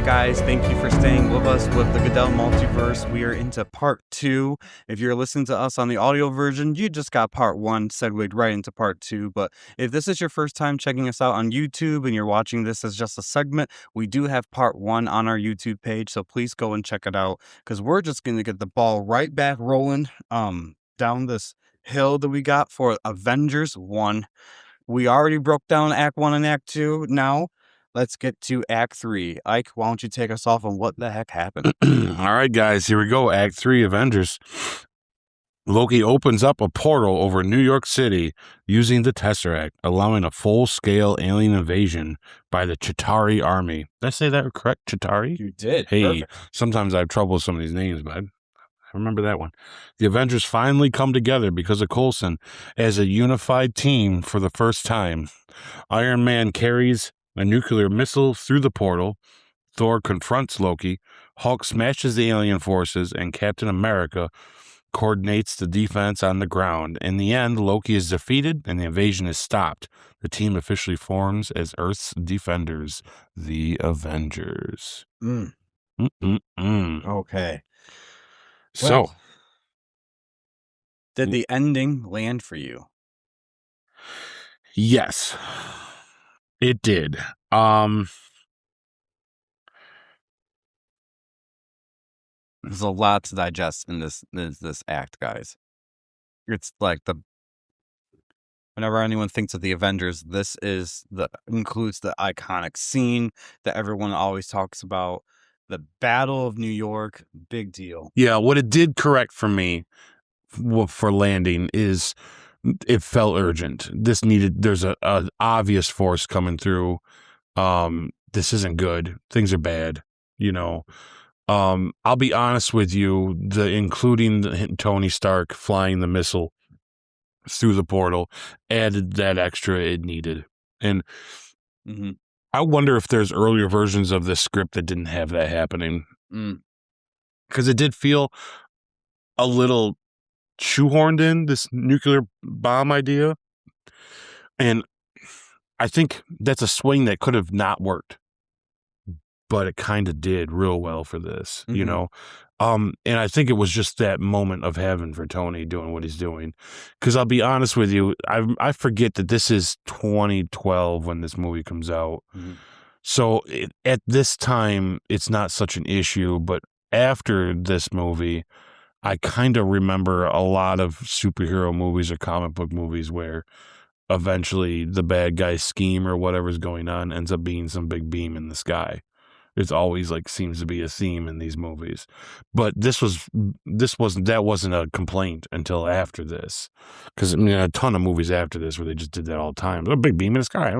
guys, thank you for staying with us with the Goodell Multiverse. We are into part 2. If you're listening to us on the audio version, you just got part 1 segued right into part 2. But if this is your first time checking us out on YouTube and you're watching this as just a segment, we do have part 1 on our YouTube page, so please go and check it out because we're just going to get the ball right back rolling down this hill that we got for Avengers 1. We already broke down Act 1 and Act 2. Now, let's get to Act 3. Ike, why don't you take us off on what the heck happened? All right, guys, here we go. Act 3, Avengers. Loki opens up a portal over New York City using the Tesseract, allowing a full-scale alien invasion by the Chitauri army. Did I say that correct? Chitauri? You did. Hey, Perfect. sometimes I have trouble with some of these names, bud. I remember that one. The Avengers finally come together because of Coulson as a unified team for the first time. Iron Man carries a nuclear missile through the portal. Thor confronts Loki. Hulk smashes the alien forces, and Captain America coordinates the defense on the ground. In the end, Loki is defeated, and the invasion is stopped. The team officially forms as Earth's defenders, the Avengers. Okay. So, did the ending land for you? yes, it did. There's a lot to digest in this act, guys. It's like whenever anyone thinks of the Avengers, this includes the iconic scene that everyone always talks about. The Battle of New York, big deal. Yeah, what it did correct for me for landing is it felt urgent. There's a obvious force coming through. This isn't good. Things are bad, I'll be honest with you, including Tony Stark flying the missile through the portal added that extra it needed. And I wonder if there's earlier versions of this script that didn't have that happening. Because it did feel a little shoehorned in, this nuclear bomb idea. And I think that's a swing that could have not worked. But it kind of did real well for this, And I think it was just that moment of heaven for Tony doing what he's doing. Because I'll be honest with you, I forget that this is 2012 when this movie comes out. So at this time, it's not such an issue. But after this movie, I kind of remember a lot of superhero movies or comic book movies where eventually the bad guy's scheme or whatever's going on ends up being some big beam in the sky. It's always seems to be a theme in these movies, but that wasn't a complaint until after this, because a ton of movies after this where they just did that all the time. A big beam in the sky.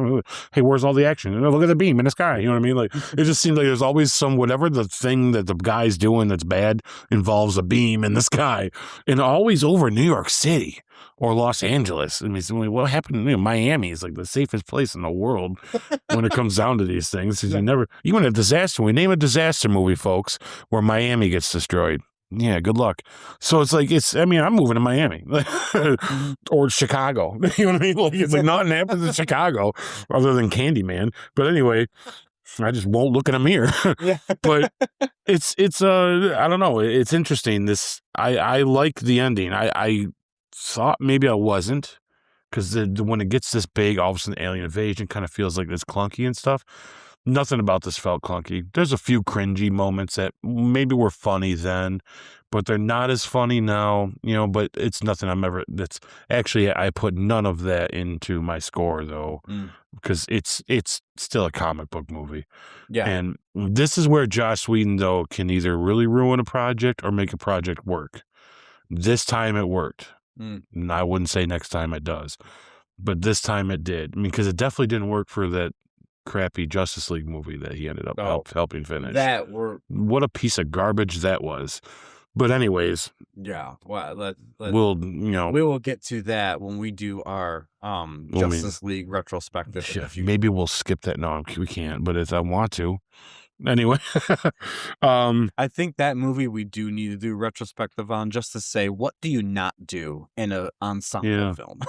Hey, where's all the action? Look at the beam in the sky. You know what I mean? It just seems like there's always some whatever the thing that the guy's doing that's bad involves a beam in the sky, and always over New York City or Los Angeles. I mean, what happened? Miami is the safest place in the world when it comes down to these things. Even a disaster. We name a disaster movie, folks, where Miami gets destroyed. Yeah, good luck. So I'm moving to Miami or Chicago. You know what I mean? It's nothing happens in Chicago other than Candyman. But anyway, I just won't look in a mirror. But it's I don't know. It's interesting. I like the ending. I thought maybe I wasn't, because when it gets this big, all of a sudden alien invasion kind of feels like it's clunky and stuff. Nothing about this felt clunky. There's a few cringy moments that maybe were funny then, but they're not as funny now, but it's nothing that's actually, I put none of that into my score though, because it's still a comic book movie. Yeah. And this is where Joss Whedon though can either really ruin a project or make a project work. This time it worked. And I wouldn't say next time it does, but this time it did. Because it definitely didn't work for that crappy Justice League movie that he ended up helping finish. What a piece of garbage that was. But anyways, yeah. Well, we will get to that when we do our Justice League retrospective. Maybe we'll skip that. No, we can't. But I want to. Anyway, I think that movie we do need to do retrospective on, just to say, what do you not do in an ensemble yeah, film?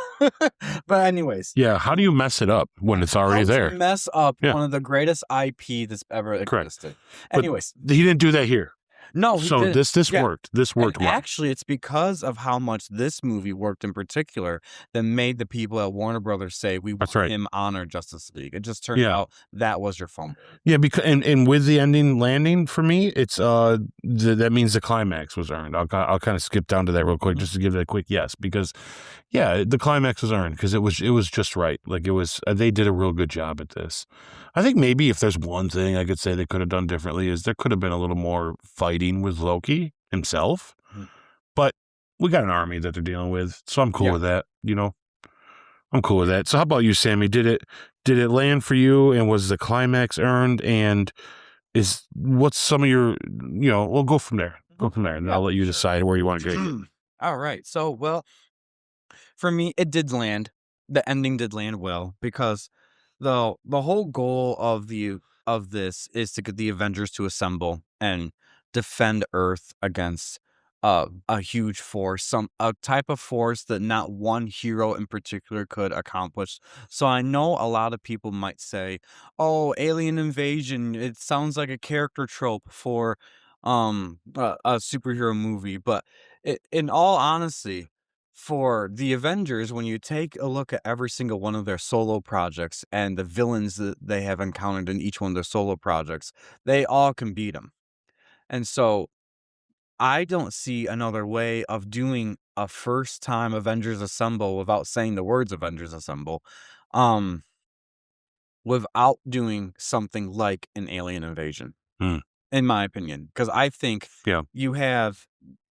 But anyways, yeah. How do you mess it up when it's already how to there? mess up Yeah, one of the greatest IP that's ever correct. existed. But Anyways, he didn't do that here. no, he So didn't. this Yeah. worked. This And worked well. actually, it's because of how much this movie worked in particular that made the people at Warner Brothers say, "We That's want right. him on our Justice League." It just turned Yeah. out that was your fumble. Yeah, because and with the ending landing for me, it's that means the climax was earned. I'll kind of skip down to that real quick Mhm. just to give it a quick yes, because yeah, the climax was earned because it was just right. Like it was they did a real good job at this. I think maybe if there's one thing I could say they could have done differently is there could have been a little more fighting with Loki himself, Mhm. but we got an army that they're dealing with, so I'm cool Yeah. with that. I'm cool with that. So how about you, Sammy? Did it land for you, and was the climax earned? And what's some of your we'll go from there. Go Mhm. from there, and then Yeah, I'll let you sure. decide where you want to take it. All right. So, well, for me, it did land. The ending did land well because the whole goal of this is to get the Avengers to assemble and defend Earth against a huge force, a type of force that not one hero in particular could accomplish. So I know a lot of people might say, "Oh, alien invasion, it sounds like a character trope for a superhero movie." But in all honesty, for the Avengers, when you take a look at every single one of their solo projects and the villains that they have encountered in each one of their solo projects, they all can beat them. And so I don't see another way of doing a first time Avengers Assemble without saying the words Avengers Assemble, um, without doing something like an alien invasion, Hmm. in my opinion. Because I think Yeah. you have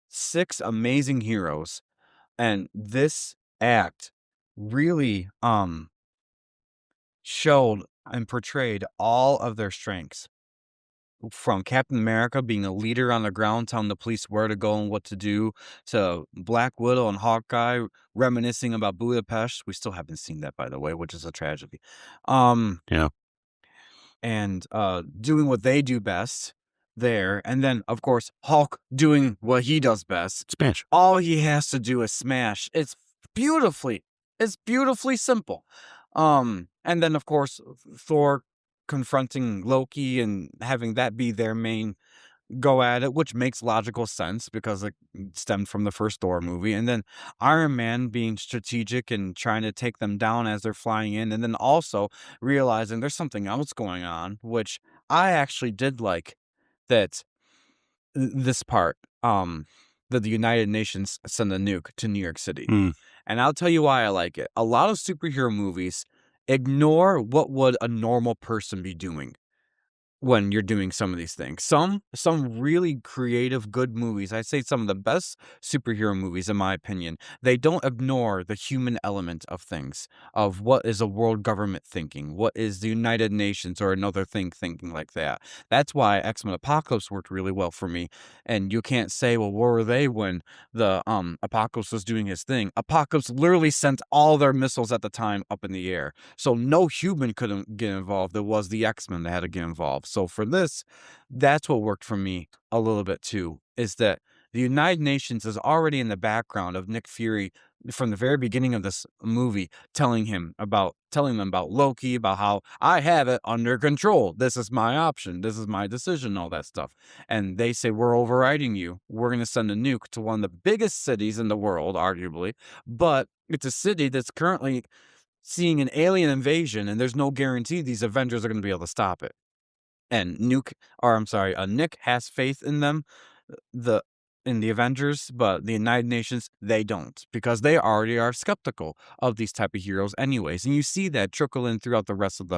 six amazing heroes, and this act really showed and portrayed all of their strengths, from Captain America being a leader on the ground telling the police where to go and what to do, to Black Widow and Hawkeye reminiscing about Budapest. We still haven't seen that, by the way, which is a tragedy. um Yeah. and doing what they do best there, and then of course Hulk doing what he does best. Smash. All he has to do is smash. Beautifully it's beautifully simple. And then of course Thor confronting Loki and having that be their main go at it, which makes logical sense because it stemmed from the first Thor movie. And then Iron Man being strategic and trying to take them down as they're flying in, and then also realizing there's something else going on, which I actually did like that this part, that the United Nations send a nuke to New York City. Hmm. And I'll tell you why I like it. A lot of superhero movies ignore what would a normal person be doing when you're doing some of these things. Some really creative, good movies, I'd say some of the best superhero movies, in my opinion, they don't ignore the human element of things, of what is a world government thinking, what is the United Nations or another thing thinking like that. That's why X-Men Apocalypse worked really well for me. And you can't say, well, where were they when the Apocalypse was doing his thing? Apocalypse literally sent all their missiles at the time up in the air. So no human couldn't get involved. It was the X-Men that had to get involved. So for this, that's what worked for me a little bit too, is that the United Nations is already in the background of Nick Fury from the very beginning of this movie, telling them about Loki, about how I have it under control. This is my option. This is my decision, all that stuff. And they say, we're overriding you. We're going to send a nuke to one of the biggest cities in the world, arguably, but it's a city that's currently seeing an alien invasion, and there's no guarantee these Avengers are going to be able to stop it. And Nick has faith in them, the in the Avengers, but the United Nations, they don't, because they already are skeptical of these type of heroes anyways. And you see that trickle in throughout the rest of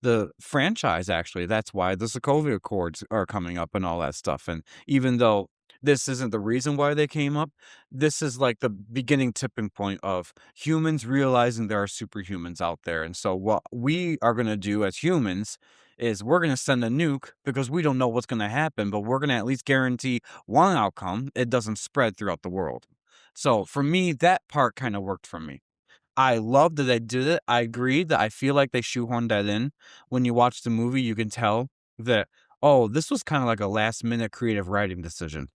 the franchise, actually. That's why the Sokovia Accords are coming up and all that stuff. And even though this isn't the reason why they came up, this is like the beginning tipping point of humans realizing there are superhumans out there. And so what we are going to do as humans is we're going to send a nuke because we don't know what's going to happen, but we're going to at least guarantee one outcome: it doesn't spread throughout the world. So for me, that part kind of worked for me. I love that they did it. I agree that I feel like they shoehorned that in. When you watch the movie, you can tell that, oh, this was kind of like a last minute creative writing decision.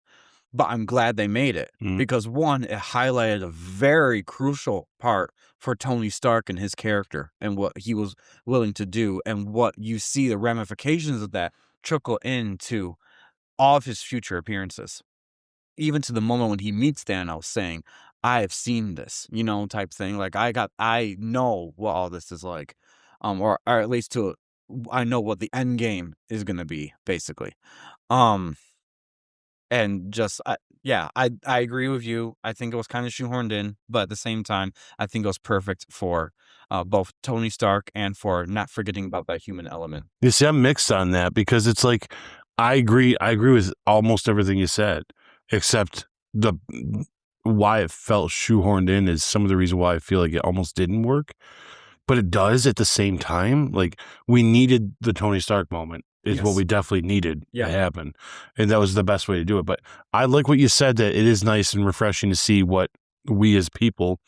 But I'm glad they made it Mm. because one, it highlighted a very crucial part for Tony Stark and his character and what he was willing to do, and what you see the ramifications of that trickle into all of his future appearances. Even to the moment when he meets Thanos saying, I have seen this, type thing. Like I know what all this is like. Or at least I know what the end game is gonna be, basically. Um and just yeah, I agree with you. I think it was kind of shoehorned in, but at the same time, I think it was perfect for both Tony Stark and for not forgetting about that human element. You see, I'm mixed on that because it's like I agree with almost everything you said, except the why it felt shoehorned in is some of the reason why I feel like it almost didn't work. But it does at the same time. Like, we needed the Tony Stark moment. Is what Yes. we definitely needed Yeah. to happen. And that was the best way to do it. But I like what you said, that it is nice and refreshing to see what we as people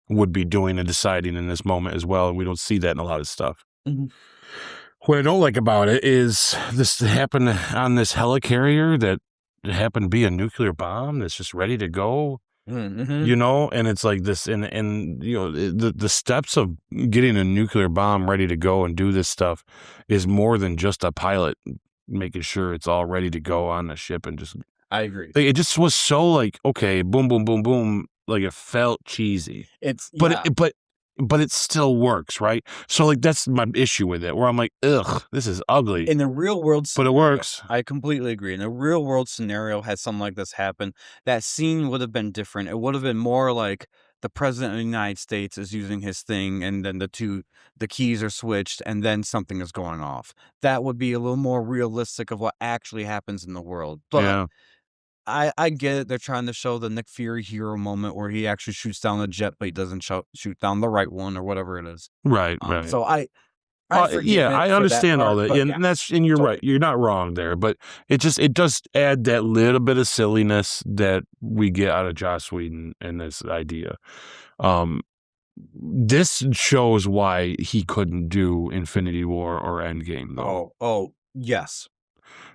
would be doing and deciding in this moment as well. And we don't see that in a lot of stuff. Mhm. What I don't like about it is this happened on this helicarrier that happened to be a nuclear bomb that's just ready to go. Mhm. And it's like this, and the steps of getting a nuclear bomb ready to go and do this stuff is more than just a pilot making sure it's all ready to go on the ship. And just, I agree. like, it just was so like, okay, boom, boom, boom, boom. Like, it felt cheesy, but but it still works, right? So, like, that's my issue with it, where I'm like, ugh, this is ugly. In the real world But it scenario, works. I completely agree. In a real world scenario, had something like this happen, that scene would have been different. It would have been more like the president of the United States is using his thing, and then the keys are switched, and then something is going off. That would be a little more realistic of what actually happens in the world. But Yeah. I get it. They're trying to show the Nick Fury hero moment where he actually shoots down a jet, but he doesn't shoot down the right one or whatever it is. Right. Right. So I forgive Yeah, it I for that understand all part, that. but Yeah, yeah, and you're right. totally. You're not wrong there, but it does add that little bit of silliness that we get out of Joss Whedon and this idea. This shows why he couldn't do Infinity War or Endgame, though. Oh, yes.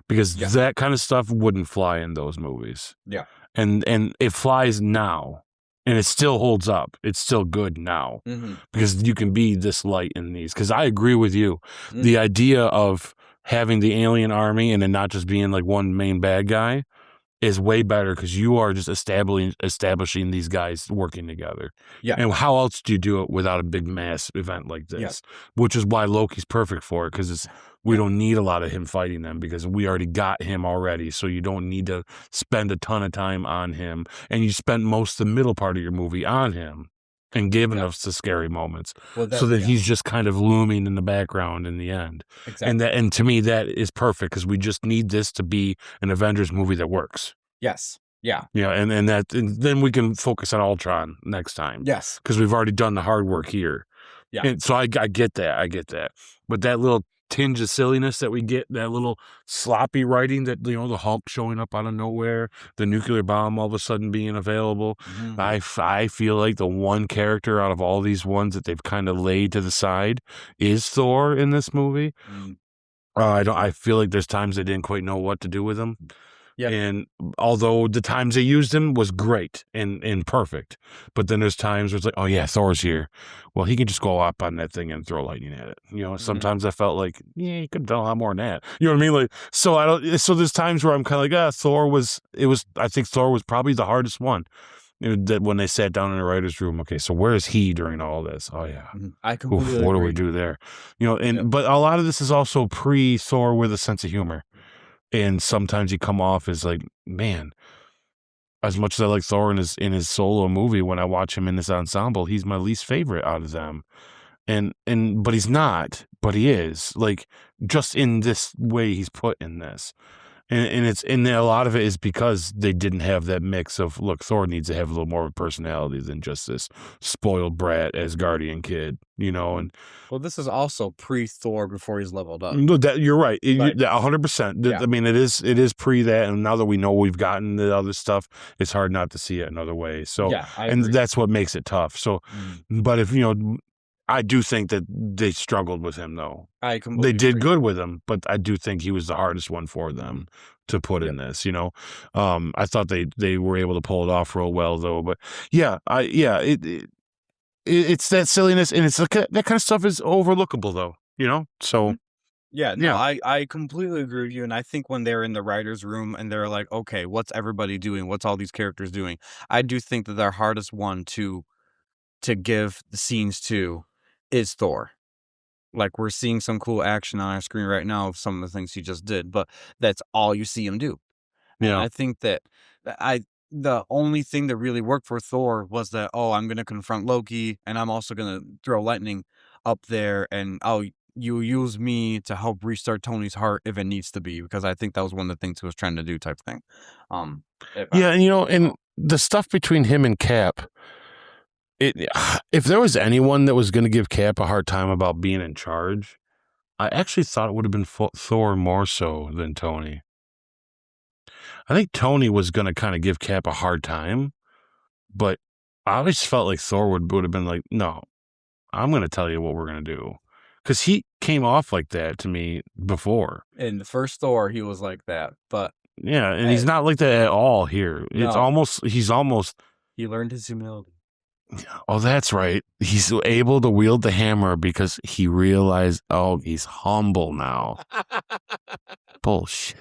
Because Yeah. that kind of stuff wouldn't fly in those movies. Yeah. And it flies now, and it still holds up. It's still good now because you can be this light in these. Because I agree with you. The idea of having the alien army and then not just being like one main bad guy is way better, because you are just establishing these guys working together. Yeah. And how else do you do it without a big mass event like this? Yes. Which is why Loki's perfect for it, because we don't need a lot of him fighting them, because we already got him already. So you don't need to spend a ton of time on him. And you spent most of the middle part of your movie on him and giving us the scary moments, so that he's just kind of looming in the background in the end. Exactly. And to me, that is perfect, because we just need this to be an Avengers movie that works. Yes. Yeah. And then we can focus on Ultron next time. Yes. Because we've already done the hard work here. Yeah. And so I get that. But that little tinge of silliness that we get, that little sloppy writing, that, the Hulk showing up out of nowhere, the nuclear bomb all of a sudden being available. I feel like the one character out of all these ones that they've kind of laid to the side is Thor in this movie. I feel like there's times they didn't quite know what to do with him. Yeah. And although the times they used him was great and perfect, but then there's times where it's like, oh yeah, Thor's here. Well, he can just go up on that thing and throw lightning at it. Sometimes I felt like, yeah, he could have done a lot more than that. You know what I mean? Like, so there's times where I'm kind of like, I think Thor was probably the hardest one. That when they sat down in the writer's room, okay, so where is he during all this? Oh yeah. I completely What do agree. we do there? But a lot of this is also pre-Thor with a sense of humor. And sometimes you come off as like, man, as much as I like Thor in his solo movie, when I watch him in this ensemble, he's my least favorite out of them. But he's not, but he is, like, just in this way he's put in this. And a lot of it is because they didn't have that mix of, look, Thor needs to have a little more of a personality than just this spoiled brat Asgardian kid, and Well, this is also pre-Thor before he's leveled up. no, that you're right, Right. 100%. Yeah. I mean, it is pre that, and now that we know we've gotten the other stuff, it's hard not to see it another way. So, Yeah, I and agree. that's what makes it tough. So, but if I do think that they struggled with him, though. I They completely did agree. good with him, but I do think he was the hardest one for them to put in this. I thought they were able to pull it off real well, though. But it's that silliness, and it's like that kind of stuff is overlookable, though. So Yeah, no, yeah, I completely agree with you, and I think when they're in the writer's room and they're like, "Okay, what's everybody doing? What's all these characters doing?" I do think that their hardest one to give the scenes to is Thor. Like, we're seeing some cool action on our screen right now of some of the things he just did, but that's all you see him do. And yeah. I think that I the only thing that really worked for Thor was that, "Oh, I'm gonna confront Loki, and I'm also gonna throw lightning up there, and, oh, you use me to help restart Tony's heart if it needs to be," because I think that was one of the things he was trying to do type thing. If I Yeah, and the stuff between him and Cap, it if there was anyone that was going to give Cap a hard time about being in charge, I actually thought it would have been Thor more so than Tony. I think Tony was going to kind of give Cap a hard time, but I always felt like Thor would have been like, "No, I'm going to tell you what we're going to do," because he came off like that to me before. in the first Thor, he was like that, but Yeah, and he's hey, not like that at all here. no, He's almost. he learned his humility. Oh, that's right. He's able to wield the hammer because he realized, oh, he's humble now. Bullshit.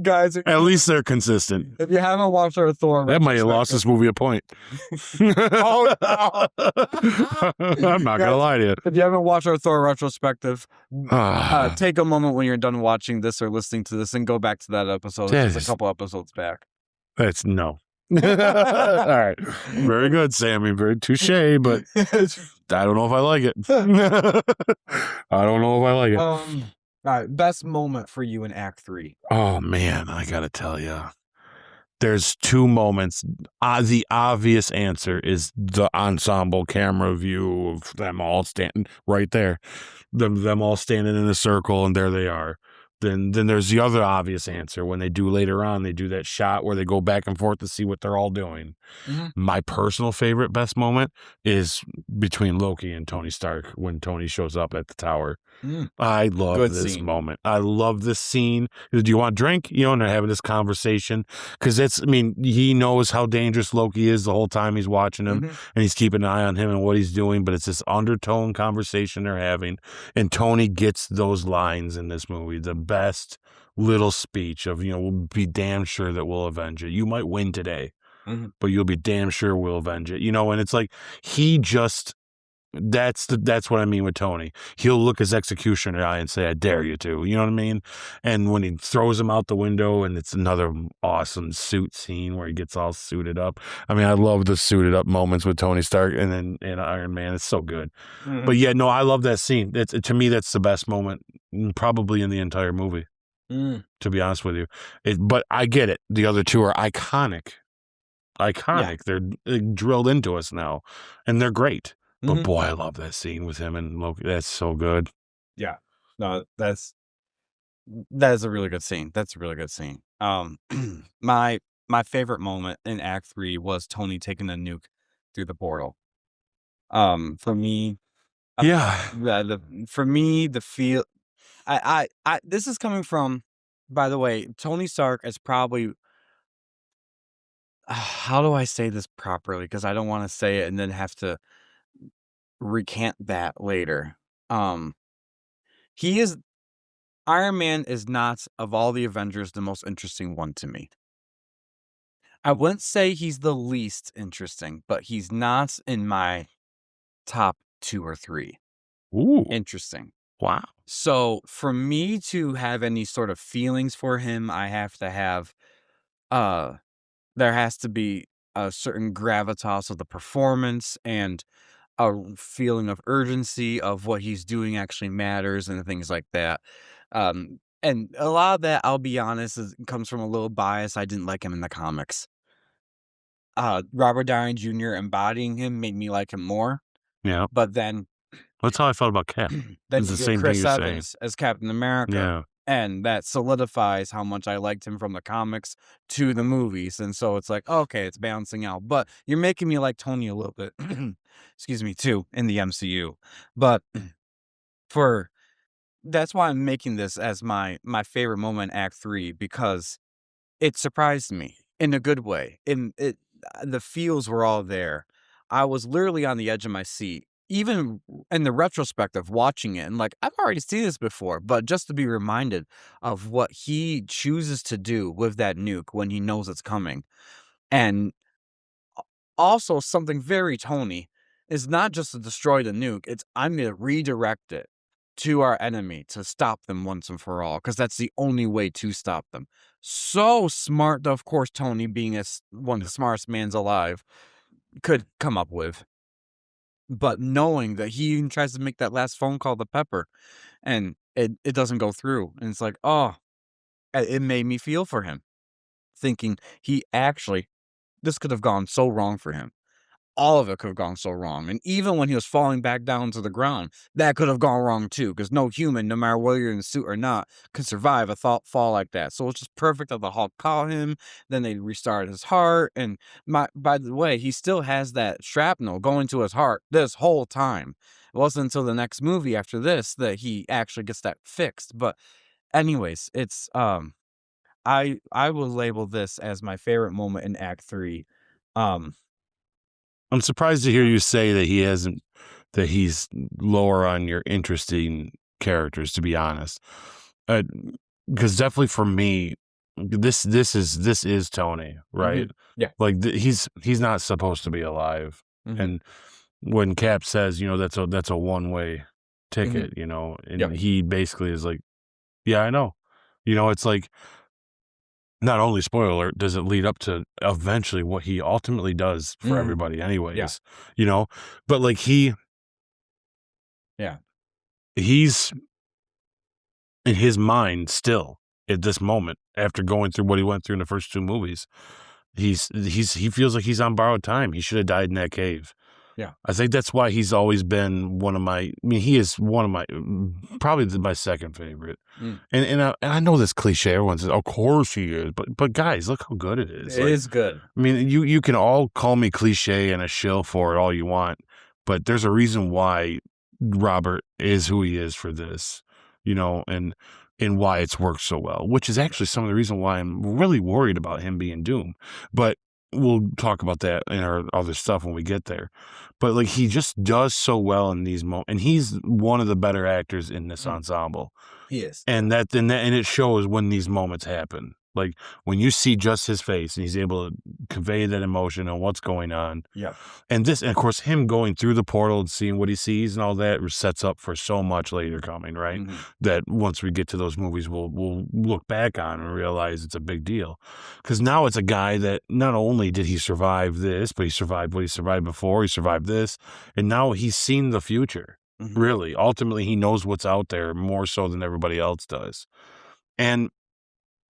Guys, At least they're consistent. if you haven't watched our Thor, That might have lost this movie a point. Oh, no. I'm not gonna lie to you. If you haven't watched our Thor retrospective, Ah, take a moment when you're done watching this or listening to this and go back to that episode. It's just a couple episodes back. that's no. All right. Very good, Sammy. Very touche, but I don't know if I like it. I don't know if I like it. All right, best moment for you in Act 3. Oh, man, I gotta tell you. There's two moments. The obvious answer is the ensemble camera view of them all standing right there. Them all standing in a circle, and there they are. Then there's the other obvious answer when they do later on. They do that shot where they go back and forth to see what they're all doing. My personal favorite best moment is between Loki and Tony Stark when Tony shows up at the tower. I love Good this scene. moment. I love this scene. Do you want a drink? And they're having this conversation because he knows how dangerous Loki is the whole time he's watching him, and he's keeping an eye on him and what he's doing. But it's this undertone conversation they're having, and Tony gets those lines in this movie. The best little speech of, we'll be damn sure that we'll avenge it. You might win today, but you'll be damn sure we'll avenge it. And it's like he just. That's what I mean with Tony. He'll look his executioner eye and say, "I dare you to." You know what I mean? And when he throws him out the window, and it's another awesome suit scene where he gets all suited up. I love the suited up moments with Tony Stark and Iron Man. It's so good. But yeah, no, I love that scene. To me, that's the best moment probably in the entire movie. To be honest with you, but I get it. The other two are iconic. Yeah. They're drilled into us now, and they're great. But boy, I love that scene with him and Loki. That's so good. Yeah. No, that is a really good scene. That's a really good scene. My favorite moment in Act 3 was Tony taking the nuke through the portal. For me, Yeah. for me, the feel I this is coming from, by the way, Tony Stark is probably how do I say this properly? Because I don't want to say it and then have to recant that later. He is Iron Man is not, of all the Avengers, the most interesting one to me. I wouldn't say he's the least interesting, but he's not in my top 2 or 3. Ooh. Interesting. Wow. So for me to have any sort of feelings for him, I have to have there has to be a certain gravitas of the performance and a feeling of urgency of what he's doing actually matters and things like that. And a lot of that, I'll be honest, comes from a little bias. I didn't like him in the comics. Robert Downey Jr. embodying him made me like him more. Yeah. But then that's how I felt about Cap. then It's you the get same Chris thing you're saying. Evans as Captain America. Yeah. and that solidifies how much I liked him from the comics to the movies, and so it's like, "Okay, it's balancing out," but you're making me like Tony a little bit, excuse me, too, in the MCU, but for that's why I'm making this as my favorite moment in Act 3 because it surprised me in a good way, and the feels were all there. I was literally on the edge of my seat, even in the retrospective watching it, and, like, I've already seen this before, but just to be reminded of what he chooses to do with that nuke when he knows it's coming, and also something very Tony is not just to destroy the nuke, it's, "I'm gonna redirect it to our enemy to stop them once and for all, because that's the only way to stop them." So smart, of course, Tony, being one of the smartest mans alive, could come up with. But knowing that he even tries to make that last phone call to Pepper, and it doesn't go through, and it's like, oh, it made me feel for him, thinking he actually this could have gone so wrong for him. All of it could have gone so wrong, and even when he was falling back down to the ground, that could have gone wrong too. Because no human, no matter whether you're in a suit or not, could survive a thought fall like that. So it's just perfect that the Hulk caught him, then they restarted his heart, and by the way, he still has that shrapnel going to his heart this whole time. It wasn't until the next movie after this that he actually gets that fixed, but anyways, it's, I will label this as my favorite moment in Act 3. Um I'm surprised to hear you say that he's lower on your interesting characters, to be honest. Uh, because definitely for me, this is Tony, right? Mhm. Yeah. Like he's not supposed to be alive. Mhm. And when Cap says, that's a one-way Mhm. ticket, Yep. and he basically is like, yeah, I know. It's like not only spoiler alert, does it lead up to eventually what he ultimately does for Mhm. everybody Yeah. anyways, you know? But like Yeah. he's in his mind still at this moment, after going through what he went through in the first two movies, he feels like he's on borrowed time. He should have died in that cave. Yeah. I think that's why he's always been he is one of my probably my second favorite. Mm. And I know this cliche. Everyone says, "Of course he is," but guys, look how good it is. It Like, is good. I mean, you can all call me cliche and a shill for it all you want, but there's a reason why Robert is who he is for this, and why it's worked so well, which is actually some of the reason why I'm really worried about him being Doom. But we'll talk about that in our other stuff when we get there. But like he just does so well in these moments, and he's one of the better actors in this Mm. ensemble. He is. And it shows when these moments happen. Like when you see just his face and he's able to convey that emotion and what's going on. Yeah. And of course, him going through the portal and seeing what he sees and all that sets up for so much later coming, right? Mhm. That once we get to those movies, we'll look back on and realize it's a big deal. Because now it's a guy that not only did he survive this, but he survived what he survived before, he survived this, and now he's seen the future. Mhm. Really, ultimately, he knows what's out there more so than everybody else does. And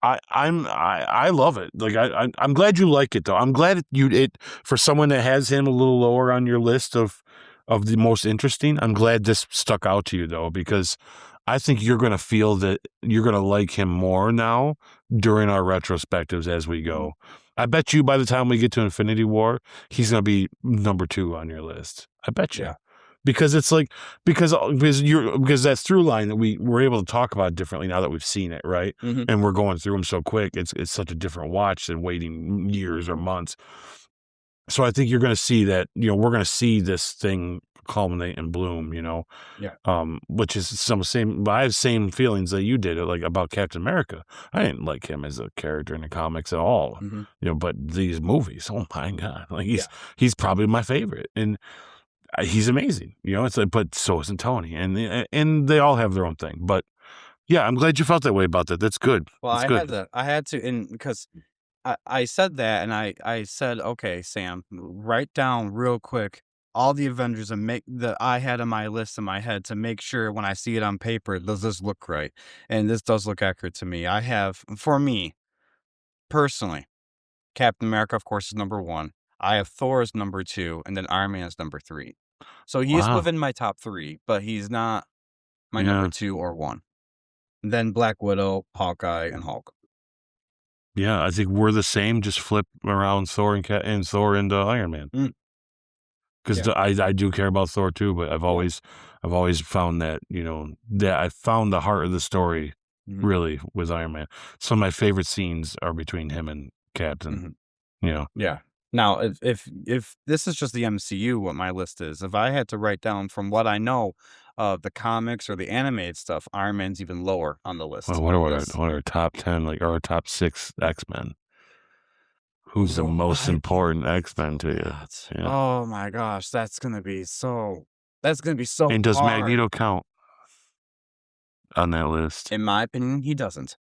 I love it. Like I'm glad you like it though. I'm glad it for someone that has him a little lower on your list of the most interesting. I'm glad this stuck out to you though, because I think you're gonna feel that you're gonna like him more now during our retrospectives as we Mhm. go. I bet you by the time we get to Infinity War, he's gonna be number 2 on your list. I bet you. Yeah. Because it's like because that through line that we're able to talk about differently now that we've seen it, right? Mhm. And we're going through them so quick. It's such a different watch than waiting years or months. So I think you're going to see that, we're going to see this thing culminate and bloom, Yeah. which is I have same feelings that you did like about Captain America. I didn't like him as a character in the comics at all, Mhm. but these movies, oh my God, like Yeah. he's probably my favorite. And he's amazing, it's like, but so isn't Tony, and they all have their own thing. But yeah, I'm glad you felt that way about that. That's good. Well, That's good. I had to, and because I said that, and I said, "Okay, Sam, write down real quick all the Avengers and make that I had on my list in my head to make sure when I see it on paper, does this look right?" And this does look accurate to me. I have, for me personally, Captain America, of course, is number 1. I have Thor as number 2, and then Iron Man is number 3. So he is Wow. within my top 3, but he's not my number Yeah. 2 or 1. then Black Widow, Hawkeye, and Hulk. Yeah, I think we're the same. Just flip around Thor and Thor into Iron Man. Mm. Because Yeah. I do care about Thor too, but I've always found that that I found the heart of the story really with Iron Man. Some of my favorite scenes are between him and Captain. Yeah. Now, if this is just the MCU, what my list is, if I had to write down from what I know of the comics or the animated stuff, Iron Man's even lower on the list. Well, what are our top 10, like, or our top 6 X-Men? Who's the Oh, most important X-Men to you? God. Yeah. Oh my gosh, that's gonna be so And does hard. Magneto count on that list? In my opinion, he doesn't. Oh,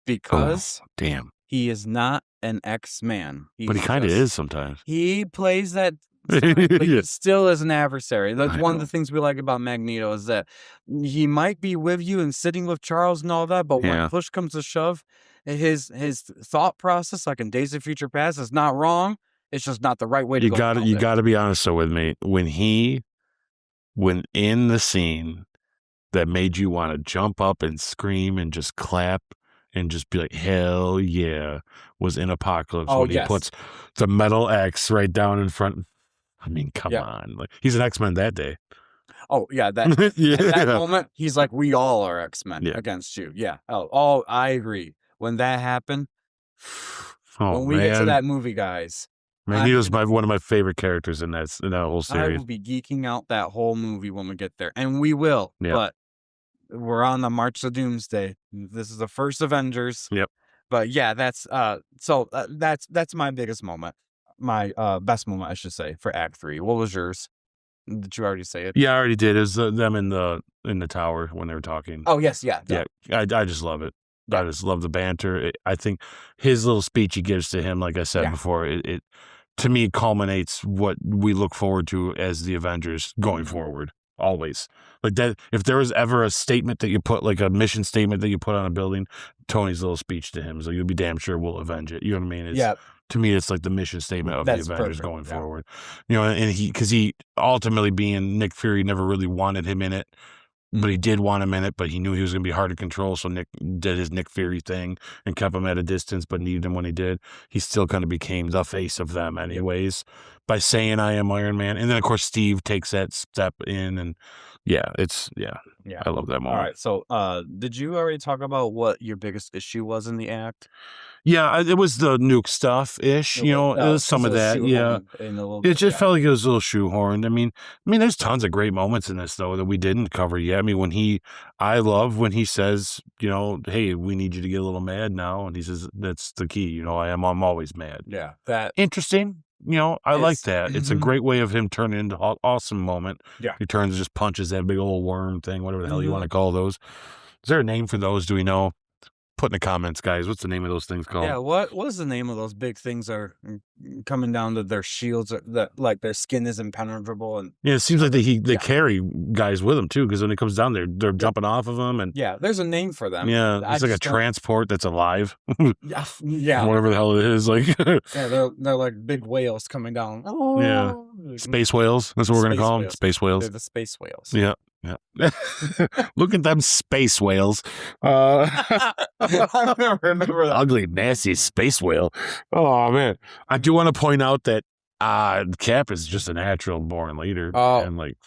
Because damn. he is not an X-Man. But he kinda is sometimes. He plays that side, but he Yeah. still is an adversary. That's I one of know. the things we like about Magneto is that he might be with you and sitting with Charles and all that, but when Yeah. push comes to shove, his thought process, like in Days of Future Past, is not wrong. It's just not the right way to You go gotta about you it. gotta be honest though with me. When in the scene that made you wanna jump up and scream and just clap and just be like, "Hell yeah," was in Apocalypse Oh, when he yes. puts the metal X right down in front. I mean, come Yeah. on. Like, he's an X-Men that day. Oh, yeah, that at that moment, he's like, "We all are X-Men Yeah. against you." Yeah. Oh, I agree. When that happened, Oh, when we get to man. that movie, guys, Magneto's one of my favorite characters in that whole I series. will be geeking out that whole movie when we get there, and we will. Yeah. But we're on the March to Doomsday. This is the first Avengers. Yep. But yeah, that's my biggest moment, my best moment, I should say, for Act 3. What was yours? Did you already say it? Yeah, I already did. It was them in the tower when they were talking. Oh yes, yeah. Yeah, I just love it. Yeah. I just love the banter. I think his little speech he gives to him, like I said before, it to me culminates what we look forward to as the Avengers going forward. Always. Like that, if there was ever a statement that you put, like a mission statement that you put on a building, Tony's little speech to him is like, "You'll be damn sure we'll avenge it." You know what I mean? It's, to me, it's like the mission statement of That's the Avengers perfect, going forward. And because he ultimately, being Nick Fury, never really wanted him in it. But he did want him in it, but he knew he was going to be hard to control. So Nick did his Nick Fury thing and kept him at a distance, but needed him when he did. He still kind of became the face of them anyways by saying, "I am Iron Man." And then, of course, Steve takes that step in. And I love that moment. All right. So did you already talk about what your biggest issue was in the act? Yeah, it was the nuke stuff-ish, it was some of that, yeah. It just felt like it was a little shoehorned. I mean, there's tons of great moments in this, though, that we didn't cover yet. I mean, I love when he says, "Hey, we need you to get a little mad now," and he says, "That's the key, I'm always mad." Yeah, that Interesting, I like that. It's a mhm. great way of him turning into awesome moment. Yeah. He turns and just punches that big old worm thing, whatever the hell you want to call those. Is there a name for those? Do we know? Put in the comments, guys. What's the name of those things called? Yeah, what is the name of those big things are coming down to their shields, that like their skin is impenetrable, and Yeah, it seems like they carry guys with them too, because when it comes down, they're jumping off of them, and yeah, there's a name for them. yeah, I it's like a just don't- transport that's alive, yeah, whatever the hell it is. Like, yeah, they're like big whales coming down. yeah, space whales. That's what we're gonna Space call them. whales. Space whales. They're the space whales. Yeah, yeah. Look at them space whales. I remember that. Ugly, nasty space whale. Oh man, I do want to point out that Cap is just a natural born leader, and like.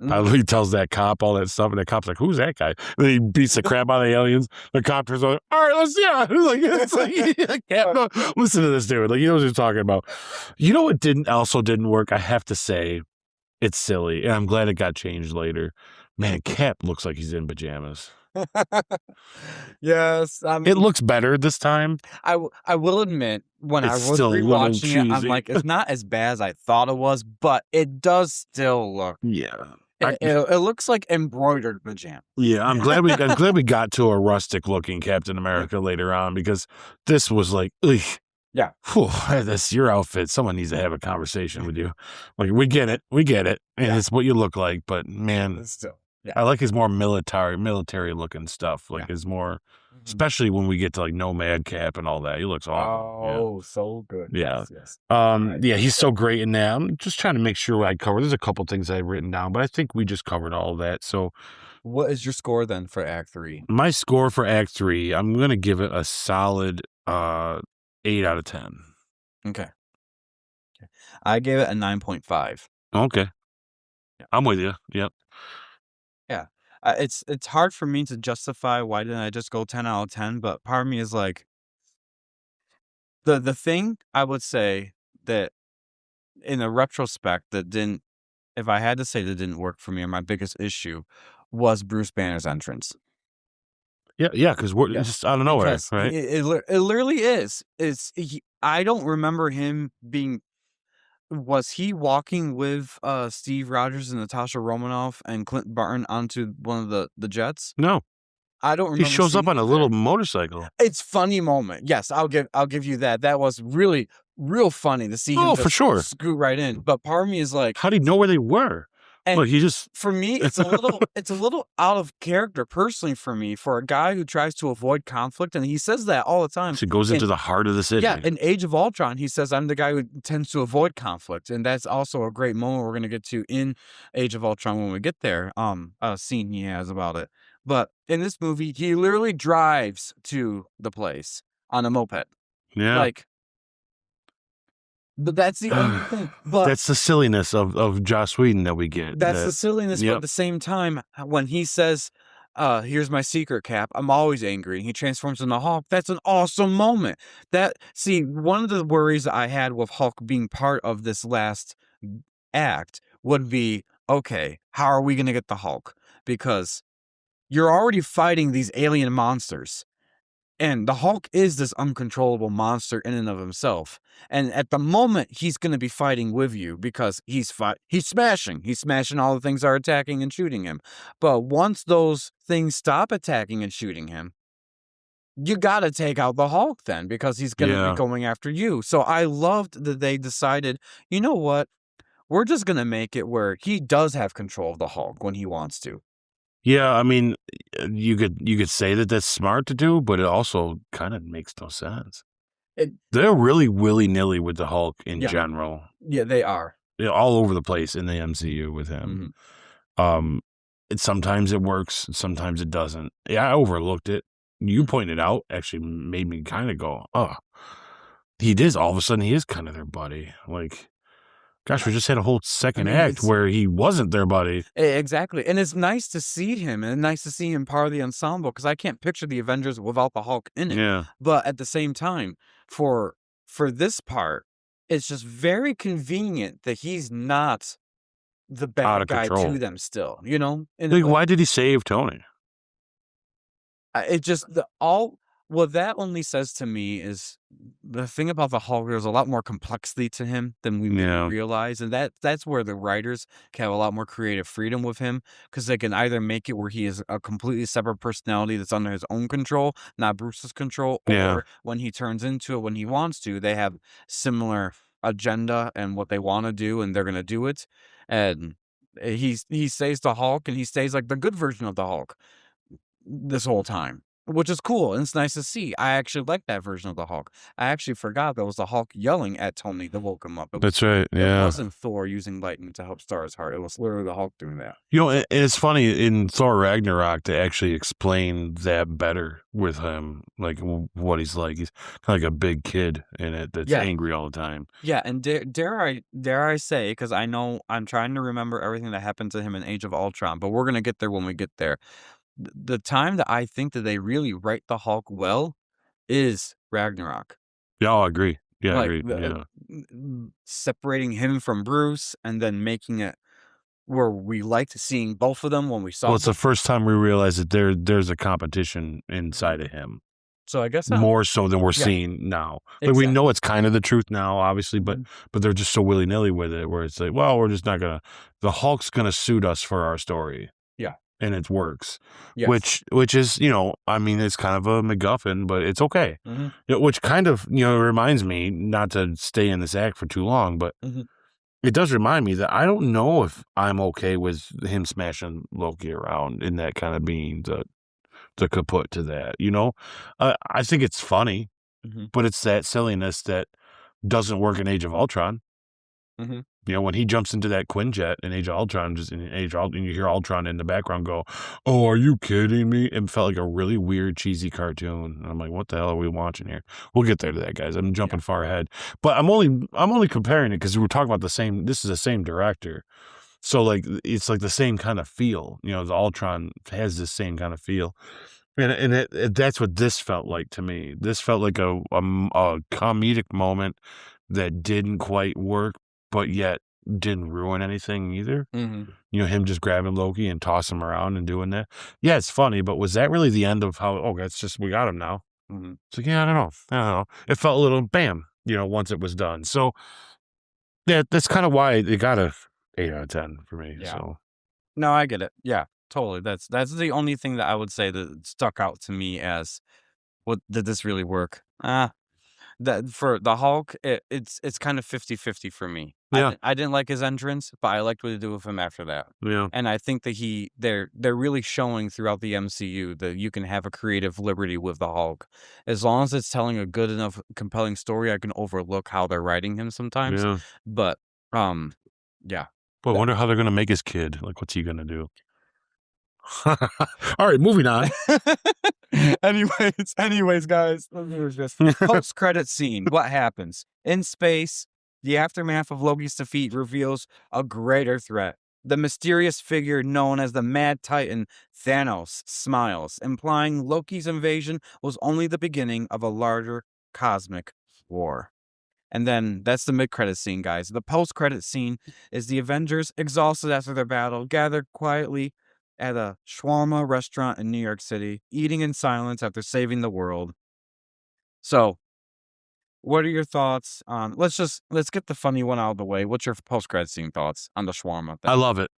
He tells that cop all that stuff, and that cop's like, "Who's that guy?" And then he beats the crap out of the aliens. The cop turns like, "All right, let's it's like Cap, no, listen to this dude. Like, he knows what he's talking about." You know what didn't work? I have to say, it's silly, and I'm glad it got changed later. Man, Cap looks like he's in pajamas. Yes, It looks better this time. I will admit, when I It's was still a little rewatching it, I'm cheesy. like, it's not as bad as I thought it was, but it does still look. Yeah. It looks like embroidered pajamas. Yeah, I'm glad we got to a rustic looking Captain America later on, because this was like, ugh. Yeah. Whew, that's your outfit. Someone needs to have a conversation with you. Like, we get it, and it's what you look like. But man, Still, yeah. I like his more military looking stuff. Like his more, especially when we get to like Nomad Cap and all that. He looks awesome. Oh, so good. Yeah. Yes. Yeah, he's so great in that. I'm just trying to make sure I cover. There's a couple things I've written down, but I think we just covered all of that. So What is your score then for Act 3? My score for Act 3, I'm gonna give it a solid 8 out of 10. Okay. I gave it a 9.5. Okay. Yeah. I'm with you. Yep. Yeah. It's hard for me to justify why didn't I just go 10 out of 10, but part of me is like the thing I would say that in a retrospect that didn't if I had to say that didn't work for me or my biggest issue was Bruce Banner's entrance. Yeah, because we're Yeah. just out of nowhere, Because right? it literally is. I don't remember him being was he walking with Steve Rogers and Natasha Romanoff and Clint Barton onto one of the jets? No, I don't he remember shows up seeing on a him little there. motorcycle. It's funny moment. Yes, I'll give you that. That was really real funny to see him Oh, for just sure. scoot right in. But part of me is like, How did he know where they were? and Look, he just for me, it's a little out of character personally for me for a guy who tries to avoid conflict, and he says that all the time. goes into And the heart of the city. yeah, in Age of Ultron, he says, "I'm the guy who tends to avoid conflict," and that's also a great moment we're gonna get to in Age of Ultron when we get there. A scene he has about it. But in this movie, he literally drives to the place on a moped. Yeah. Like, but that's the only thing. But That's the silliness of Joss Whedon that we get. that's the silliness. But Yep. at the same time, when he says, "Here's my secret, Cap. I'm always angry," and he transforms into Hulk. That's an awesome moment. One of the worries I had with Hulk being part of this last act would be, okay, how are we going to get the Hulk? Because you're already fighting these alien monsters. And the Hulk is this uncontrollable monster in and of himself. And at the moment, he's going to be fighting with you because he's smashing. He's smashing all the things that are attacking and shooting him. But once those things stop attacking and shooting him, you got to take out the Hulk then because he's going to be Yeah. going after you. So I loved that they decided, you know what? We're just going to make it where he does have control of the Hulk when he wants to. Yeah, I mean, you could say that that's smart to do, but it also kind of makes no sense. They're really willy-nilly with the Hulk in Yeah. general. Yeah, they are. They're all over the place in the MCU with him. Sometimes it works, sometimes it doesn't. Yeah, I overlooked it. You pointed out, actually made me kind of go, oh, all of a sudden he is kind of their buddy. Like, gosh, we just had a whole second act where he wasn't their buddy. Exactly. And it's nice to see him and nice to see him part of the ensemble because I can't picture the Avengers without the Hulk in it. Yeah. But at the same time, for this part, it's just very convenient that he's not the Out bad of guy control. to them still, you know? And Like, why did he save Tony? it just what that only says to me is the thing about the Hulk. There's a lot more complexity to him than we maybe realize, and that's where the writers can have a lot more creative freedom with him because they can either make it where he is a completely separate personality that's under his own control, not Bruce's control, or when he turns into it when he wants to, they have similar agenda and what they want to do, and they're gonna do it. And he stays the Hulk, and he stays like the good version of the Hulk this whole time, which is cool, and it's nice to see. I actually like that version of the Hulk. I actually forgot that was the Hulk yelling at Tony to woke him up. That's right, yeah. It wasn't Thor using lightning to help Star's heart. It was literally the Hulk doing that. You know, and it's funny, in Thor Ragnarok, they actually explain that better with him, like, what he's like. He's kind of like a big kid in it that's angry all the time. Yeah, and dare I say, because I know I'm trying to remember everything that happened to him in Age of Ultron, but we're going to get there when we get there. The time that I think that they really write the Hulk well is Ragnarok. Yeah, I agree. Yeah, Like, I agree. Yeah. separating him from Bruce and then making it where we liked seeing both of them when we saw Well, it's the first time we realize that there's a competition inside of him. So I guess more so than we're seeing now. Like, we know it's kind of the truth now, obviously, but they're just so willy-nilly with it where it's like, well, we're just not gonna the Hulk's gonna suit us for our story. Yeah. And it works. Yes. Which is, you know, I mean, it's kind of a MacGuffin, but it's okay. You know, which kind of, you know, reminds me, not to stay in this act for too long, but it does remind me that I don't know if I'm okay with him smashing Loki around in that kind of being the kaput to that, you know? I think it's funny, but it's that silliness that doesn't work in Age of Ultron. Mm-hmm. You know, when he jumps into that Quinjet in Age of Ultron, and you hear Ultron in the background go, "Oh, are you kidding me?" It felt like a really weird, cheesy cartoon. And I'm like, "What the hell are we watching here?" We'll get there to that, guys. I'm jumping far ahead, but I'm only comparing it because we're talking about the same. This is the same director, so like it's like the same kind of feel. You know, the Ultron has this same kind of feel, and that's what this felt like to me. This felt like a comedic moment that didn't quite work, but yet didn't ruin anything either. Mm-hmm. You know, him just grabbing Loki and tossing him around and doing that. Yeah, it's funny, but was that really the end of how, oh, that's just, we got him now? Mm-hmm. It's like, yeah, I don't know. I don't know. It felt a little bam, you know, once it was done. So yeah, that's kind of why it got a 8 out of 10 for me. Yeah. So No, I get it. Yeah, totally. That's the only thing that I would say that stuck out to me as, what did this really work? That for the Hulk, it's kind of 50-50 for me. yeah, I didn't like his entrance, but I liked what they do with him after that. yeah, And I think that they're really showing throughout the MCU that you can have a creative liberty with the Hulk. As long as it's telling a good enough compelling story, I can overlook how they're writing him sometimes. yeah. But um yeah. Boy, I That- wonder how they're going to make his kid. Like, what's he going to do? All right, moving on. anyways, guys, post credit scene. What happens in space? The aftermath of Loki's defeat reveals a greater threat. The mysterious figure known as the Mad Titan Thanos smiles, implying Loki's invasion was only the beginning of a larger cosmic war. And then that's the mid-credit scene, guys. The post-credit scene is the Avengers, exhausted after their battle, gathered quietly at a shawarma restaurant in New York City, eating in silence after saving the world. So, what are your thoughts on? Let's get the funny one out of the way. What's your post-credit scene thoughts on the shawarma I thing? love it.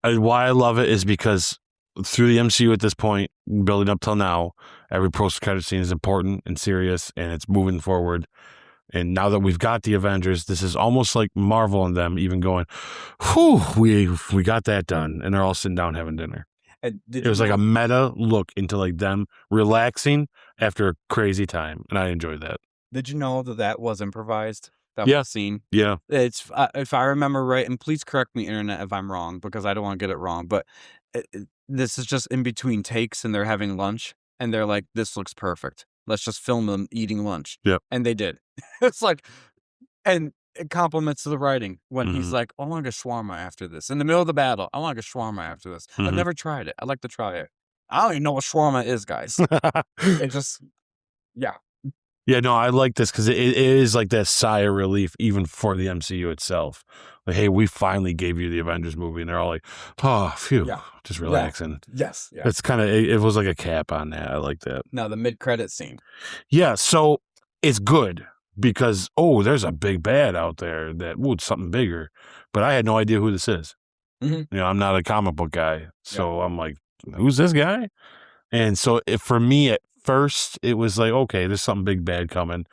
Why I love it is because through the MCU at this point, building up till now, every post-credit scene is important and serious, and it's moving forward. And now that we've got the Avengers, this is almost like Marvel and them even going, "Whew, we got that done," and they're all sitting down having dinner. It was like a meta look into like them relaxing after a crazy time, and I enjoyed that. Did you know that was improvised? That Yeah. was scene. Yeah, It's if I remember right, and please correct me, internet, if I'm wrong, because I don't want to get it wrong. But this is just in between takes, and they're having lunch, and they're like, "This looks perfect. Let's just film them eating lunch." Yep. And they did. It's like, and it compliments to the writing when he's Mhm. like, "I want to get shawarma after this." In the middle of the battle, "I want to get shawarma after this. I've Mhm. never tried it. I'd like to try it. I don't even know what shawarma is, guys." It just, yeah, Yeah, no, I like this because it is like that sigh of relief, even for the MCU itself. Like, hey, we finally gave you the Avengers movie, and they're all like, "Oh, phew, yeah, just yeah, relaxing." yes, yeah. It's kind of it was like a cap on that. I like that. Now the mid-credit scene. Yeah, so it's good because there's a big bad out there that it's something bigger, but I had no idea who this is. Mhm. You know, I'm not a comic book guy, so I'm like, who's this guy? And so for me at first, it was like, okay, there's something big bad coming.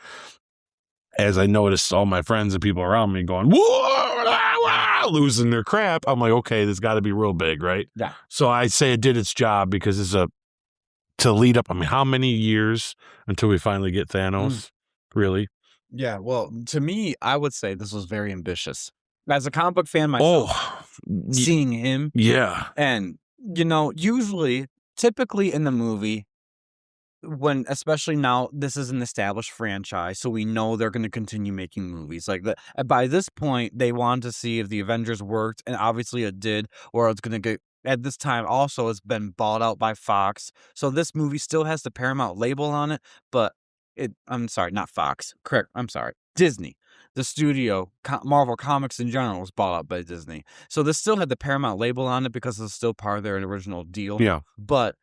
As I noticed all my friends and people around me going, whoa, losing their crap, I'm like, okay, this got to be real big, right? Yeah. So I say it did its job because to lead up. I mean, how many years until we finally get Thanos? Really? Yeah, well, to me, I would say this was very ambitious. As a comic book fan myself, seeing him, yeah. and usually, typically in the movie, when especially now, this is an established franchise, so we know they're going to continue making movies. Like by this point, they wanted to see if the Avengers worked, and obviously it did, or it's going to get. At this time, also, it's been bought out by Fox, so this movie still has the Paramount label on it, but I'm sorry, not Fox. Correct. I'm sorry, Disney. The studio, Marvel Comics in general, was bought out by Disney, so this still had the Paramount label on it because it's still part of their original deal. Yeah. But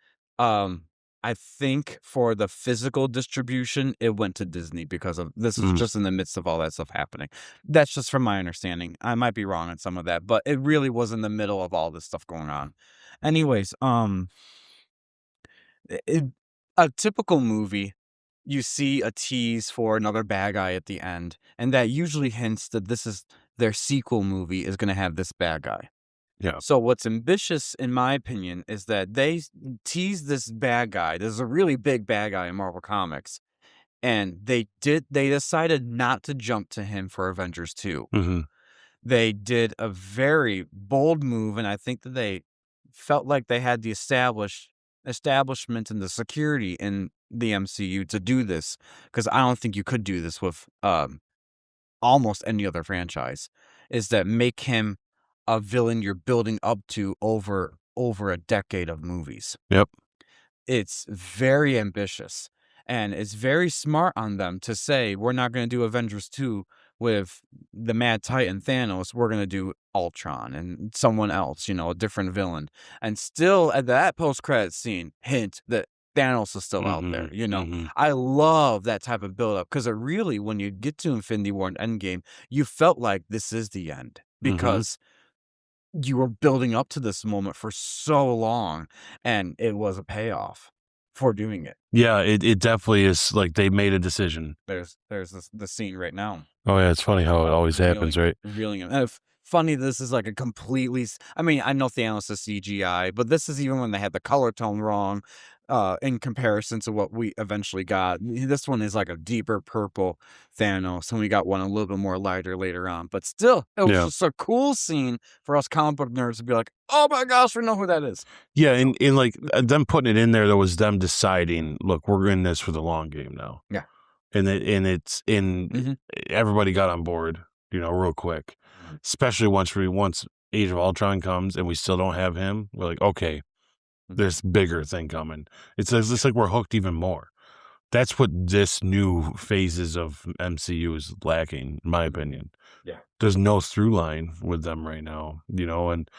I think for the physical distribution, it went to Disney because of this was just in the midst of all that stuff happening. That's just from my understanding. I might be wrong on some of that, but it really was in the middle of all this stuff going on. Anyways, a typical movie, you see a tease for another bad guy at the end, and that usually hints that this is their sequel movie is going to have this bad guy. Yeah. So what's ambitious, in my opinion, is that they tease this bad guy. There's a really big bad guy in Marvel Comics, and they decided not to jump to him for Avengers 2. Mm-hmm. they did a very bold move, and I think that they felt like they had the establishment and the security in the MCU to do this, because I don't think you could do this with almost any other franchise, is that make him a villain you're building up to over a decade of movies. Yep. It's very ambitious, and it's very smart on them to say, "We're not gonna do Avengers 2 with the Mad Titan Thanos, we're gonna do Ultron and someone else, a different villain." And still at that post-credits scene, hint that Thanos is still out there, I love that type of build-up, 'cause it really, when you get to Infinity War and Endgame, you felt like this is the end, because you were building up to this moment for so long, and it was a payoff for doing it. Yeah, it definitely is. Like, they made a decision. There's the scene right now. Oh yeah, it's funny how it always happens, right? Revealing him. And funny, this is like a completely. I mean, I know Thanos is CGI, but this is even when they had the color tone wrong, in comparison to what we eventually got. This one is like a deeper purple Thanos, and we got one a little bit more lighter later on. But still, it was just a cool scene for us comic book nerds to be like, "Oh my gosh, we know who that is." Yeah, and like them putting it in there, was them deciding, look, we're in this for the long game now. Yeah. And it's in everybody got on board, real quick. Especially once Age of Ultron comes and we still don't have him, we're like, okay, there's bigger thing coming. It's like we're hooked even more. That's what this new phases of MCU is lacking, in my opinion. Yeah. There's no through line with them right now, and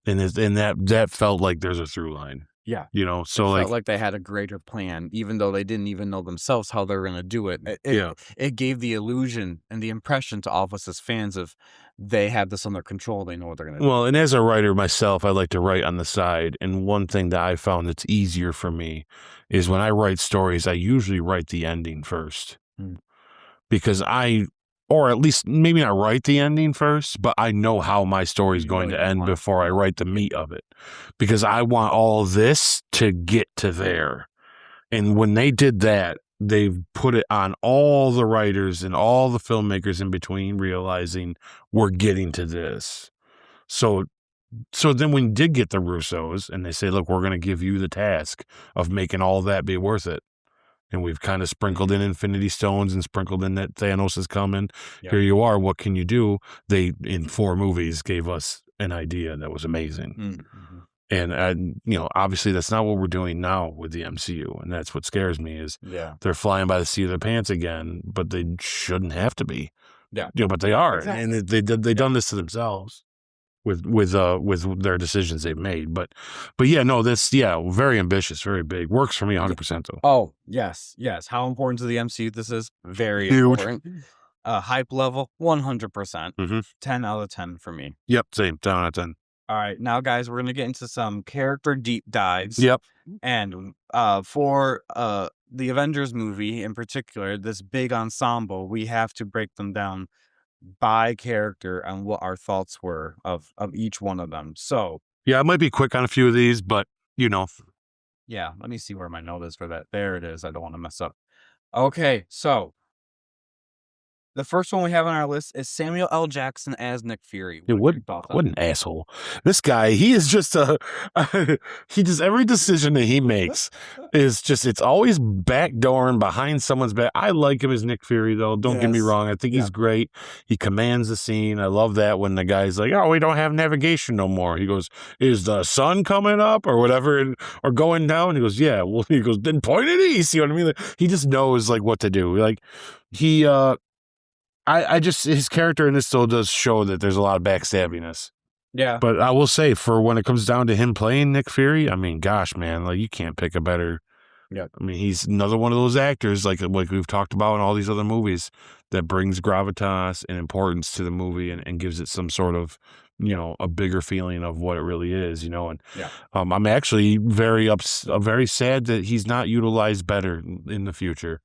that felt like there's a through line. Yeah. So it felt like they had a greater plan, even though they didn't even know themselves how they were going to do it. It gave the illusion and the impression to all of us as fans of they have this under control. They know what they're going to do. Well, and as a writer myself, I like to write on the side. And one thing that I found that's easier for me is when I write stories, I usually write the ending first. Because or at least maybe not write the ending first, but I know how my story is going to end before I write the meat of it, because I want all this to get to there. And when they did that, they've put it on all the writers and all the filmmakers in between, realizing we're getting to this. So then when you did get the Russos and they say, look, we're going to give you the task of making all that be worth it. And we've kind of sprinkled in Infinity Stones and sprinkled in that Thanos is coming. Here you are. What can you do? They, in 4 movies, gave us an idea that was amazing. And, obviously that's not what we're doing now with the MCU. And that's what scares me is they're flying by the seat of their pants again, but they shouldn't have to be. Yeah. But they are. Exactly. And they've done this to themselves with their decisions they've made. But yeah, no, this, very ambitious, very big. Works for me 100% though. Oh, yes. How important to the MCU this is? Very huge. Important. Hype level, 100%. 10 out of 10 for me. Yep, same. 10 out of 10. All right, now guys, we're gonna get into some character deep dives. Yep. And for the Avengers movie in particular, this big ensemble, we have to break them down by character and what our thoughts were of each one of them. So yeah, I might be quick on a few of these, but yeah, let me see where my note is for that. There it is. I don't want to mess up. Okay, so the first one we have on our list is Samuel L. Jackson as Nick Fury. What an asshole. This guy, he is just he just, every decision that he makes is just, it's always backdooring behind someone's back. I like him as Nick Fury, though. Don't get me wrong. I think he's great. He commands the scene. I love that when the guy's like, oh, we don't have navigation no more. He goes, is the sun coming up or whatever, or going down? He goes, yeah. Well, he goes, then point it east. You know what I mean? Like, he just knows like what to do. Like he, I just, his character in this still does show that there's a lot of backstabbiness. Yeah. But I will say, for when it comes down to him playing Nick Fury, I mean, gosh, man, like you can't pick a better. Yeah. I mean, he's another one of those actors, like we've talked about in all these other movies, that brings gravitas and importance to the movie and gives it some sort of, a bigger feeling of what it really is, and I'm actually very sad that he's not utilized better in the future.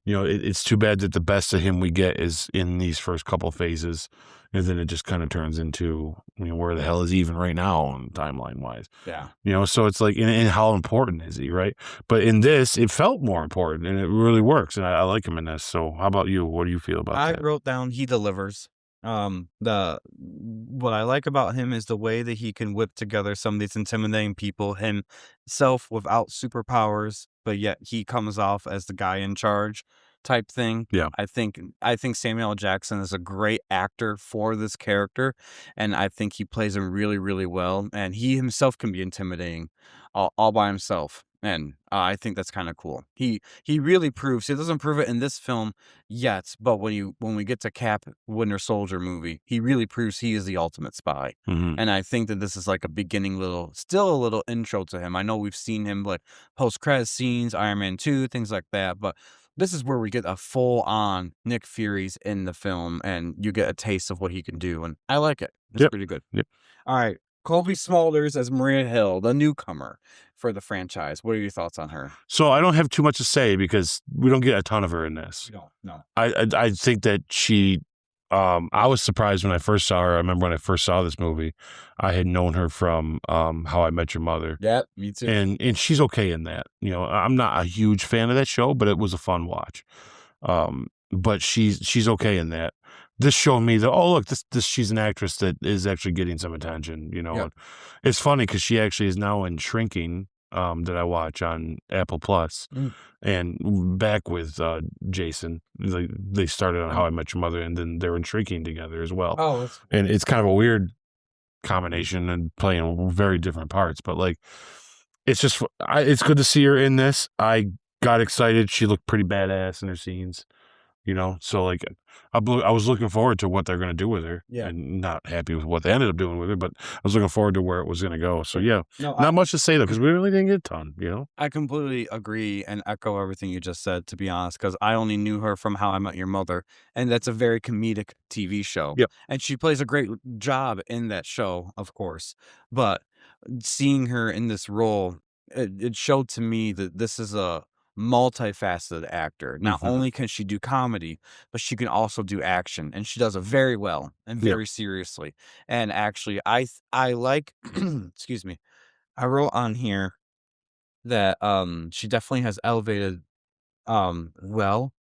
It's too bad that the best of him we get is in these first couple phases, and then it just kind of turns into, where the hell is he even right now timeline wise? Yeah. So it's like, and how important is he, right? But in this, it felt more important, and it really works, and I like him in this. So how about you? What do you feel about that? I wrote down he delivers. The what I like about him is the way that he can whip together some of these intimidating people himself without superpowers, but yet he comes off as the guy in charge type thing. Yeah. I think Samuel L. Jackson is a great actor for this character, and I think he plays him really, really well. And he himself can be intimidating, all by himself. And I think that's kind of cool. He really proves he doesn't prove it in this film yet, but when we get to Cap Winter Soldier movie, he really proves he is the ultimate spy. Mhm. And I think that this is like a beginning still a little intro to him. I know we've seen him like post credit scenes, Iron Man 2, things like that, but this is where we get a full on Nick Fury's in the film and you get a taste of what he can do. And I like it. It's Yep. pretty good. Yep. All right. Colby Smulders as Maria Hill, the newcomer for the franchise. What are your thoughts on her? So I don't have too much to say because we don't get a ton of her in this. We don't. No. I think that she, I was surprised when I first saw her. I remember when I first saw this movie, I had known her from How I Met Your Mother, Yeah, me too. and she's okay in that. You know, I'm not a huge fan of that show, but it was a fun watch. But she's okay in that. This showed me that, oh look, this she's an actress that is actually getting some attention. You know, Yeah. and it's funny because she actually is now in Shrinking, that I watch on Apple Plus, Mm. and back with Jason. Like they started on How I Met Your Mother, and then they're in Shrinking together as well. Oh, that's And it's kind of a weird combination and playing very different parts, but like it's just it's good to see her in this. I got excited. She looked pretty badass in her scenes. You know, so like I was looking forward to what they're going to do with her, Yeah. and not happy with what they ended up doing with her, but I was looking forward to where it was going to go. So yeah, No, not much to say though, because we really didn't get a ton, you know? I completely agree and echo everything you just said, to be honest, because I only knew her from How I Met Your Mother, and that's a very comedic TV show. Yep. And she plays a great job in that show, of course. But seeing her in this role, it showed to me that this is a multifaceted actor. Not Mhm. only can she do comedy, but she can also do action, and she does it very well and Yeah. very seriously. And actually, I like, excuse me, I wrote on here that she definitely has elevated well.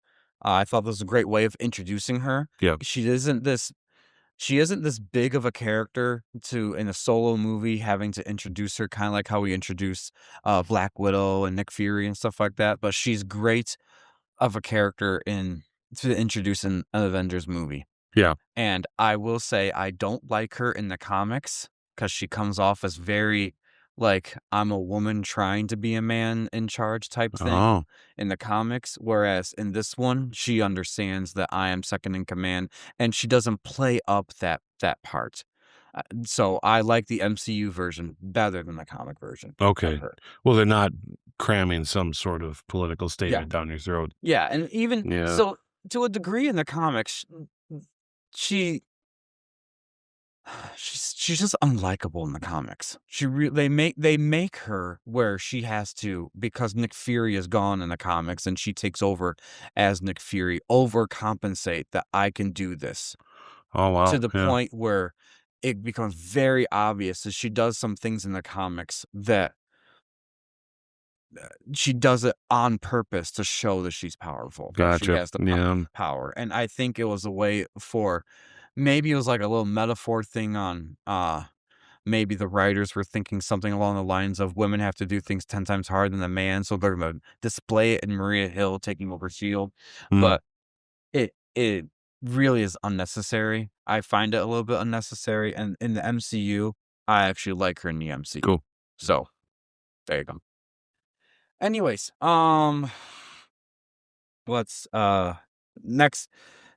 I thought this was a great way of introducing her. Yeah. She isn't this big of a character to in a solo movie having to introduce her kind of like how we introduce Black Widow and Nick Fury and stuff like that, but she's great of a character in to introduce in an Avengers movie. Yeah. And I will say I don't like her in the comics because she comes off as very like I'm a woman trying to be a man in charge type thing Oh, in the comics. Whereas in this one, she understands that I am second in command and she doesn't play up that part. So I like the MCU version better than the comic version of okay. her. Well, they're not cramming some sort of political Yeah. statement down your throat. Yeah. And even Yeah. so, to a degree in the comics, she she's just unlikable in the comics. They make her where she has to because Nick Fury is gone in the comics and she takes over as Nick Fury, overcompensate that I can do this Oh, wow. to the Yeah. point where it becomes very obvious that she does some things in the comics that she does it on purpose to show that she's powerful, that she Gotcha. has the Yeah. power. And I think it was a way for maybe it was like a little metaphor thing on maybe the writers were thinking something along the lines of women have to do things 10 times harder than a man, so they're gonna display it in Maria Hill taking over Shield. Mm. But it really is unnecessary. I find it a little bit unnecessary. And in the MCU, I actually like her in the MCU. Cool. So there you go. Anyways, let's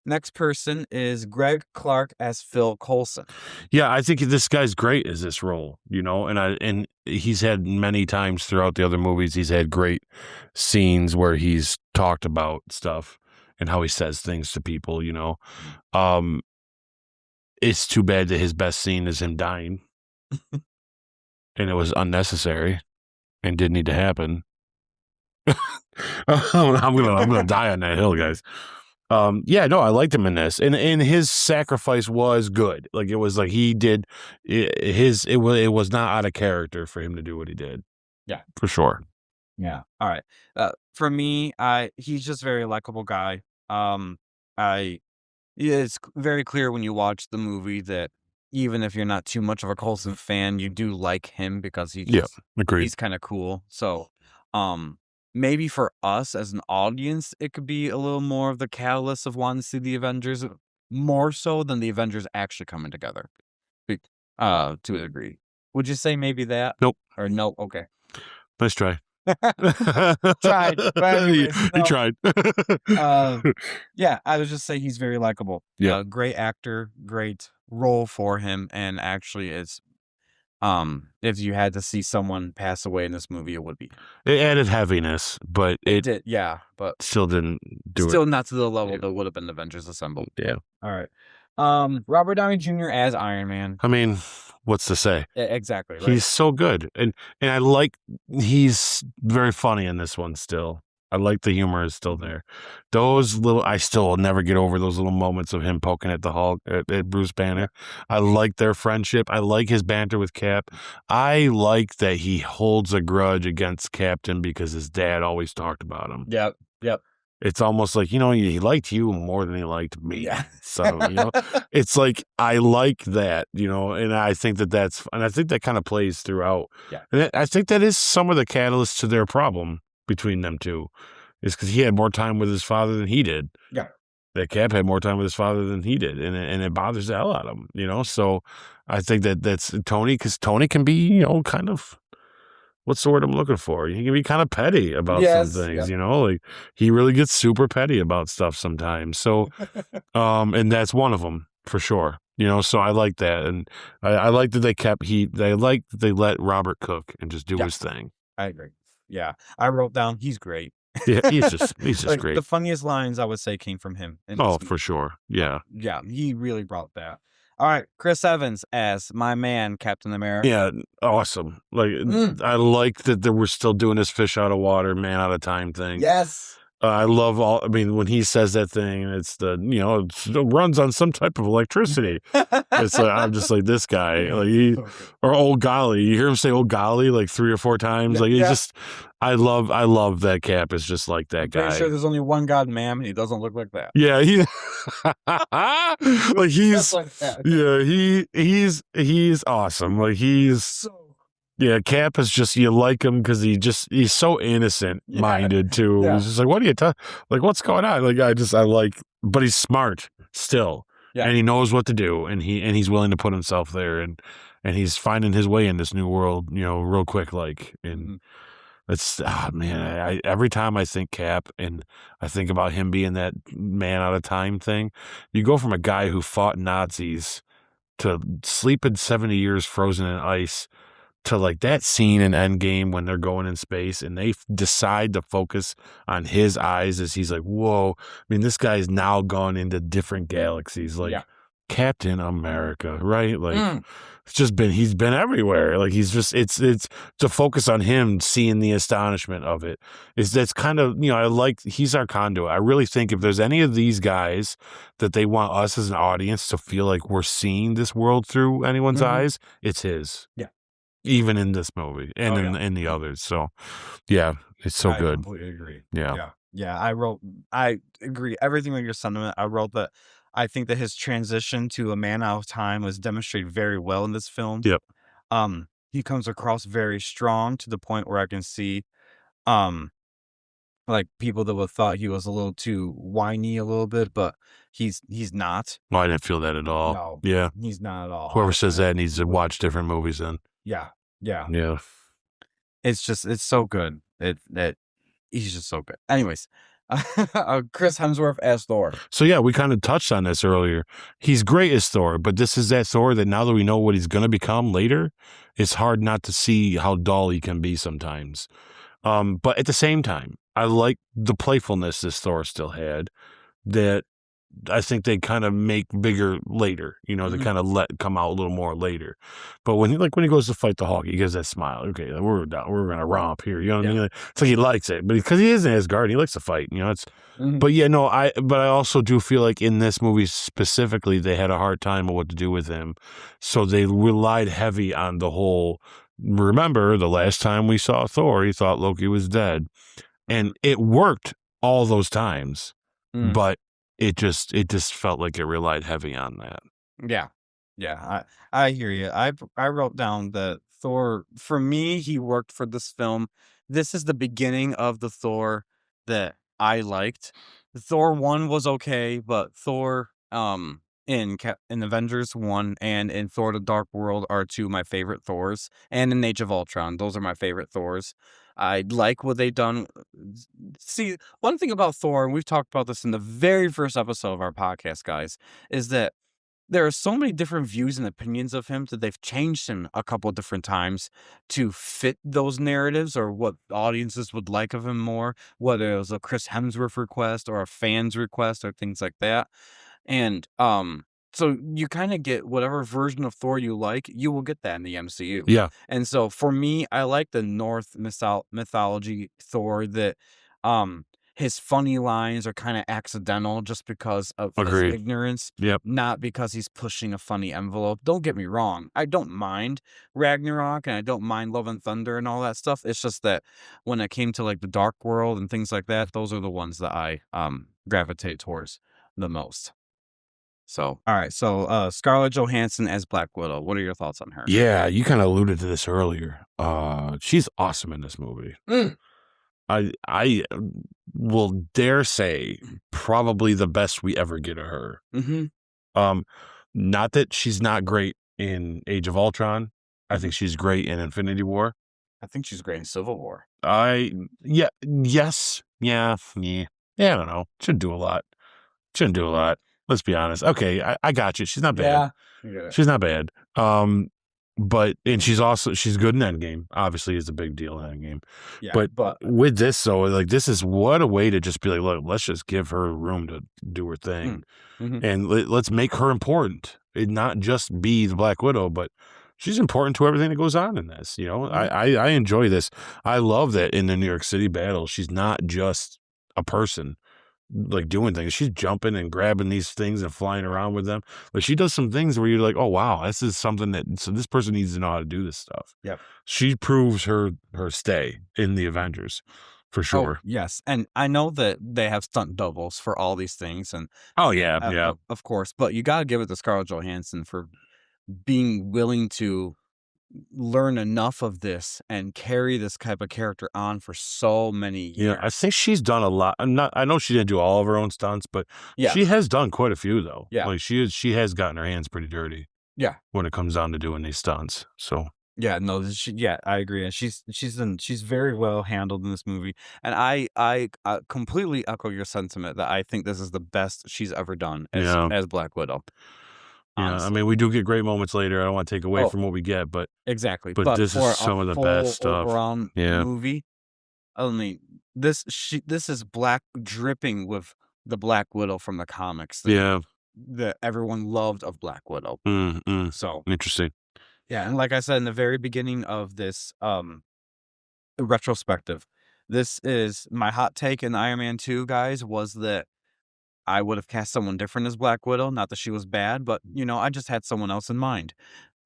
next person is Greg Clark as Phil Coulson. Yeah, I think this guy's great as this role, you know, and he's had many times throughout the other movies, he's had great scenes where he's talked about stuff and how he says things to people, you know. It's too bad that his best scene is him dying. And it was unnecessary and didn't need to happen. I'm gonna die on that hill, guys. Yeah, no, I liked him in this, and his sacrifice was good. Like it was like he did it was not out of character for him to do what he did. Yeah. For sure. Yeah. All right. For me, he's just a very likable guy. I Yeah, it's very clear when you watch the movie that even if you're not too much of a Coulson fan, you do like him because Yeah, agreed. he's kind of cool. So, um, maybe for us as an audience, it could be a little more of the catalyst of wanting to see the Avengers more so than the Avengers actually coming together. Be- to a degree. Would you say maybe that? Nope. Or no? Okay. Nice try. Tried, but anyways, He no. tried. Yeah, I would just say he's very likable. Yeah. Great actor, great role for him, and actually, it's if you had to see someone pass away in this movie, it would be him. It added heaviness, but It did, yeah, but still didn't do still it. not to the level Yeah. that would have been Avengers Assemble. Yeah. All right, Robert Downey Jr. as Iron Man. I mean, what's to say? Exactly, right? He's so good, and I like. He's very funny in this one still. I like the humor is still there. Those little, I still will never get over those little moments of him poking at the Hulk, at Bruce Banner. I like their friendship. I like his banter with Cap. I like that he holds a grudge against Captain because his dad always talked about him. Yep. It's almost like, he liked you more than he liked me. Yeah. So, it's like, I like that, and I think and I think that kind of plays throughout. Yeah. And I think that is some of the catalyst to their problem between them two, is because he had more time with his father than he did. Yeah. That Cap had more time with his father than he did. And it bothers the hell out of him, So I think that's Tony, because Tony can be, kind of, what's the word I'm looking for? He can be kind of petty about some things, like he really gets super petty about stuff sometimes. So, and that's one of them for sure. So I like that, and I like that they let Robert cook and just do his thing. I agree. Yeah, I wrote down he's great. Yeah, he's just Like, great. the funniest lines I would say came from him. Oh, for sure. Yeah. Yeah, he really brought that. All right, Chris Evans as my man, Captain America. Yeah, awesome. Like, I like that they were still doing this fish out of water, man out of time thing. Yes. I love when he says that thing, it's it runs on some type of electricity. It's like, I'm just like, this guy, or oh golly, you hear him say oh golly like 3 or 4 times. Like, I love that Cap is just like that guy. Pretty sure there's only one God, ma'am, and he doesn't look like that. Yeah, like he's like that. Yeah, he's awesome. Like he's yeah, Cap is just, you like him because he's so innocent minded too. Yeah. He's just like, what are you like, what's going on? Like, but he's smart still. Yeah. And he knows what to do, and he's willing to put himself there, and he's finding his way in this new world, real quick, like, and it's, man, every time I think Cap and I think about him being that man out of time thing, you go from a guy who fought Nazis to sleeping 70 years frozen in ice to like that scene in Endgame when they're going in space and they decide to focus on his eyes as he's like, whoa. I mean, this guy's now gone into different galaxies, like Captain America, right? Like he's been everywhere. Like he's just, it's to focus on him, seeing the astonishment of it that's kind of, he's our conduit. I really think if there's any of these guys that they want us as an audience to feel like we're seeing this world through anyone's eyes, it's his. Yeah. Even in this movie and in the others. So, yeah, it's so good. I completely agree. Yeah. Yeah. I agree. Everything with your sentiment. I wrote that I think that his transition to a man out of time was demonstrated very well in this film. Yep. He comes across very strong to the point where I can see, like people that would have thought he was a little too whiny a little bit, but he's not. Well, I didn't feel that at all. No, yeah. He's not at all. Whoever says that needs to watch different movies then. Yeah. It's so good. He's just so good. Anyways, Chris Hemsworth as Thor. So yeah, we kind of touched on this earlier. He's great as Thor, but this is that Thor that now that we know what he's going to become later, it's hard not to see how dull he can be sometimes. But at the same time, I like the playfulness this Thor still had that I think they kind of make bigger later, they kind of let come out a little more later. But when he goes to fight the Hulk, he gives that smile. Okay, we're going to romp here. You know what I mean? It's like he likes it, but because he is in Asgard, he likes to fight, it's, but yeah, no, but I also do feel like in this movie specifically, they had a hard time of what to do with him. So they relied heavy on the whole, remember the last time we saw Thor, he thought Loki was dead, and it worked all those times, but it just felt like it relied heavy on that. Yeah. Yeah, I hear you. I wrote down that Thor for me, he worked for this film. This is the beginning of the Thor that I liked. Thor 1 was okay, but Thor, in Avengers 1 and in Thor: The Dark World are 2 of my favorite Thors, and in Age of Ultron, those are my favorite Thors. I like what they've done. See, one thing about Thor, and we've talked about this in the very first episode of our podcast, guys, is that there are so many different views and opinions of him that they've changed him a couple of different times to fit those narratives or what audiences would like of him more, whether it was a Chris Hemsworth request or a fan's request or things like that. And, so you kinda get whatever version of Thor you like, you will get that in the MCU. Yeah, And so for me, I like the North mythology Thor that, his funny lines are kinda accidental just because of his agreed. ignorance, Yep. not because he's pushing a funny envelope. Don't get me wrong, I don't mind Ragnarok, and I don't mind Love and Thunder and all that stuff. It's just that when it came to, like, the Dark World and things like that, those are the ones that I, gravitate towards the most. So, all right. So, Scarlett Johansson as Black Widow. What are your thoughts on her? Yeah, you kinda alluded to this earlier. She's awesome in this movie. Mm. I will dare say probably the best we ever get of her. Mhm. Um, not that she's not great in Age of Ultron. I Mhm. think she's great in Infinity War. I think she's great in Civil War. Yeah, yes, yeah, I don't know. Shouldn't do a lot. Shouldn't do a lot. Let's be honest. Okay, I got you. She's not bad. Yeah. Yeah. She's not bad. But and she's good in Endgame. Obviously, is a big deal in Endgame. Yeah. But But with this though, like this is what a way to just be like, look, let's just give her room to do her thing, mhm. and let's make her important, and not just be the Black Widow, but she's important to everything that goes on in this. You know, Mhm. I enjoy this. I love that in the New York City battle, she's not just a person like doing things. She's jumping and grabbing these things and flying around with them. Like she does some things where you're like, oh wow, this is something that so this person needs to know how to do this stuff. Yep. She proves her stay in the Avengers for Oh, sure. yes. And I know that they have stunt doubles for all these things and Oh yeah, yeah. of course, but you got to give it to Scarlett Johansson for being willing to learn enough of this and carry this type of character on for so many Yeah, I years. think she's done a lot. I know she didn't do all of her own stunts, but Yeah. she has done quite a few though. Yeah. Like she has gotten her hands pretty dirty Yeah. when it comes down to doing these stunts. So Yeah, no, yeah, I agree, and she's very well handled in this movie, and I completely echo your sentiment that I think this is the best she's ever done yeah. as Black Widow, Yeah. I honestly. mean we do get great moments later. I don't want to take away Oh, from what we get, exactly, but but this is for a some of the best full stuff. overall Yeah. movie, I mean, this is black dripping with the Black Widow from the comics Yeah. that everyone loved of Black Widow. Mm. So, Interesting. yeah, and like I said in the very beginning of this, retrospective. This is my hot take in Iron Man 2, guys, was that I would have cast someone different as Black Widow. Not that she was bad, but I just had someone else in mind.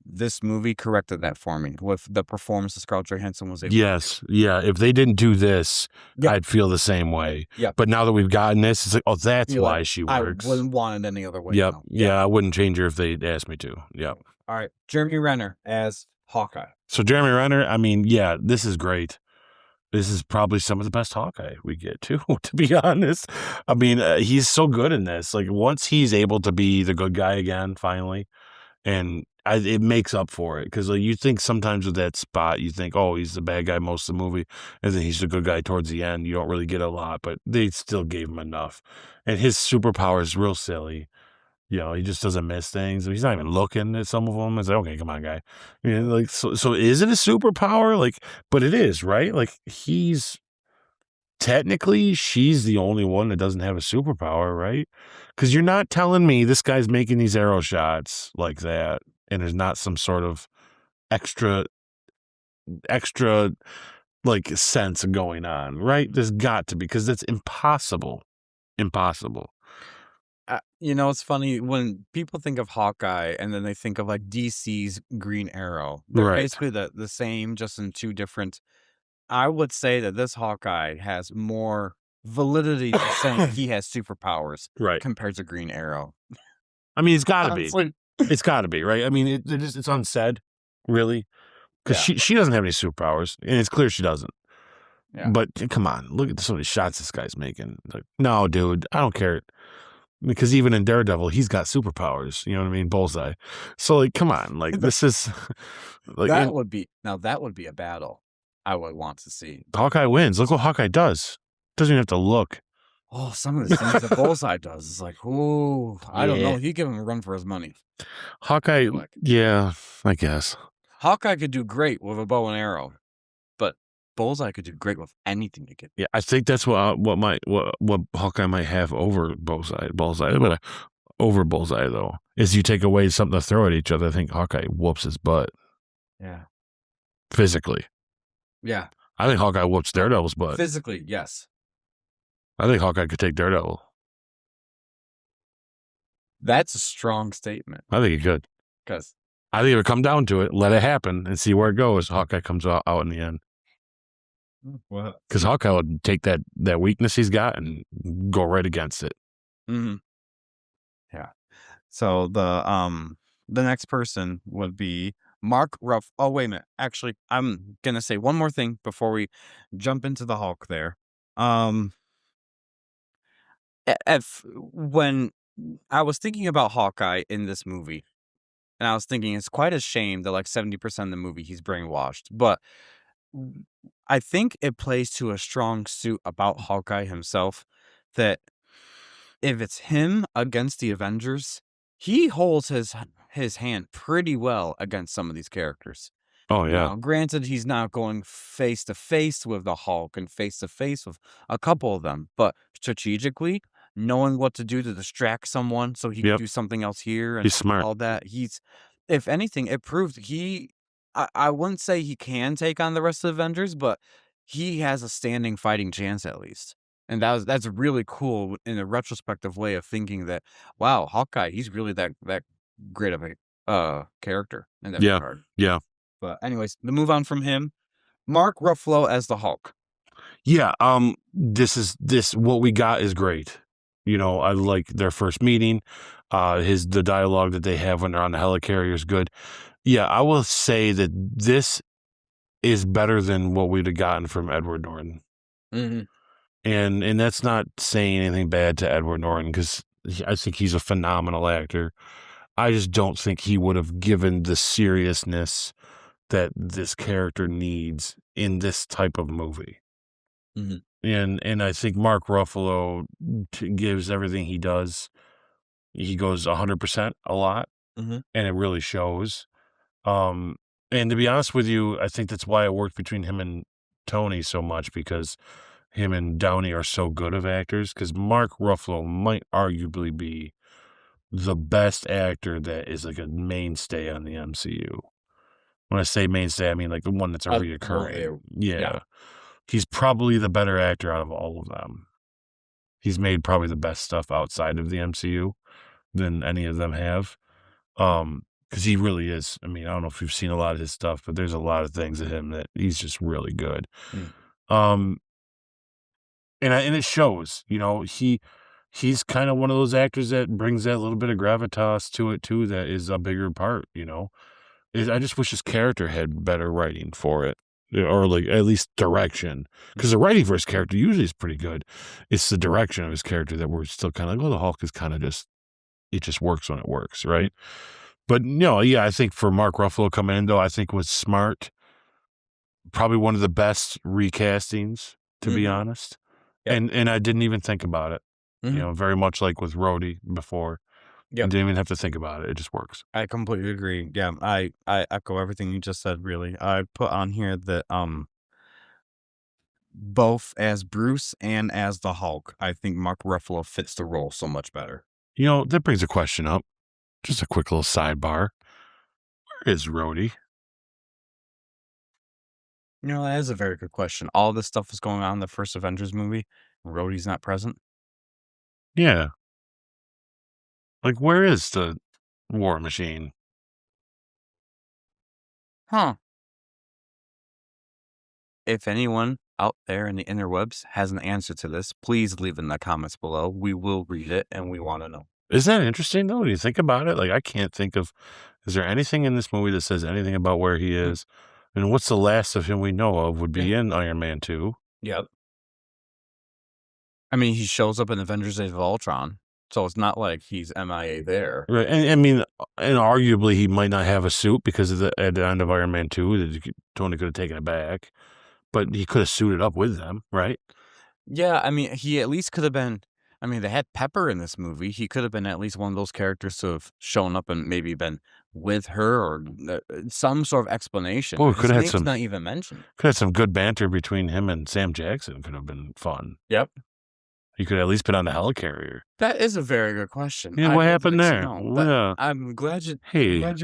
This movie corrected that for me with the performance that Scarlett Johansson was able to do. Yes. Yeah. If they didn't do this, Yep, I'd feel the same way. yep. But now that we've gotten this, it's like, oh, that's You're like, why she I works. wouldn't want it any other way Yep. now. Yeah. I wouldn't change her if they asked me to. Yep. All right. Jeremy Renner as Hawkeye. So Jeremy Renner, I mean, yeah, this is great. This is probably some of the best Hawkeye we get too, to be honest. I mean, he's so good in this. Like once he's able to be the good guy again, finally, and it makes up for it because like, you think sometimes with that spot, you think, oh, he's the bad guy most of the movie, and then he's the good guy towards the end. You don't really get a lot, but they still gave him enough. And his superpower is real silly. You know, he just doesn't miss things. He's not even looking at some of them. It's like, okay, come on, guy. You know, like, so is it a superpower? Like, but it is, right? Like, technically, she's the only one that doesn't have a superpower, right? Because you're not telling me this guy's making these arrow shots like that, and there's not some sort of extra, extra like sense going on, right? There's got to be because that's impossible. Impossible. It's funny when people think of Hawkeye and then they think of like DC's Green Arrow. They're Right. basically the same, just in two different. I would say that this Hawkeye has more validity to saying he has superpowers Right. compared to Green Arrow. I mean, it's gotta be. Honestly. It's gotta be, right? I mean, it's unsaid, really, because Yeah. she doesn't have any superpowers, and it's clear she doesn't. Yeah. But come on, look at so many shots this guy's making. Like, no, dude, I don't care. Because even in Daredevil, he's got superpowers. You know what I mean? Bullseye. So, like, come on, like this is like That and would be a battle I would want to see. Hawkeye wins. Look what Hawkeye does. Doesn't even have to look. Oh, some of the things that Bullseye does is like, ooh, I don't Yeah. know. He'd give him a run for his money. Hawkeye, Like, yeah, I guess. Hawkeye could do great with a bow and arrow, but Bullseye could do great with anything he could. Yeah, I think that's what Hawkeye might have over Bullseye, but over Bullseye though is you take away something to throw at each other. I think Hawkeye whoops his butt. Yeah. Physically. Yeah. I think Hawkeye whoops Daredevil's butt. Physically, yes. I think Hawkeye could take Daredevil. That's a strong statement. I think he could. Because I think it would come down to it, let it happen, and see where it goes. Hawkeye comes out in the end. Because Hawkeye would take that weakness he's got and go right against it. Mm-hmm. Yeah. So the next person would be Mark Ruff. Oh, wait a minute. Actually, I'm gonna say one more thing before we jump into the Hulk there. When I was thinking about Hawkeye in this movie, and I was thinking it's quite a shame that like 70% of the movie he's brainwashed, but I think it plays to a strong suit about Hawkeye himself that if it's him against the Avengers, he holds his hand pretty well against some of these characters. Oh yeah. Now, granted, he's not going face to face with the Hulk and face to face with a couple of them, but strategically, knowing what to do to distract someone so he can do something else here and he's smart. all that, if anything, it proved I wouldn't say he can take on the rest of the Avengers, but he has a standing fighting chance at least. And that's really cool in a retrospective way of thinking that, wow, Hawkeye, he's really that great of a character in that regard. Yeah. But anyways, to move on from him, Mark Ruffalo as the Hulk. Yeah, this what we got is great. You know, I like their first meeting. The dialogue that they have when they're on the helicarrier is good. Yeah, I will say that this is better than what we'd have gotten from Edward Norton. Mm-hmm. And that's not saying anything bad to Edward Norton because I think he's a phenomenal actor. I just don't think he would have given the seriousness that this character needs in this type of movie. Mm-hmm. And I think Mark Ruffalo gives everything he does. He goes 100% a lot, Mm-hmm. and it really shows. And to be honest with you, I think that's why it worked between him and Tony so much because him and Downey are so good of actors. Because Mark Ruffalo might arguably be the best actor that is like a mainstay on the MCU. When I say mainstay, I mean like the one that's a reoccurring. Yeah. He's probably the better actor out of all of them. He's made probably the best stuff outside of the MCU than any of them have. Because he really is. I mean, I don't know if you've seen a lot of his stuff, but there's a lot of things in him that he's just really good. And it shows, you know, he's kind of one of those actors that brings that little bit of gravitas to it too, that is a bigger part, you know. I just wish his character had better writing for it. Or like at least direction, because the writing for his character usually is pretty good. It's the direction of his character that we're still kind of like, oh, the Hulk is kind of just, it just works when it works, right? But no, yeah, I think for Mark Ruffalo coming in though, I think was smart. Probably one of the best recastings, to be honest. Yep. And I didn't even think about it. You know, very much like with Rhodey before. Yeah, didn't even have to think about it. It just works. I completely agree. Yeah, I echo everything you just said, really. I put on here that both as Bruce and as the Hulk, I think Mark Ruffalo fits the role so much better. You know, that brings a question up. Just a quick little sidebar. Where is Rhodey? You know, that is a very good question. All this stuff is going on in the first Avengers movie. Rhodey's not present. Yeah. Like, where is the War Machine? Huh. If anyone out there in the interwebs has an answer to this, please leave in the comments below. We will read it, and we want to know. Isn't that interesting, though? When you think about it, like, I can't think of, is there anything in this movie that says anything about where he is? And what's the last of him we know of would be in Iron Man 2. Yep. I mean, he shows up in Avengers Age of Ultron, so it's not like he's MIA there. Right. And I mean, and arguably he might not have a suit because at the end of Iron Man 2, Tony could have taken it back. But he could have suited up with them, right? Yeah, I mean, he at least could have been. I mean, they had Pepper in this movie. He could have been at least one of those characters to have shown up and maybe been with her or some sort of explanation. Well, His name's not even mentioned. Could have some good banter between him and Sam Jackson. Could have been fun. Yep. He could at least been on the helicarrier. That is a very good question. Yeah, what happened there? Yeah. I'm glad you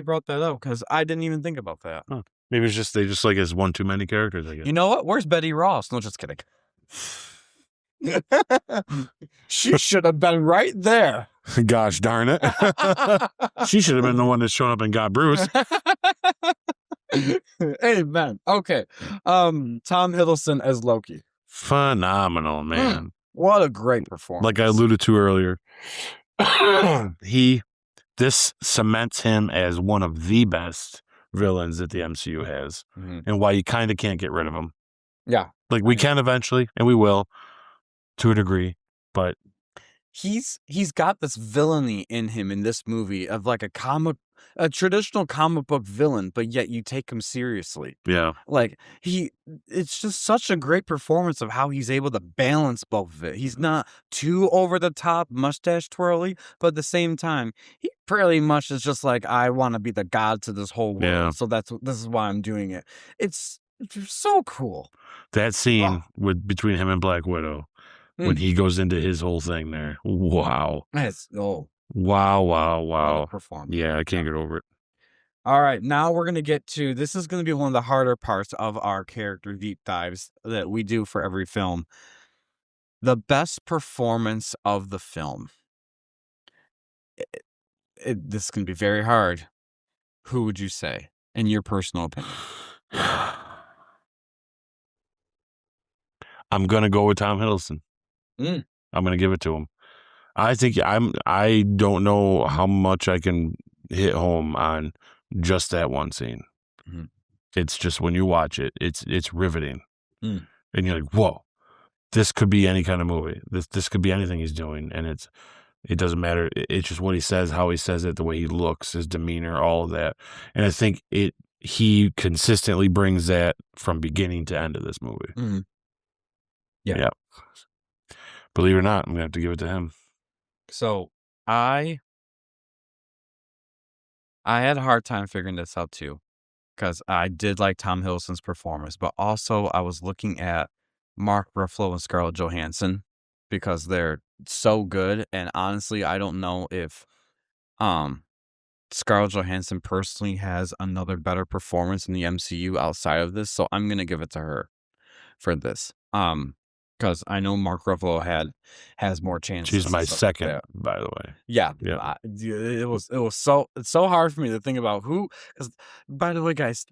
brought that up because I didn't even think about that. Huh. Maybe it's just they just like as one too many characters, I guess. You know what? Where's Betty Ross? No, just kidding. She should have been right there. Gosh darn it. She should have been the one that showed up and got Bruce. Amen. Okay. Tom Hiddleston as Loki. Phenomenal, man. What a great performance. Like I alluded to earlier, this cements him as one of the best villains that the MCU has, and why you kind of can't get rid of him. Yeah. Like we can eventually, and we will, to a degree, but he's got this villainy in him in this movie of like a traditional comic book villain, but yet you take him seriously. Yeah. Like it's just such a great performance of how he's able to balance both of it. He's not too over the top, mustache twirly, but at the same time, he pretty much is just like, I want to be the god to this whole world. Yeah. So this is why I'm doing it. It's so cool. That scene between him and Black Widow, when he goes into his whole thing there. Wow. Wow. Performance. Yeah, I can't get over it. All right, now we're going to get to, this is going to be one of the harder parts of our character deep dives that we do for every film. The best performance of the film. This can be very hard. Who would you say, in your personal opinion? I'm going to go with Tom Hiddleston. I'm going to give it to him. I think I don't know how much I can hit home on just that one scene. It's just when you watch it, it's riveting. And you're like, whoa, this could be any kind of movie. This could be anything he's doing. And it doesn't matter. It's just what he says, how he says it, the way he looks, his demeanor, all of that. And I think he consistently brings that from beginning to end of this movie. Yeah. Believe it or not, I'm going to have to give it to him. So I had a hard time figuring this out too, because I did like Tom Hiddleston's performance, but also I was looking at Mark Ruffalo and Scarlett Johansson because they're so good, and honestly, I don't know if Scarlett Johansson personally has another better performance in the MCU outside of this, so I'm gonna give it to her for this. Because I know Mark Ruffalo has more chances. She's my second, by the way. Yeah. It was it's so hard for me to think about who. Because by the way, guys,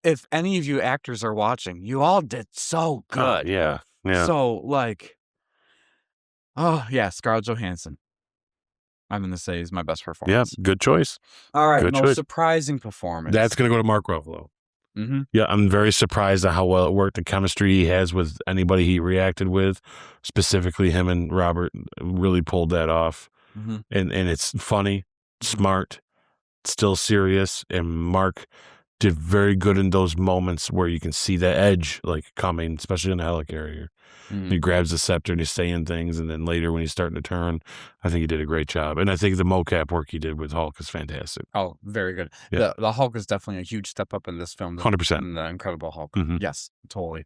if any of you actors are watching, you all did so good. Yeah. So like, Scarlett Johansson, I'm gonna say is my best performance. Yeah, good choice. All right, most surprising performance. That's gonna go to Mark Ruffalo. Yeah, I'm very surprised at how well it worked. The chemistry he has with anybody he reacted with, specifically him and Robert, really pulled that off. And it's funny, smart, still serious, and Mark did very good in those moments where you can see the edge like coming, especially in the helicarrier. He grabs the scepter and he's saying things, and then later when he's starting to turn, I think he did a great job. And I think the mocap work he did with Hulk is fantastic. Oh, very good. Yeah. The Hulk is definitely a huge step up in this film. 100%. The Incredible Hulk. Yes, totally.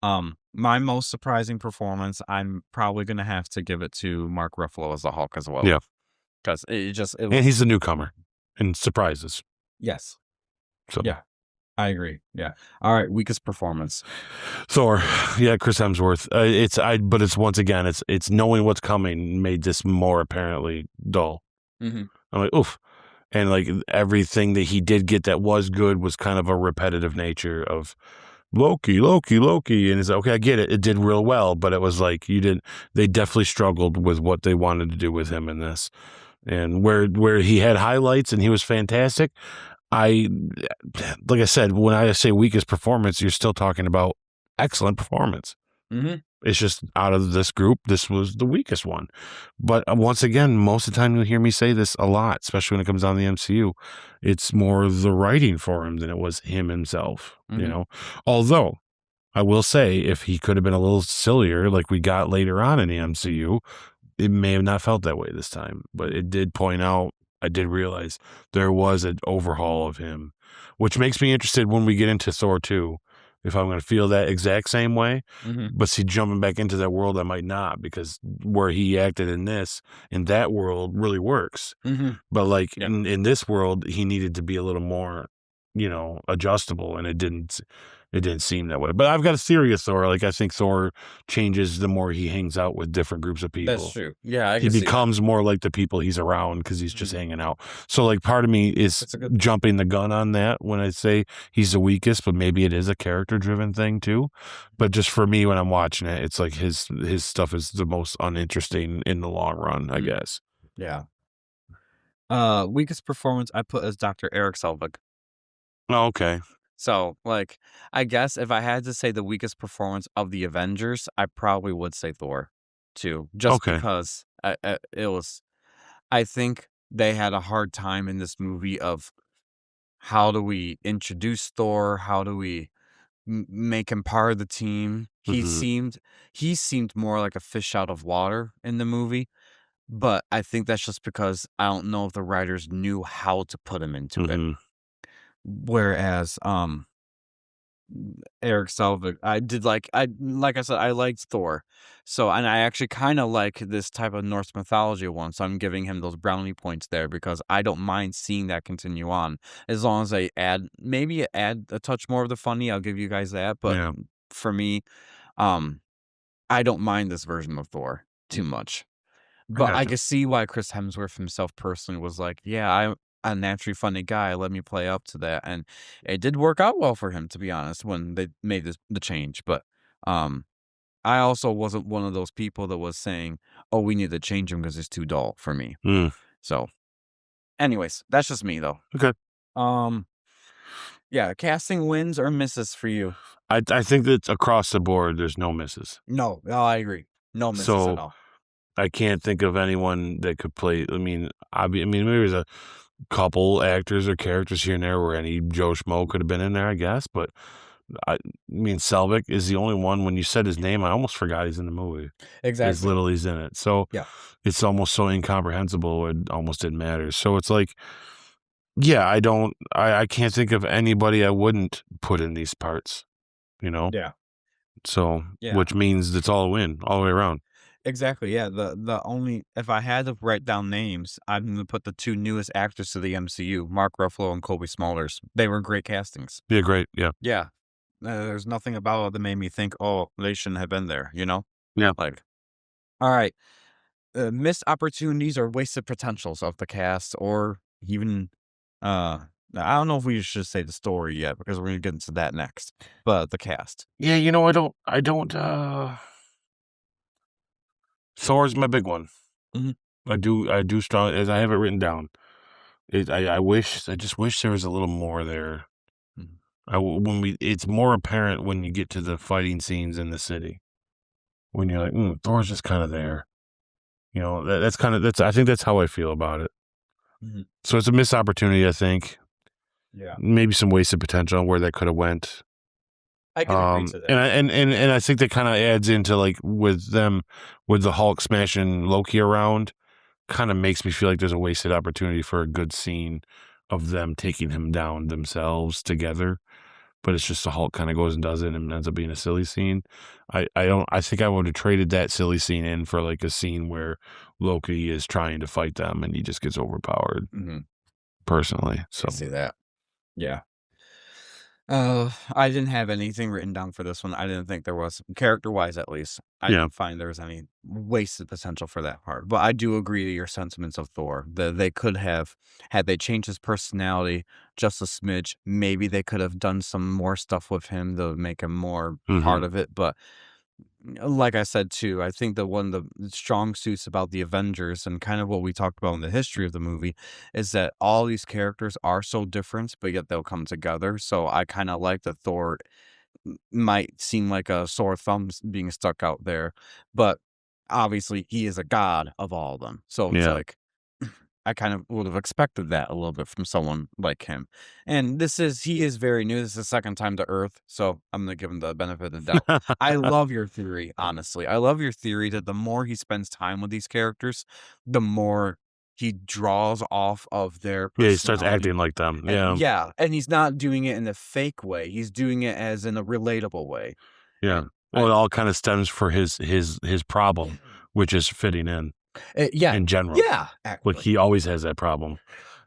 My most surprising performance, I'm probably going to have to give it to Mark Ruffalo as the Hulk as well. Yeah. Because and he's a newcomer and surprises. Yes. So. Yeah. I agree. Yeah. All right. Weakest performance. Thor. Yeah, Chris Hemsworth. But it's once again, it's knowing what's coming made this more apparently dull. I'm like, oof. And like everything that he did get that was good was kind of a repetitive nature of Loki, and it's okay, I get it. It did real well, but it was like they definitely struggled with what they wanted to do with him in this. And where he had highlights and he was fantastic, I like I said, when I say weakest performance, you're still talking about excellent performance. Mm-hmm. It's just out of this group, this was the weakest one. But once again, most of the time you'll hear me say this a lot, especially when it comes down to the MCU. It's more the writing for him than it was him himself, you know? Although I will say, if he could have been a little sillier, like we got later on in the MCU, it may have not felt that way this time. But it did point out, I did realize there was an overhaul of him, which makes me interested when we get into Thor 2, if I'm going to feel that exact same way. But see, jumping back into that world, I might not, because where he acted in that world really works. But like in this world, he needed to be a little more, adjustable, and it didn't seem that way. But I've got a theory of Thor. Like, I think Thor changes the more he hangs out with different groups of people. That's true. Yeah, I He can see becomes more like the people he's around because he's just hanging out. So, like, part of me is jumping the gun on that when I say he's the weakest, but maybe it is a character-driven thing too. But just for me, when I'm watching it, it's like his stuff is the most uninteresting in the long run, I guess. Yeah. Weakest performance I put as Dr. Eric Selvig. Oh, okay. So, like, I guess if I had to say the weakest performance of the Avengers, I probably would say Thor, too, just Okay. because it was. I think they had a hard time in this movie of how do we introduce Thor? How do we make him part of the team? He seemed more like a fish out of water in the movie, but I think that's just because I don't know if the writers knew how to put him into it. Whereas, Eric Selvig, like I said, I liked Thor. So, and I actually kind of like this type of Norse mythology one. So I'm giving him those brownie points there because I don't mind seeing that continue on as long as they maybe add a touch more of the funny. I'll give you guys that. But for me, um, I don't mind this version of Thor too much. But I can see why Chris Hemsworth himself personally was like, yeah, I'm a naturally funny guy. Let me play up to that. And it did work out well for him, to be honest, when they made the change. But I also wasn't one of those people that was saying, oh, we need to change him because he's too dull for me. So anyways, that's just me though. Okay. Yeah, casting wins or misses for you? I think that across the board, there's no misses. No, I agree. No misses at all. I can't think of anyone that could play. I mean, maybe there's a couple actors or characters here and there where any Joe Schmo could have been in there, I guess. But I mean, Selvig is the only one. When you said his name, I almost forgot he's in the movie. Exactly. As little he's in it. So it's almost so incomprehensible. It almost didn't matter. So it's like, yeah, I can't think of anybody I wouldn't put in these parts, Yeah. So, which means it's all a win all the way around. Exactly. Yeah. The only if I had to write down names, I'm gonna put the two newest actors to the MCU, Mark Ruffalo and Kobe Smulders. They were great castings. Yeah, great. Yeah. Yeah. There's nothing about it that made me think, oh, they shouldn't have been there. Yeah. Like, all right, missed opportunities or wasted potentials of the cast, or even, I don't know if we should say the story yet because we're gonna get into that next. But the cast. Yeah, I don't. Thor's my big one. I do strong as I have it written down. I just wish there was a little more there. It's more apparent when you get to the fighting scenes in the city. When you're like, Thor's just kind of there. I think that's how I feel about it. So it's a missed opportunity, I think. Yeah. Maybe some wasted potential where that could have went. I can agree to that. And I think that kind of adds into like with the Hulk smashing Loki around, kind of makes me feel like there's a wasted opportunity for a good scene of them taking him down themselves together. But it's just the Hulk kind of goes and does it and ends up being a silly scene. I think I would have traded that silly scene in for like a scene where Loki is trying to fight them and he just gets overpowered. Personally. So I see that. Yeah. I didn't have anything written down for this one. I didn't think there was, character-wise at least, I Yeah. didn't find there was any wasted potential for that part. But I do agree to your sentiments of Thor. That they could have, had they changed his personality just a smidge, maybe they could have done some more stuff with him to make him more Mm-hmm. part of it. But like I said too, I think that one of the strong suits about the Avengers and kind of what we talked about in the history of the movie is that all these characters are so different, but yet they'll come together. So I kind of like that Thor might seem like a sore thumb being stuck out there, but obviously he is a god of all of them. So it's Yeah. like I kind of would have expected that a little bit from someone like him. And he is very new. This is the second time to Earth, so I'm gonna give him the benefit of the doubt. I love your theory, honestly. I love your theory that the more he spends time with these characters, the more he draws off of their Yeah, he starts personality. acting like them. And Yeah. yeah, and he's not doing it in a fake way. He's doing it as in a relatable way. Yeah. And Well, it all kind of stems for his problem, which is fitting in yeah, general. yeah, Like actually. he always has that problem,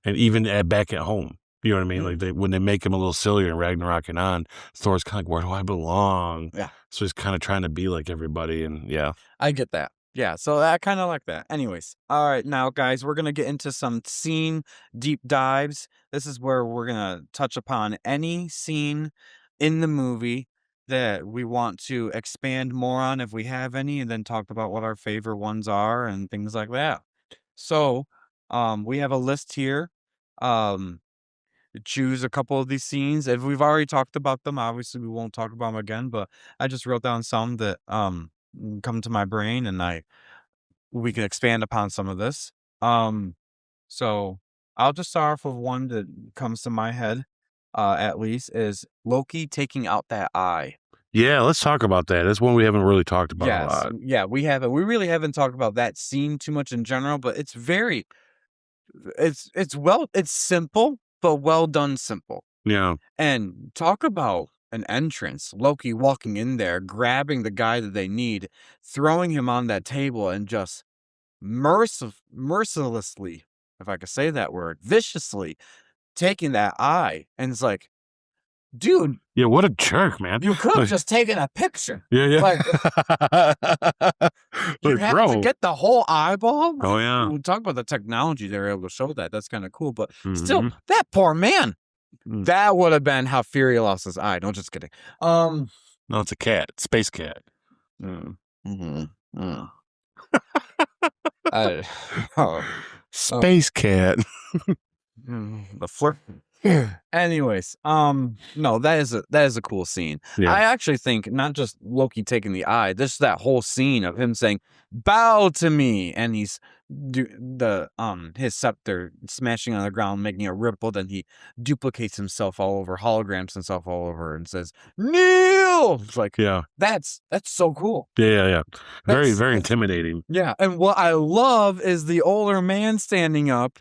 and even back at home, you know what I mean. Like when they make him a little sillier in Ragnarok and on, Thor's kind of like, where do I belong? Yeah. So he's kind of trying to be like everybody, and yeah, I get that. Yeah, so I kind of like that. Anyways, all right, now guys, we're gonna get into some scene deep dives. This is where we're gonna touch upon any scene in the movie that we want to expand more on if we have any, and then talk about what our favorite ones are and things like that. So, we have a list here. Um, choose a couple of these scenes. If we've already talked about them, obviously we won't talk about them again, but I just wrote down some that come to my brain and we can expand upon some of this. Um so I'll just start off with one that comes to my head, at least, is Loki taking out that eye. yeah. Let's talk about that. That's one we haven't really talked about a Yes, lot. yeah, we really haven't talked about that scene too much in general, but it's very it's simple, but well done simple. Yeah, And talk about an entrance. Loki walking in there, grabbing the guy that they need, throwing him on that table, and just mercilessly, if I could say that word, viciously taking that eye. And it's like, dude, yeah. What a jerk, man. you could have Like, just taken a picture. yeah, yeah. Like, you Like, have to bro. get the whole eyeball. Oh yeah. We talk about the technology they were able to show that. That's kind of cool. But still, Mhm. that poor man. Mm. That would have been how Fury lost his eye. No, just kidding. No, it's a cat, space cat. Mm, mhm, mm. I oh, Space cat. the flirt. Anyways, no, that is a cool scene. Yeah. I actually think not just Loki taking the eye, just that whole scene of him saying, "Bow to me," and he's his scepter smashing on the ground, making a ripple. Then he duplicates himself all over, holograms himself all over, and says, "Kneel." It's like, Yeah. that's so cool. Yeah. Very, That's- very that's- intimidating. Yeah, and what I love is the older man standing up,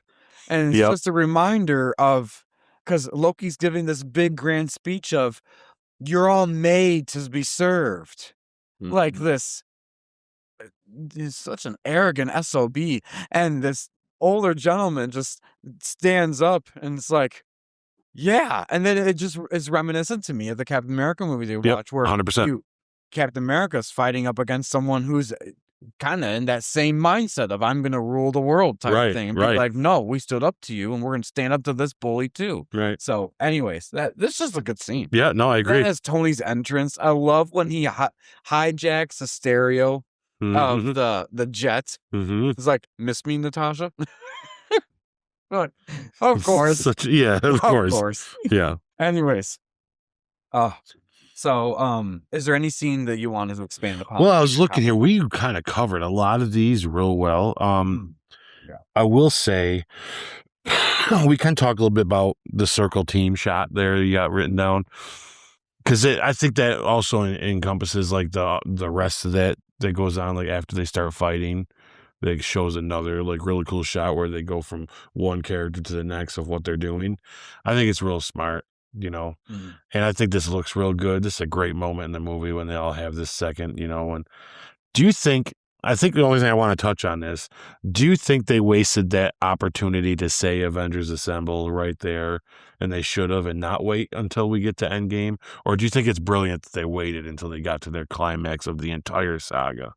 and it's Yep. just a reminder of, because Loki's giving this big grand speech of, "You're all made to be served," like Mhm. this. He's such an arrogant SOB, and this older gentleman just stands up, and it's like, yeah, and then it just is reminiscent to me of the Captain America movie they Yep. watch, where 100%. Captain America's fighting up against someone who's kind of in that same mindset of "I'm going to rule the world" type Right, thing, and be right. like, "No, we stood up to you, and we're going to stand up to this bully too." Right. So, anyways, this is a good scene. Yeah. No, I agree. That is Tony's entrance. I love when he hijacks the stereo of Mhm. the jet. Mhm. It's like, "Miss me, Natasha?" Like, of course, Yeah. Of course. course. Yeah. Anyways, so is there any scene that you wanted to expand upon? Well, I was looking here. We kind of covered a lot of these real well. Yeah. I will say we can talk a little bit about the circle team shot there you got written down, because I think that also encompasses like the rest of that goes on, like after they start fighting. It shows another like really cool shot where they go from one character to the next of what they're doing. I think it's real smart, and I think this looks real good. This is a great moment in the movie when they all have this second, and do you think I think the only thing I want to touch on is, do you think they wasted that opportunity to say Avengers Assemble right there, and they should have, and not wait until we get to Endgame? Or do you think it's brilliant that they waited until they got to their climax of the entire saga?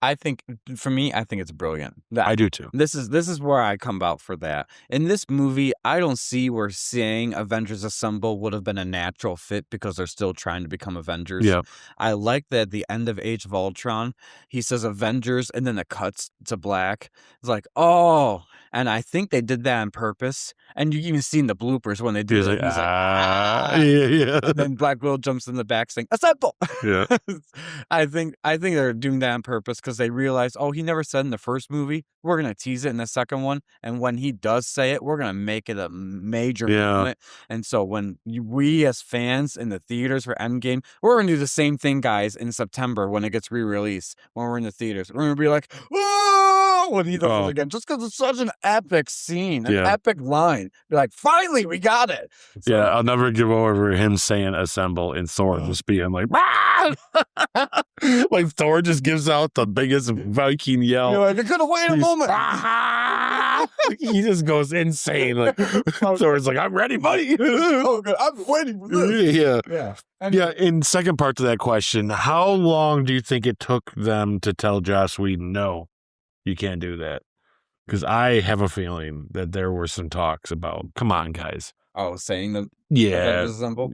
I think, for me, I think it's brilliant. I do too. This is where I come out for that. In this movie, I don't see where saying Avengers Assemble would have been a natural fit because they're still trying to become Avengers. Yeah. I like that at the end of Age of Ultron, he says Avengers and then it cuts to black. It's like, oh, and I think they did that on purpose. And you even see in the bloopers when they do He's it. like, He's like, ah, yeah. and then Black Widow jumps in the back saying, "Assemble!" Yeah. I think they're doing that on purpose because they realize, oh, he never said in the first movie. We're gonna tease it in the second one, and when he does say it, we're gonna make it a major moment. And so when we as fans in the theaters for Endgame, we're gonna do the same thing, guys, in September when it gets re-released. When we're in the theaters, we're gonna be like, "Whoa!" when he does it again, just because it's such an epic scene, an epic line. Be like, finally, we got it. So, yeah, I'll never give over him saying "assemble" and Thor just being like, "Ah!" Like Thor just gives out the biggest Viking yell. You're like, I could have waited a moment. He just goes insane. Like Thor's like, "I'm ready, buddy." Oh, good. I'm waiting for this. Yeah. Yeah. In second part to that question, how long do you think it took them to tell Joss Whedon, no, you can't do that? Because I have a feeling that there were some talks about, come on, guys. Oh, saying that? Yeah.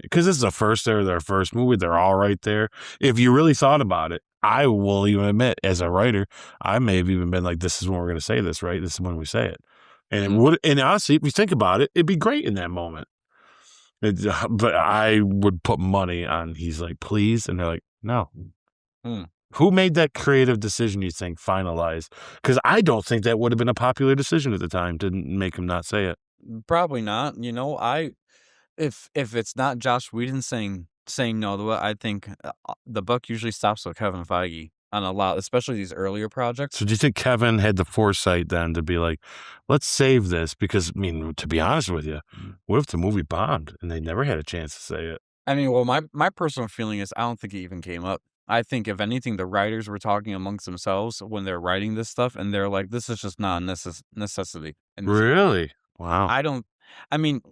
Because this is their first movie. They're all right there. If you really thought about it, I will even admit, as a writer, I may have even been like, this is when we're going to say this, right? This is when we say it. And it would, and honestly, if you think about it, it'd be great in that moment. But I would put money on, he's like, please. And they're like, no. Who made that creative decision, you think, finalized? Because I don't think that would have been a popular decision at the time to make him not say it. Probably not. You know, if it's not Joss Whedon saying no to it, I think the buck usually stops with Kevin Feige on a lot, especially these earlier projects. So do you think Kevin had the foresight then to be like, let's save this? Because, I mean, to be honest with you, what if the movie bombed and they never had a chance to say it? I mean, well, my personal feeling is I don't think it even came up. I think, if anything, the writers were talking amongst themselves when they're writing this stuff, and they're like, this is just not a necessity. Really? Wow. I mean,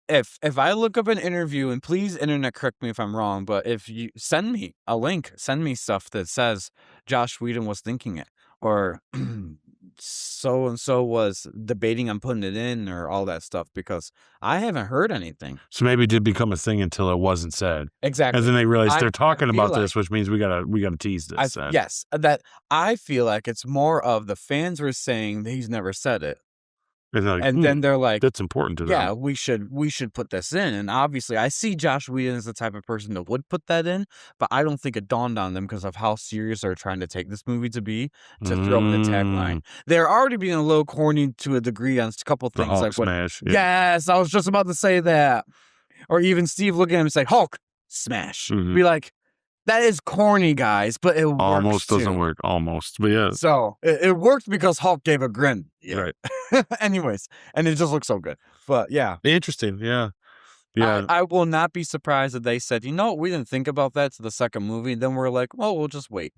if I look up an interview, and please, internet, correct me if I'm wrong, but if you send me a link, send me stuff that says Joss Whedon was thinking it, or so and so was debating on putting it in, or all that stuff, because I haven't heard anything. So maybe it did become a thing until it wasn't said. Exactly. And then they realized they're talking about this, which means we gotta tease this. Yes, that I feel like it's more of the fans were saying that he's never said it. And then they're like, that's important to them. Yeah, we should put this in. And obviously, I see Joss Whedon as the type of person that would put that in, but I don't think it dawned on them because of how serious they're trying to take this movie to be, to throw in the tagline. They're already being a little corny to a degree on a couple things. Hulk smash. Yes, I was just about to say that. Or even Steve looking at him and say, Hulk smash. Be like, that is corny, guys, but it works almost doesn't work. Almost, but yeah. So it worked because Hulk gave a grin. Right. Anyways, and it just looks so good. But yeah. Interesting. Yeah. I will not be surprised if they said, you know, we didn't think about that to the second movie. Then we're like, well, we'll just wait.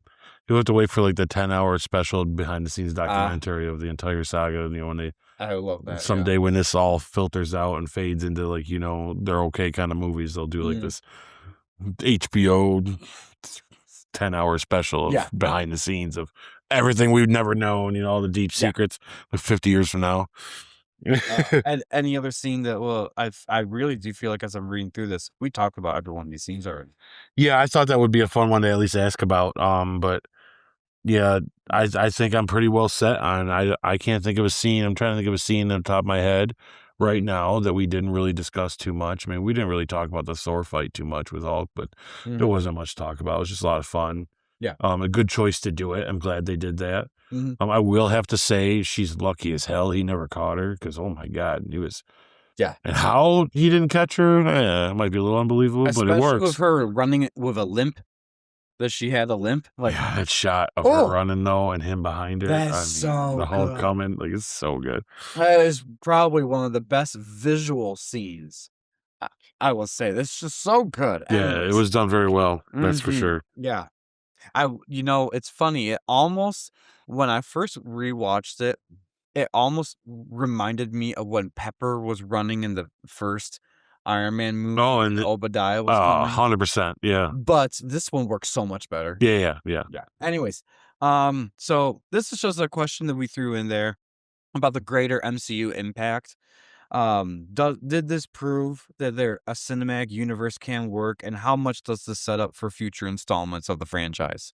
You'll have to wait for like the 10-hour special behind the scenes documentary of the entire saga. You know, when they, I love that. Someday when this all filters out and fades into like, you know, they're okay kind of movies, they'll do like this HBO 10-hour special of behind the scenes of everything we've never known, you know, all the deep secrets, like 50 years from now. And any other scene that, well, I really do feel like as I'm reading through this, we talked about every one of these scenes already. Yeah, I thought that would be a fun one to at least ask about. But yeah, I think I'm pretty well set on. I can't think of a scene. I'm trying to think of a scene on the top of my head right now that we didn't really discuss too much. I mean, we didn't really talk about the Thor fight too much with Hulk, but there wasn't much to talk about. It was just a lot of fun. Yeah. A good choice to do it. I'm glad they did that. I will have to say she's lucky as hell he never caught her because, oh my God, he was. Yeah. And how he didn't catch her, it might be a little unbelievable, but it works. With her running with a limp. That she had a limp? Like, yeah, that shot of her running though and him behind her. That's so the Hulk good. coming, like it's so good. That is probably one of the best visual scenes. I will say. It's just so good. Yeah, it was done very well. That's for sure. Yeah. It's funny. It almost when I first rewatched it, it almost reminded me of when Pepper was running in the first Iron Man movie Oh, and and Obadiah was coming, 100%. Yeah. but this one works so much better. Yeah, yeah, yeah. Yeah. Anyways, so this is just a question that we threw in there about the greater MCU impact. Did this prove that a cinematic universe can work, and how much does this set up for future installments of the franchise?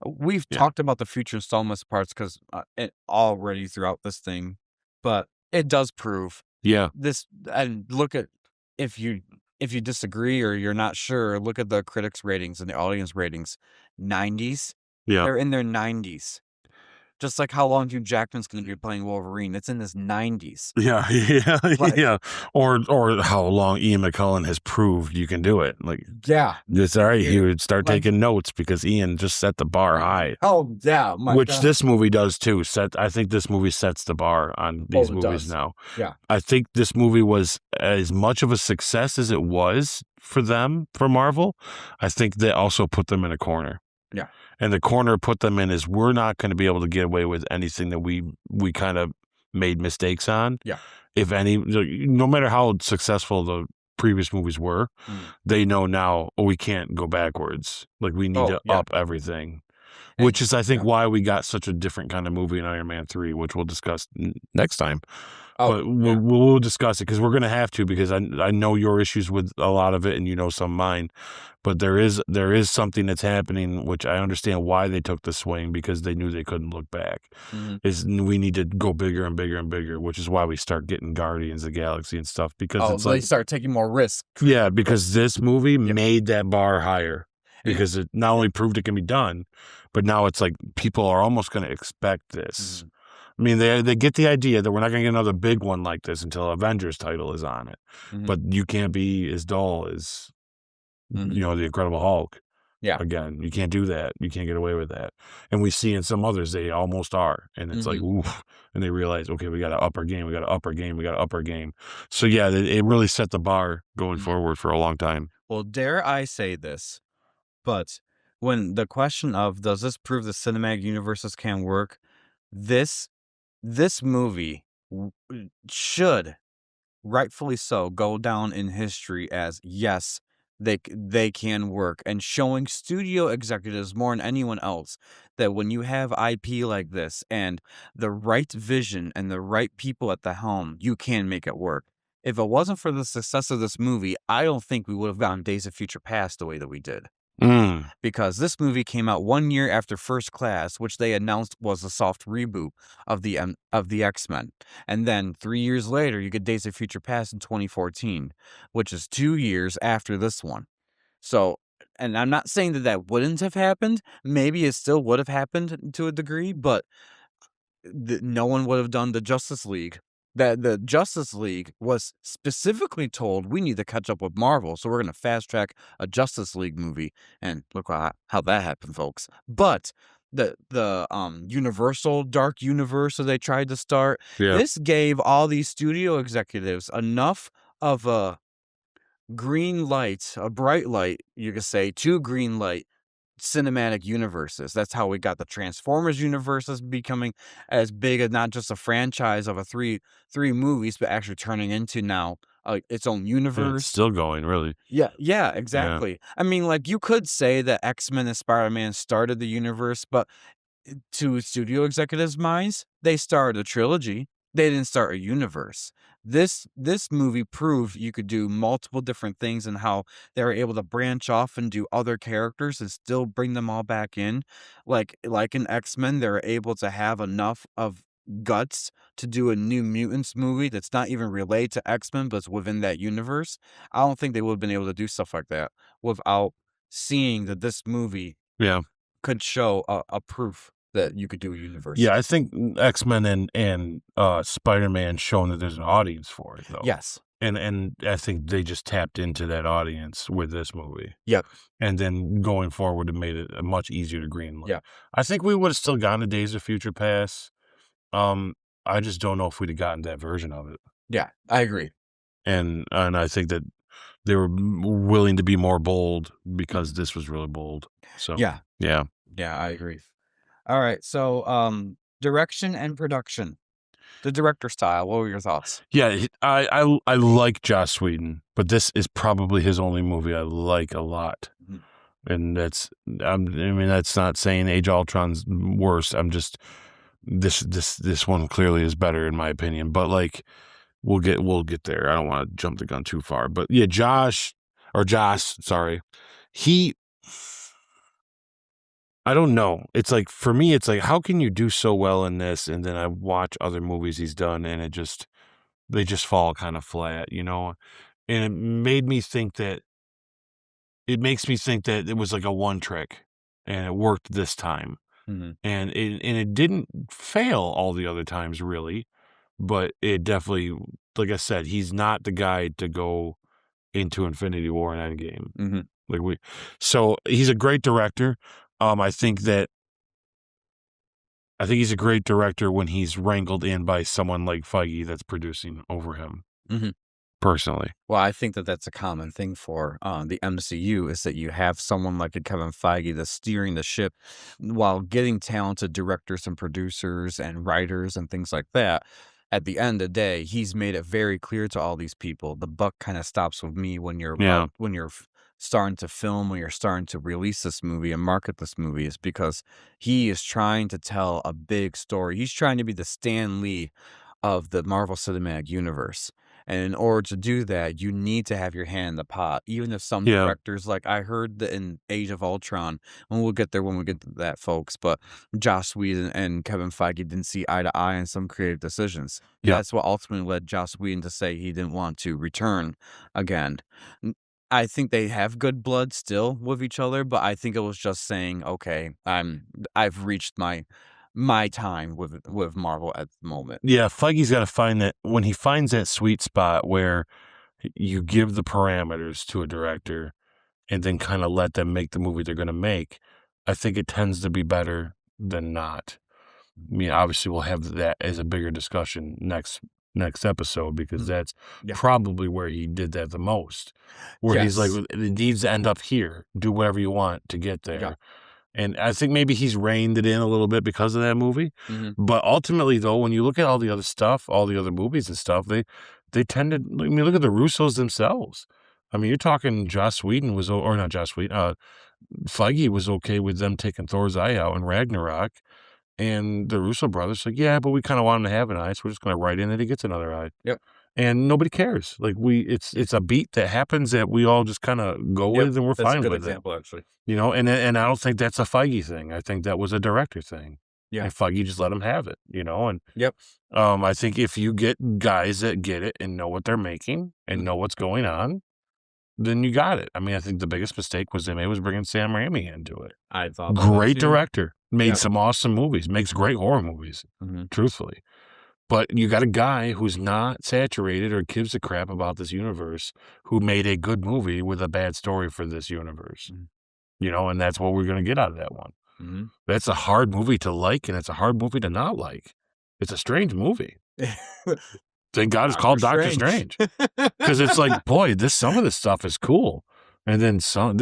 We've Yeah. talked about the future installments parts because it already throughout this thing, but it does prove Yeah. this. And look at if you if you disagree or you're not sure, look at the critics' ratings and the audience ratings. 90s, Yeah. they're in their 90s. Just like how long Hugh Jackman's going to be playing Wolverine, it's in his 90s. Yeah, yeah, Like, yeah. Or how long Ian McKellen has proved you can do it. Like, yeah. it's all right. He would start Like, taking notes because Ian just set the bar high. oh, yeah, my Which God. this movie does too. I think this movie sets the bar on these movies does. now. Yeah. I think this movie was as much of a success as it was for them, for Marvel. I think they also put them in a corner. Yeah. And the corner put them in is we're not going to be able to get away with anything that we kind of made mistakes on. Yeah. If any, no matter how successful the previous movies were, they know now, we can't go backwards. Like, we need to up everything. Which is, I think, why we got such a different kind of movie in Iron Man 3, which we'll discuss next time. But we'll discuss it because we're going to have to, because I know your issues with a lot of it and some of mine. But there is something that's happening, which I understand why they took the swing, because they knew they couldn't look back. Is we need to go bigger and bigger and bigger, which is why we start getting Guardians of the Galaxy and stuff, because it's they start taking more risks. Yeah, because this movie made that bar higher, because it not only proved it can be done, but now it's like people are almost going to expect this. I mean, they get the idea that we're not going to get another big one like this until Avengers title is on it. But you can't be as dull as, the Incredible Hulk. Yeah. Again, you can't do that. You can't get away with that. And we see in some others, they almost are. And it's like, oof. And they realize, okay, we got to up our game. We got to up our game. We got to up our game. So, yeah, it really set the bar going forward for a long time. Well, dare I say this, but when the question of does this prove the cinematic universes can work, this movie should, rightfully so, go down in history as, yes, they can work, and showing studio executives more than anyone else that when you have IP like this and the right vision and the right people at the helm, you can make it work. If it wasn't for the success of this movie, I don't think we would have gotten Days of Future Past the way that we did. Because this movie came out 1 year after First Class, which they announced was a soft reboot of the X-Men. And then 3 years later, you get Days of Future Past in 2014, which is 2 years after this one. So, and I'm not saying that wouldn't have happened. Maybe it still would have happened to a degree, but no one would have done the Justice League. That the Justice League was specifically told, we need to catch up with Marvel, so we're going to fast track a Justice League movie, and look how that happened, folks. But the Universal Dark Universe that they tried to start, this gave all these studio executives enough of a green light, a bright light, you could say, to green light cinematic universes. That's how we got the Transformers universes becoming as big as not just a franchise of three movies, but actually turning into now its own universe. It's still going, really. Yeah, exactly. Yeah. I mean, like, you could say that X-Men and Spider-Man started the universe, but to studio executives' minds, they started a trilogy. They didn't start a universe. This movie proved you could do multiple different things, and how they were able to branch off and do other characters and still bring them all back in. Like in X-Men, they were able to have enough of guts to do a New Mutants movie that's not even related to X-Men, but it's within that universe. I don't think they would have been able to do stuff like that without seeing that this movie could show a proof that you could do a universe. Yeah, I think X-Men and Spider-Man shown that there's an audience for it, though. Yes. And I think they just tapped into that audience with this movie. Yep. And then going forward, it made it much easier to greenlight. Yeah. I think we would have still gotten a Days of Future Past. I just don't know if we'd have gotten that version of it. Yeah, I agree. And I think that they were willing to be more bold because this was really bold. So yeah. Yeah, I agree. All right, so direction and production, the director style. What were your thoughts? Yeah, I like Joss Whedon, but this is probably his only movie I like a lot. Mhm. And I mean, that's not saying Age of Ultron's worse. I'm just this one clearly is better in my opinion. But like, we'll get there. I don't want to jump the gun too far. But yeah, Josh, sorry, he. I don't know. It's like for me, it's like how can you do so well in this, and then I watch other movies he's done, and they just fall kind of flat, you know. And it makes me think that it was like a one trick, and it worked this time. Mhm. And it didn't fail all the other times really, but it definitely, like I said, he's not the guy to go into Infinity War and Endgame. Mhm. So he's a great director. I think he's a great director when he's wrangled in by someone like Feige that's producing over him. Mhm. Personally, Well, I think that that's a common thing for the MCU is that you have someone like a Kevin Feige that's steering the ship while getting talented directors and producers and writers and things like that. At the end of the day, he's made it very clear to all these people. The buck kind of stops with me when you're yeah, starting to film, when you're starting to release this movie and market this movie, is because he is trying to tell a big story. He's trying to be the Stan Lee of the Marvel Cinematic Universe. And in order to do that, you need to have your hand in the pot. Even if some yeah, directors, like I heard that in Age of Ultron, and we'll get there when we get to that, folks, but Joss Whedon and Kevin Feige didn't see eye to eye on some creative decisions. yeah. That's what ultimately led Joss Whedon to say he didn't want to return again. N- I think they have good blood still with each other, but I think it was just saying, okay, I've reached my time with Marvel at the moment. Yeah, Feige's got to find that when he finds that sweet spot where you give the parameters to a director and then kind of let them make the movie they're going to make. I think it tends to be better than not. I mean, obviously, we'll have that as a bigger discussion next episode because Mhm. that's Yeah. probably where he did that the most. Where he's like, Yes. it needs to end up here. Do whatever you want to get Yeah. there. And I think maybe he's reined it in a little bit because of that movie. Mhm. But ultimately, though, when you look at all the other stuff, all the other movies and stuff, they tend to. I mean, look at the Russos themselves. I mean, you're talking Joss Whedon was, or not Joss Whedon. Feige was okay with them taking Thor's eye out in Ragnarok, and the Russo brothers like, yeah, but we kind of want him to have an eye, so we're just going to write in that he gets another eye, Yep. and nobody cares. Like it's a beat that happens that we all just kind of go Yep. with, and we're That's a fine good with it. example, actually. You know, and I don't think that's a Feige thing. I think that was a director thing. Yeah. And Feige just let him have it, you know. And Yep. I think if you get guys that get it and know what they're making and Mhm. know what's going on, then you got it. I mean, I think the biggest mistake was they made was bringing Sam Raimi into it. I thought about that Great too. director, made Yep. some awesome movies, makes great horror movies, Mhm. truthfully. But you got a guy who's not saturated or gives a crap about this universe who made a good movie with a bad story for this universe. Mhm. You know, and that's what we're gonna get out of that one. Mhm. That's a hard movie to like, and it's a hard movie to not like. It's a strange movie. Thank God it's Doctor called Doctor Strange. Strange, because it's like, boy, some of this stuff is cool, and then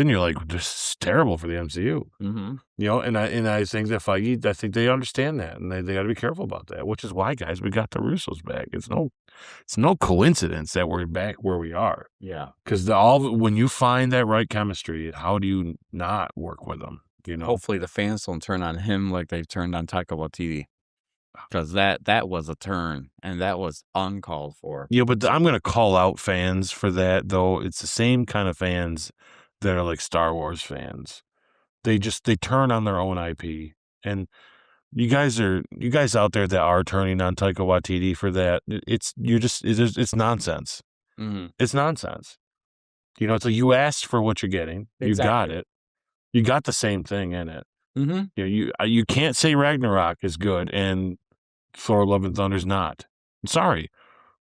you're like, this is terrible for the MCU, Mhm. you know. And I think that Feige, I think they understand that, and they got to be careful about that. Which is why, guys, we got the Russos back. It's no coincidence that we're back where we are, Yeah. because when you find that right chemistry, how do you not work with them? You know. Hopefully, the fans don't turn on him like they've turned on Taika Waititi, 'cause that was a turn, and that was uncalled for. Yeah, but I'm gonna call out fans for that, though. It's the same kind of fans that are like Star Wars fans. They turn on their own IP, and you guys out there that are turning on Taika Waititi for that. It's nonsense. Mhm. It's nonsense. You know, it's like you asked for what you're getting, you got Exactly. it. You got the same thing in it. Mhm. You know, you can't say Ragnarok is good and Thor: Love and Thunder's not. Sorry.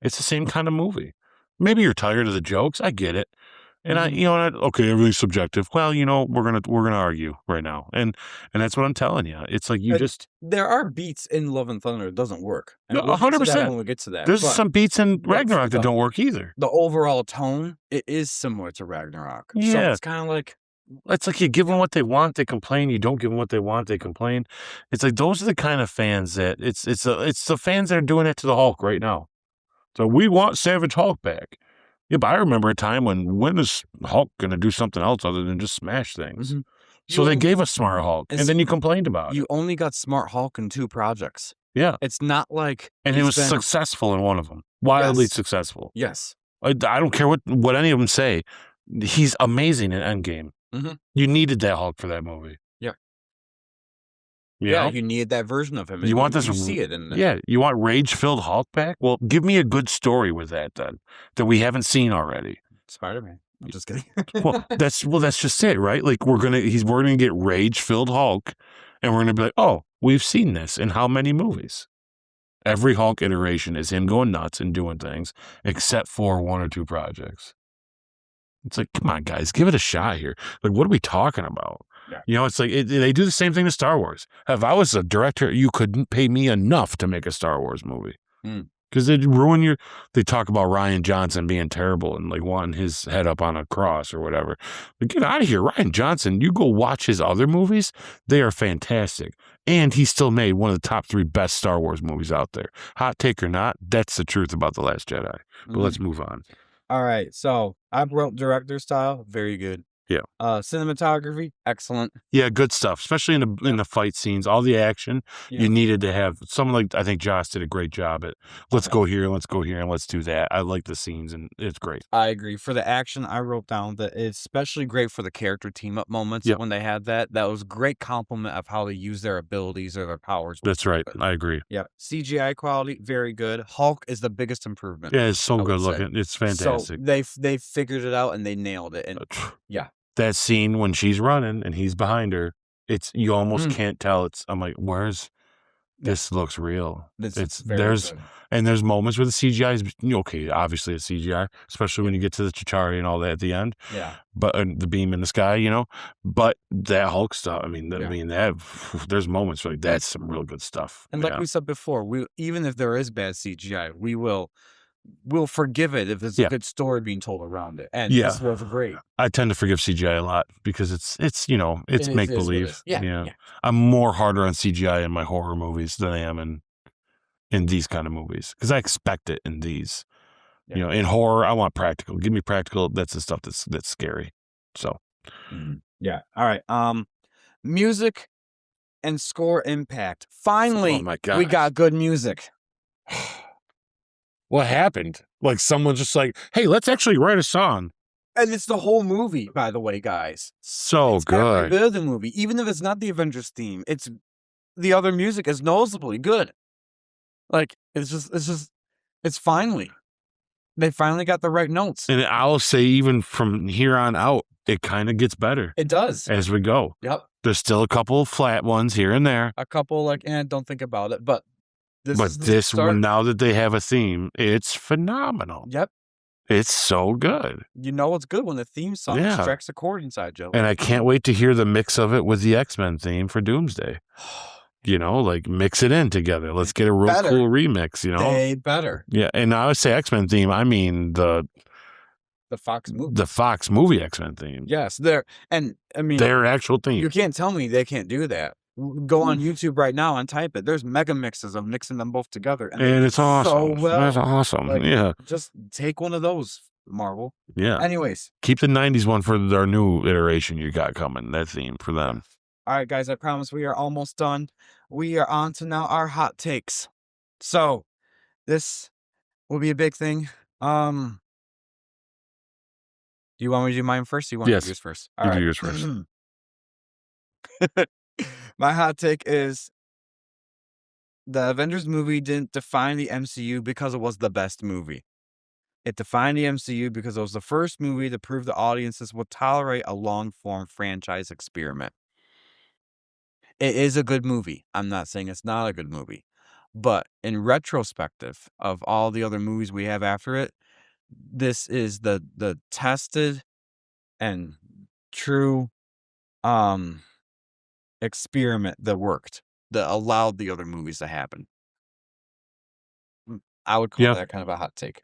It's the same kind of movie. Maybe you're tired of the jokes. I get it. And Mhm. okay, everything's subjective. Well, you know, we're gonna argue right now, and that's what I'm telling you. It's like you And just there are beats in Love and Thunder that doesn't work, and we'll get to that 100%. when we get to that, There's some beats in but for Ragnarok that don't work either. the overall tone, it is similar to Ragnarok, so Yeah, it's kinda like It's like you give them what they want, they complain. You don't give them what they want, they complain. It's like those are the kind of fans that it's the fans that are doing it to the Hulk right now. So we want Savage Hulk back. Yeah, but I remember a time when is Hulk going to do something else other than just smash things? Mhm. So they gave us Smart Hulk, and then you complained about You it. only got Smart Hulk in 2 projects. Yeah, It's not like and he he's was been successful in one of them, wildly Yes. successful. Yes. I don't care what any of them say. He's amazing in Endgame. Mhm. You needed that Hulk for that movie. Yeah. You Yeah, know? you need that version of him, You and want this you see it in it. Yeah, you want rage-filled Hulk back? Well, give me a good story with that then, that we haven't seen already. Spider-Man. I'm just kidding. That's just it, right? Like we're gonna get rage-filled Hulk, and we're gonna be like, oh, we've seen this in how many movies? Every Hulk iteration is him going nuts and doing things, except for 1 or 2 projects. It's like, come on, guys, give it a shot here. Like, what are we talking about? Yeah. You know, it's like they do the same thing to Star Wars. If I was a director, you couldn't pay me enough to make a Star Wars movie because they'd ruin your. They talk about Ryan Johnson being terrible and like wanting his head up on a cross or whatever. But get out of here, Ryan Johnson. You go watch his other movies; they are fantastic, and he still made one of the top 3 best Star Wars movies out there. Hot take or not, that's the truth about The Last Jedi. But let's move on. All right, so I wrote director style, very good. Yeah. Cinematography, excellent. Yeah, good stuff, especially in the fight scenes, all the action. Yeah. You needed to have someone like I think Joss did a great job at let's go here, and let's do that. I like the scenes and it's great. I agree. For the action, I wrote down that it's especially great for the character team up moments Yep. when they had that. That was a great compliment of how they use their abilities or their powers. That's right. I agree. Yeah. CGI quality, very good. Hulk is the biggest improvement. Yeah, it's so I good would say. looking. It's So fantastic. they figured it out and they nailed it. And yeah. That scene when she's running and he's behind her, you almost can't tell. I'm like, where's this looks real. It's very good. And there's moments where the CGI is okay, obviously it's CGI, especially when you get to the Chitauri and all that at the end. Yeah. But the beam in the sky, But that Hulk stuff, that there's moments where like that's some real good stuff. And like we said before, even if there is bad CGI, we'll forgive it if there's a good story being told around it. And this was great. I tend to forgive CGI a lot because it's make believe. Yeah. I'm more harder on CGI in my horror movies than I am in these kind of movies because I expect it in these. Yeah. In horror, I want practical. Give me practical. That's the stuff that's scary. So, yeah. All right. Music and score impact. Finally, oh my God, we got good music. What happened? Like someone's just like, hey, let's actually write a song. And it's the whole movie, by the way, guys. So it's good. Good, the movie, even if it's not the Avengers theme, it's the other music is noticeably good. Like it's finally. They finally got the right notes. And I'll say even from here on out, it kind of gets better. It does. As we go. Yep. There's still a couple flat ones here and there. A couple don't think about it, but this one, now that they have a theme, it's phenomenal. Yep. It's so good. You know it's good when the theme song strikes a chord inside you. And I can't wait to hear the mix of it with the X-Men theme for Doomsday. Like mix it in together. Let's get a real cool remix, They better. Yeah, and I would say X-Men theme, I mean the Fox movie. The Fox movie X-Men theme. Yes, their actual theme. You can't tell me they can't do that. Go on YouTube right now and type it. There's mega mixes of mixing them both together. And it's awesome. So well. That's awesome. Yeah. Just take one of those, Marvel. Yeah. Anyways. Keep the 90s one for their new iteration you got coming. That theme for them. All right, guys, I promise we are almost done. We are on to now our hot takes. So this will be a big thing. Do you want me to do mine first? Or you want to do yours first? All right. Do yours first. My hot take is the Avengers movie didn't define the MCU because it was the best movie. It defined the MCU because it was the first movie to prove the audiences would tolerate a long-form franchise experiment. It is a good movie. I'm not saying it's not a good movie. But in retrospective of all the other movies we have after it, this is the tested and true experiment that worked, that allowed the other movies to happen. I would call that kind of a hot take.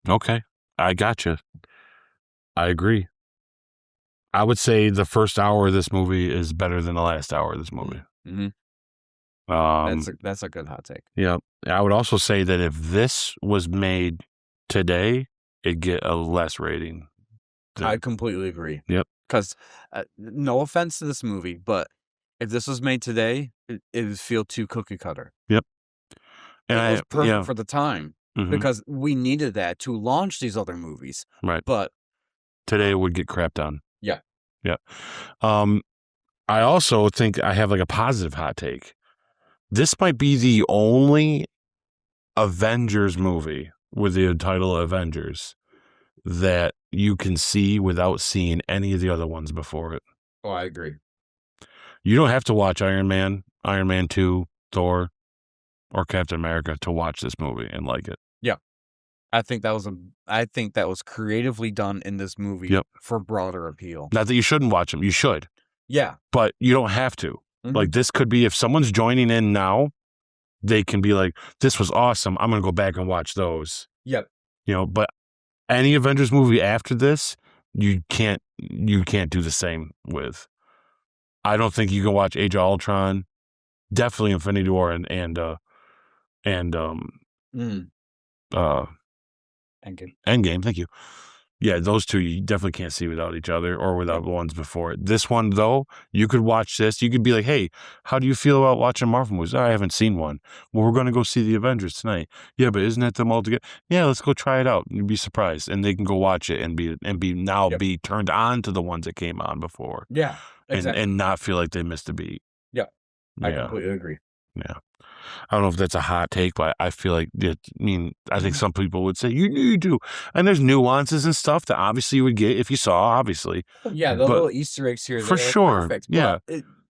Okay. I gotcha. I agree. I would say the first hour of this movie is better than the last hour of this movie. That's a good hot take. Yeah. I would also say that if this was made today, it'd get a less rating. I completely agree. Yep. Because no offense to this movie, but if this was made today, it would feel too cookie cutter. Yep. And it was perfect for the time because we needed that to launch these other movies. Right. But today it would get crapped on. Yeah. Yeah. I also think I have like a positive hot take. This might be the only Avengers movie with the title Avengers that you can see without seeing any of the other ones before it. Oh, I agree. You don't have to watch Iron Man 2, Thor, or Captain America to watch this movie and like it. Yeah. I think that was creatively done in this movie for broader appeal. Not that you shouldn't watch them. You should. Yeah. But you don't have to. Like, this could be, if someone's joining in now, they can be like, this was awesome. I'm going to go back and watch those. Yep. But any Avengers movie after this, you can't do the same with. I don't think you can watch Age of Ultron, definitely Infinity War and Endgame. Thank you. Yeah, those two you definitely can't see without each other or without the ones before it. This one, though, you could watch this. You could be like, hey, how do you feel about watching Marvel movies? I haven't seen one. Well, we're going to go see the Avengers tonight. Yeah, but isn't that the multi? Yeah, let's go try it out. You'd be surprised. And they can go watch it and be turned on to the ones that came on before. Yeah, exactly. And not feel like they missed a beat. Yeah, I completely agree. Yeah. I don't know if that's a hot take, but I feel like I think some people would say you need to. And there's nuances and stuff that obviously you would get if you saw, obviously. Yeah, the little Easter eggs here. For sure. Perfect, yeah.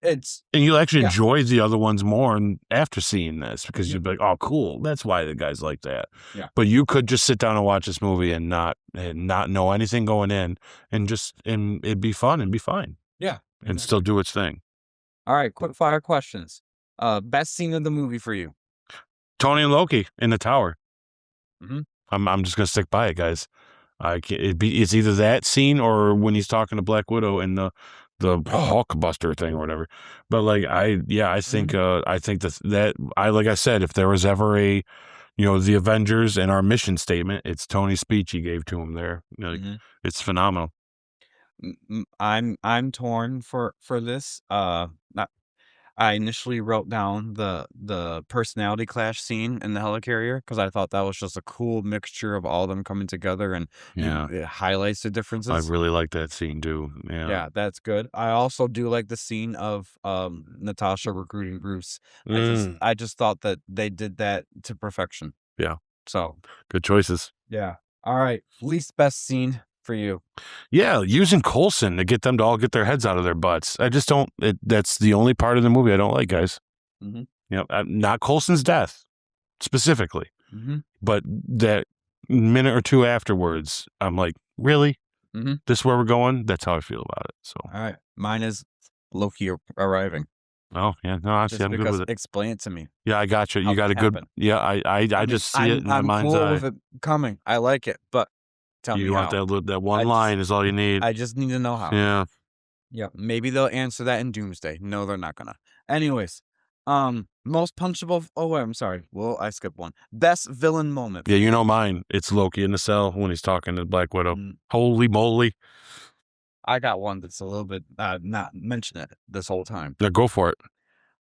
It's and you'll actually enjoy the other ones more after seeing this because you'd be like, oh, cool. That's why the guys like that. Yeah. But you could just sit down and watch this movie and not know anything going in and it'd be fun and be fine. Yeah. And still do its thing. All right. Quick fire questions. Best scene of the movie for you? Tony and Loki in the tower. Mm-hmm. I'm just gonna stick by it, guys. It's either that scene or when he's talking to Black Widow in the Hulkbuster thing or whatever. But like I think that like I said, if there was ever a the Avengers and our mission statement, it's Tony's speech he gave to him there. It's phenomenal. I'm torn for this. I initially wrote down the personality clash scene in the helicarrier because I thought that was just a cool mixture of all of them coming together and it highlights the differences. I really like that scene too. Yeah, that's good. I also do like the scene of Natasha recruiting Bruce. I just thought that they did that to perfection. Yeah. So good choices. Yeah. All right. Least best scene for you? Yeah, using Coulson to get them to all get their heads out of their butts. I just don't. That's the only part of the movie I don't like, guys. Not Coulson's death specifically, but that minute or two afterwards, I'm like, really? This is where we're going? That's how I feel about it. So, all right, mine is Loki arriving. Oh yeah, no, I'm good with it. Explain it to me. Yeah, I got you. You got a good. Yeah, I just see it in my mind's eye. I'm cool with it coming. I like it, but. Tell me you want how. that one line is all you need. I just need to know how. Yeah. Yeah. Maybe they'll answer that in Doomsday. No, they're not gonna. Anyways, most punchable. Oh, wait, I'm sorry. Well, I skipped one. Best villain moment. Yeah, you know mine. It's Loki in the cell when he's talking to Black Widow. Holy moly! I got one that's a little bit not mentioned it this whole time. Yeah, go for it.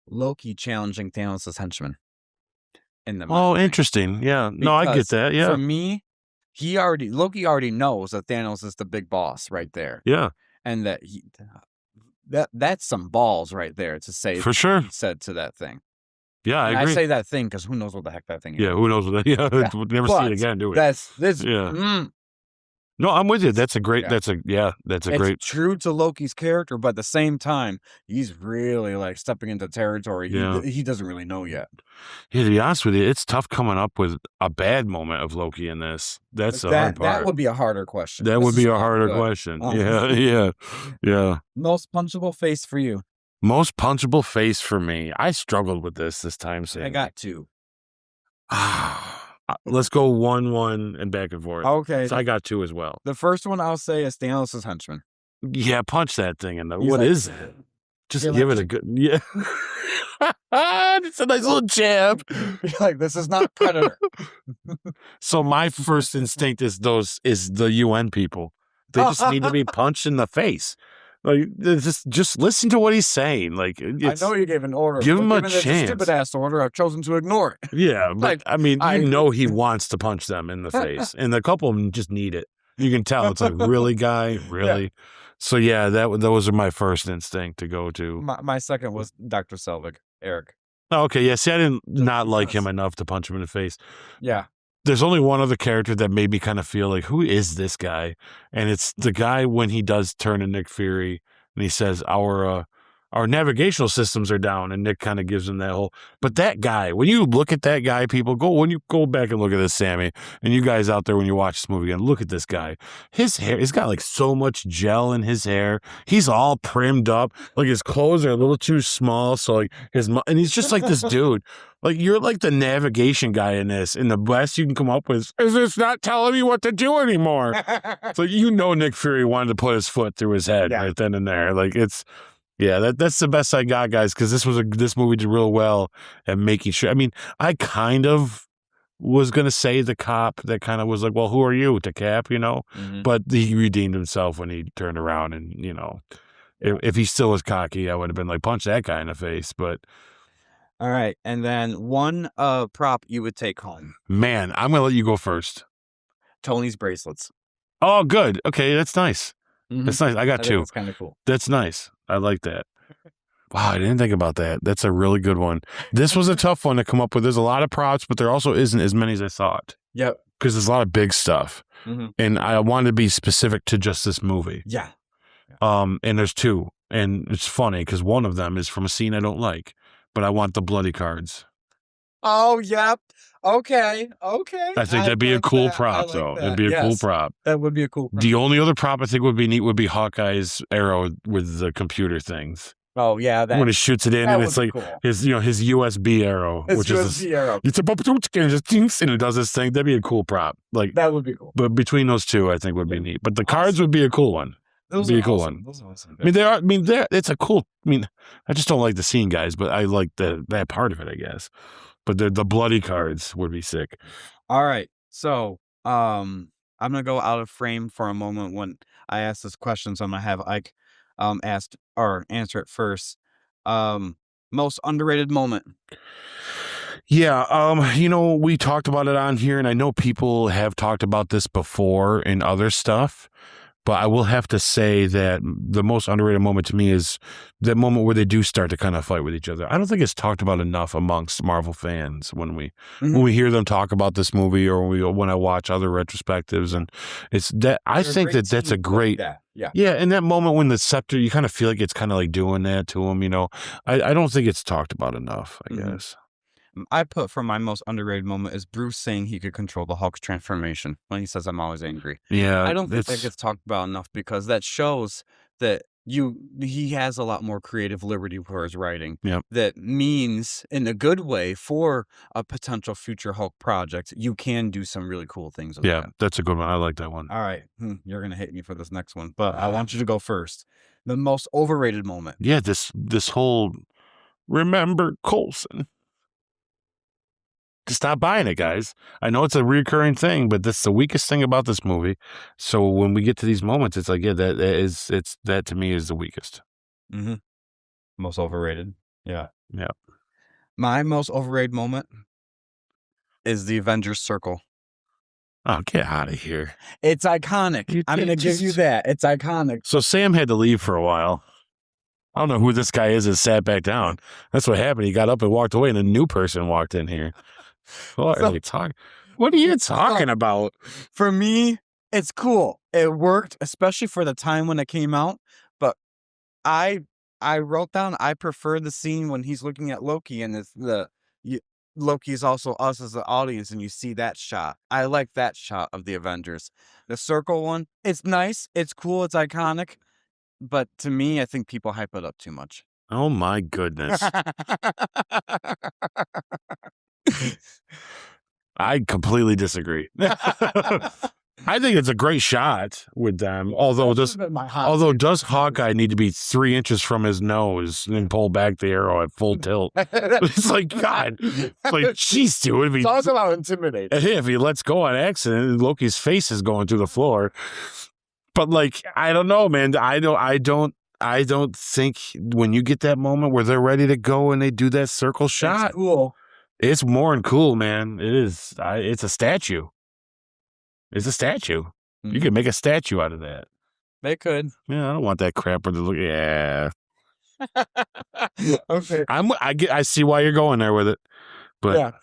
Loki challenging Thanos' henchman. In the interesting. Yeah. No, I get that. Yeah. For me. Loki already knows that Thanos is the big boss right there. Yeah. And that that's some balls right there to say for sure he said to that thing. Yeah, I agree. I say that thing because who knows what the heck that thing is. Yeah, who knows what that we'll never see it again, do we? That's No, I'm with you. That's a great it's great true to Loki's character, but at the same time, he's really like stepping into territory he doesn't really know yet. Yeah, to be honest with you, it's tough coming up with a bad moment of Loki in this. That's the hard part. That would be a harder question. That would be a harder question. Yeah. Most punchable face for you? Most punchable face for me. I struggled with this time. I got two. Let's go 1-1 and back and forth. Okay. So I got two as well. The first one I'll say is Thanos' henchman. Yeah, punch that thing in the. He's What like, is that? Just you're give like- it a good. Yeah. It's a nice little jab. You're like, this is not Predator. So my first instinct is the UN people. They just need to be punched in the face. Like just listen to what he's saying. Like I know you gave an order. give but him a given it's chance. Stupid ass order. I've chosen to ignore it. Yeah, but Like, I mean, I- you know he wants to punch them in the face, and a couple of them just need it. You can tell. It's like, really, guy, really. Yeah. So yeah, those are my first instinct to go to. My second was Dr. Selvig, Eric. Oh, okay, yeah. See, I didn't not like because- him enough to punch him in the face. Yeah. There's only one other character that made me kind of feel like, who is this guy? And it's the guy when he does turn to Nick Fury and he says, our navigational systems are down, and Nick kind of gives him that whole. But that guy, when you look at that guy, when you go back and look at this, Sammy, and you guys out there when you watch this movie again, look at this guy. His hair, he's got like so much gel in his hair. He's all primmed up, like his clothes are a little too small. So like and he's just like this dude. Like, you're like the navigation guy in this, and the best you can come up with is this not telling me what to do anymore. So Nick Fury wanted to put his foot through his head right then and there. Like that's the best I got, guys, because this movie did real well at making sure. I mean, I kind of was gonna say the cop that kind of was like, well, who are you to Cap, Mm-hmm. But he redeemed himself when he turned around, and if he still was cocky, I would have been like, punch that guy in the face. But All right, and then one prop you would take home. man, I'm gonna let you go first. Tony's bracelets. Oh, good. Okay, that's nice. Mhm. That's nice. I got two. That's kind of cool. That's nice. I like that. Wow, I didn't think about that. That's a really good one. This was a tough one to come up with. There's a lot of props, but there also isn't as many as I thought. Yep. Because there's a lot of big stuff. Mhm. And I wanted to be specific to just this movie. Yeah. And there's two. And it's funny because one of them is from a scene I don't like, but I want the bloody cards. Oh, yep. Okay. I think that'd be a cool prop, though. It'd be a cool prop. That would be a cool prop. The only other prop I think would be neat would be Hawkeye's arrow with the computer things. Oh, yeah. When he shoots it in, and it's like cool. his USB arrow, which is arrow. it's a and it just dinks, and it does this thing. That'd be a cool prop. Like That would be cool. but between those two, I think would be neat. But the cards would be a cool one. Those be are a cool awesome. one. Those are awesome. It's a cool. I just don't like the scene, guys. But I like that part of it, I guess. But the bloody cards would be sick. All right. So, I'm gonna go out of frame for a moment when I ask this question. So I'm gonna have Ike, asked or answer it first. Most underrated moment. Yeah. We talked about it on here, and I know people have talked about this before in other stuff. But I will have to say that the most underrated moment to me is that moment where they do start to kind of fight with each other. I don't think it's talked about enough amongst Marvel fans when we hear them talk about this movie, or when I watch other retrospectives, and it's that I think that's a great and that moment when the scepter, you kind of feel like it's kind of like doing that to him. I don't think it's talked about enough, I guess. I put for my most underrated moment is Bruce saying he could control the Hulk's transformation when he says, "I'm always angry." Yeah, I don't think that gets talked about enough because that shows that he has a lot more creative liberty for his writing. Yep. That means in a good way for a potential future Hulk project, you can do some really cool things with that. That's a good one. I like that one. All right. You're going to hate me for this next one, but I want you to go first. The most overrated moment. Yeah, this whole remember Coulson. Just stop buying it, guys. I know it's a recurring thing, but that's the weakest thing about this movie. So when we get to these moments, it's like, yeah, that to me is the weakest. Mm-hmm. Most overrated. Yeah. Yeah. My most overrated moment is the Avengers Circle. Oh, get out of here. It's iconic. I'm going to give you that. It's iconic. So Sam had to leave for a while. I don't know who this guy is and sat back down. That's what happened. He got up and walked away, and a new person walked in here. What are you talking about? For me, it's cool. It worked, especially for the time when it came out. But I wrote down I prefer the scene when he's looking at Loki, and it's Loki's also us as the audience, and you see that shot. I like that shot of the Avengers. The circle one, it's nice, it's cool, it's iconic. But to me, I think people hype it up too much. Oh my goodness. I completely disagree. I think it's a great shot with them. Yeah, Does Hawkeye need to be 3 inches from his nose and pull back the arrow at full tilt? It's like, God, it's like, jeez, dude. Talk about intimidating. If he lets go on accident, Loki's face is going through the floor. But like, I don't know, man. I don't think when you get that moment where they're ready to go and they do that circle shot, It's cool. It's more than cool, man. It is. It's a statue. It's a statue. You could make a statue out of that. They could. Yeah, I don't want that crap. Yeah. Okay. I see why you're going there with it. But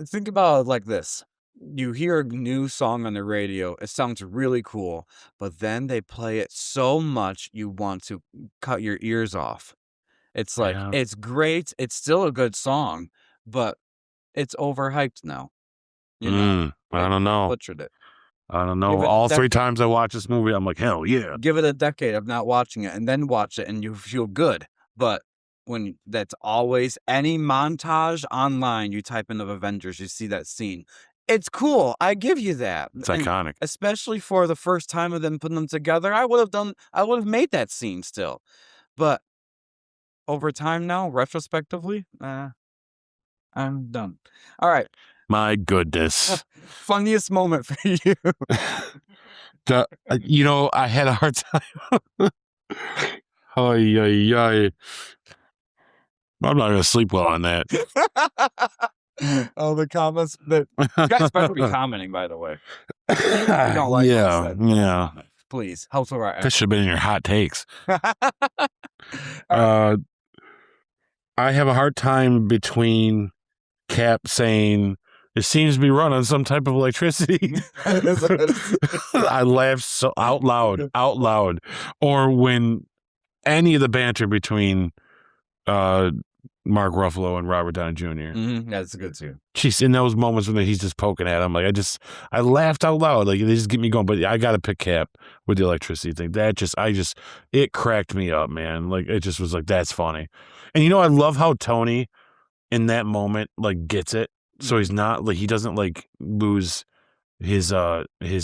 think about it like this. You hear a new song on the radio, it sounds really cool, but then they play it so much you want to cut your ears off. It's like, it's great, it's still a good song, but it's overhyped now. You know? I don't know. Butchered it. I don't know. All 3 times I watch this movie, I'm like, hell yeah. Give it a decade of not watching it and then watch it and you feel good. But when that's always any montage online, you type in of Avengers, you see that scene. It's cool. I give you that. It's iconic. Especially for the first time of them putting them together. I would have made that scene still. But over time now, retrospectively, I'm done. All right. My goodness. Funniest moment for you. I had a hard time. I'm not going to sleep well on that. Oh, the comments that you guys better be commenting, by the way. You don't like yeah. Please help our This should have been in your hot takes. I have a hard time between Cap saying it seems to be run on some type of electricity. I laughed so out loud. Or when any of the banter between Mark Ruffalo and Robert Downey Jr. That's good too. Jeez, in those moments when he's just poking at him, like I laughed out loud. Like they just get me going. But I got to pick Cap with the electricity thing. It cracked me up, man. Like it just was like, that's funny. And I love how Tony in that moment like gets it. So he's not like, he doesn't like lose his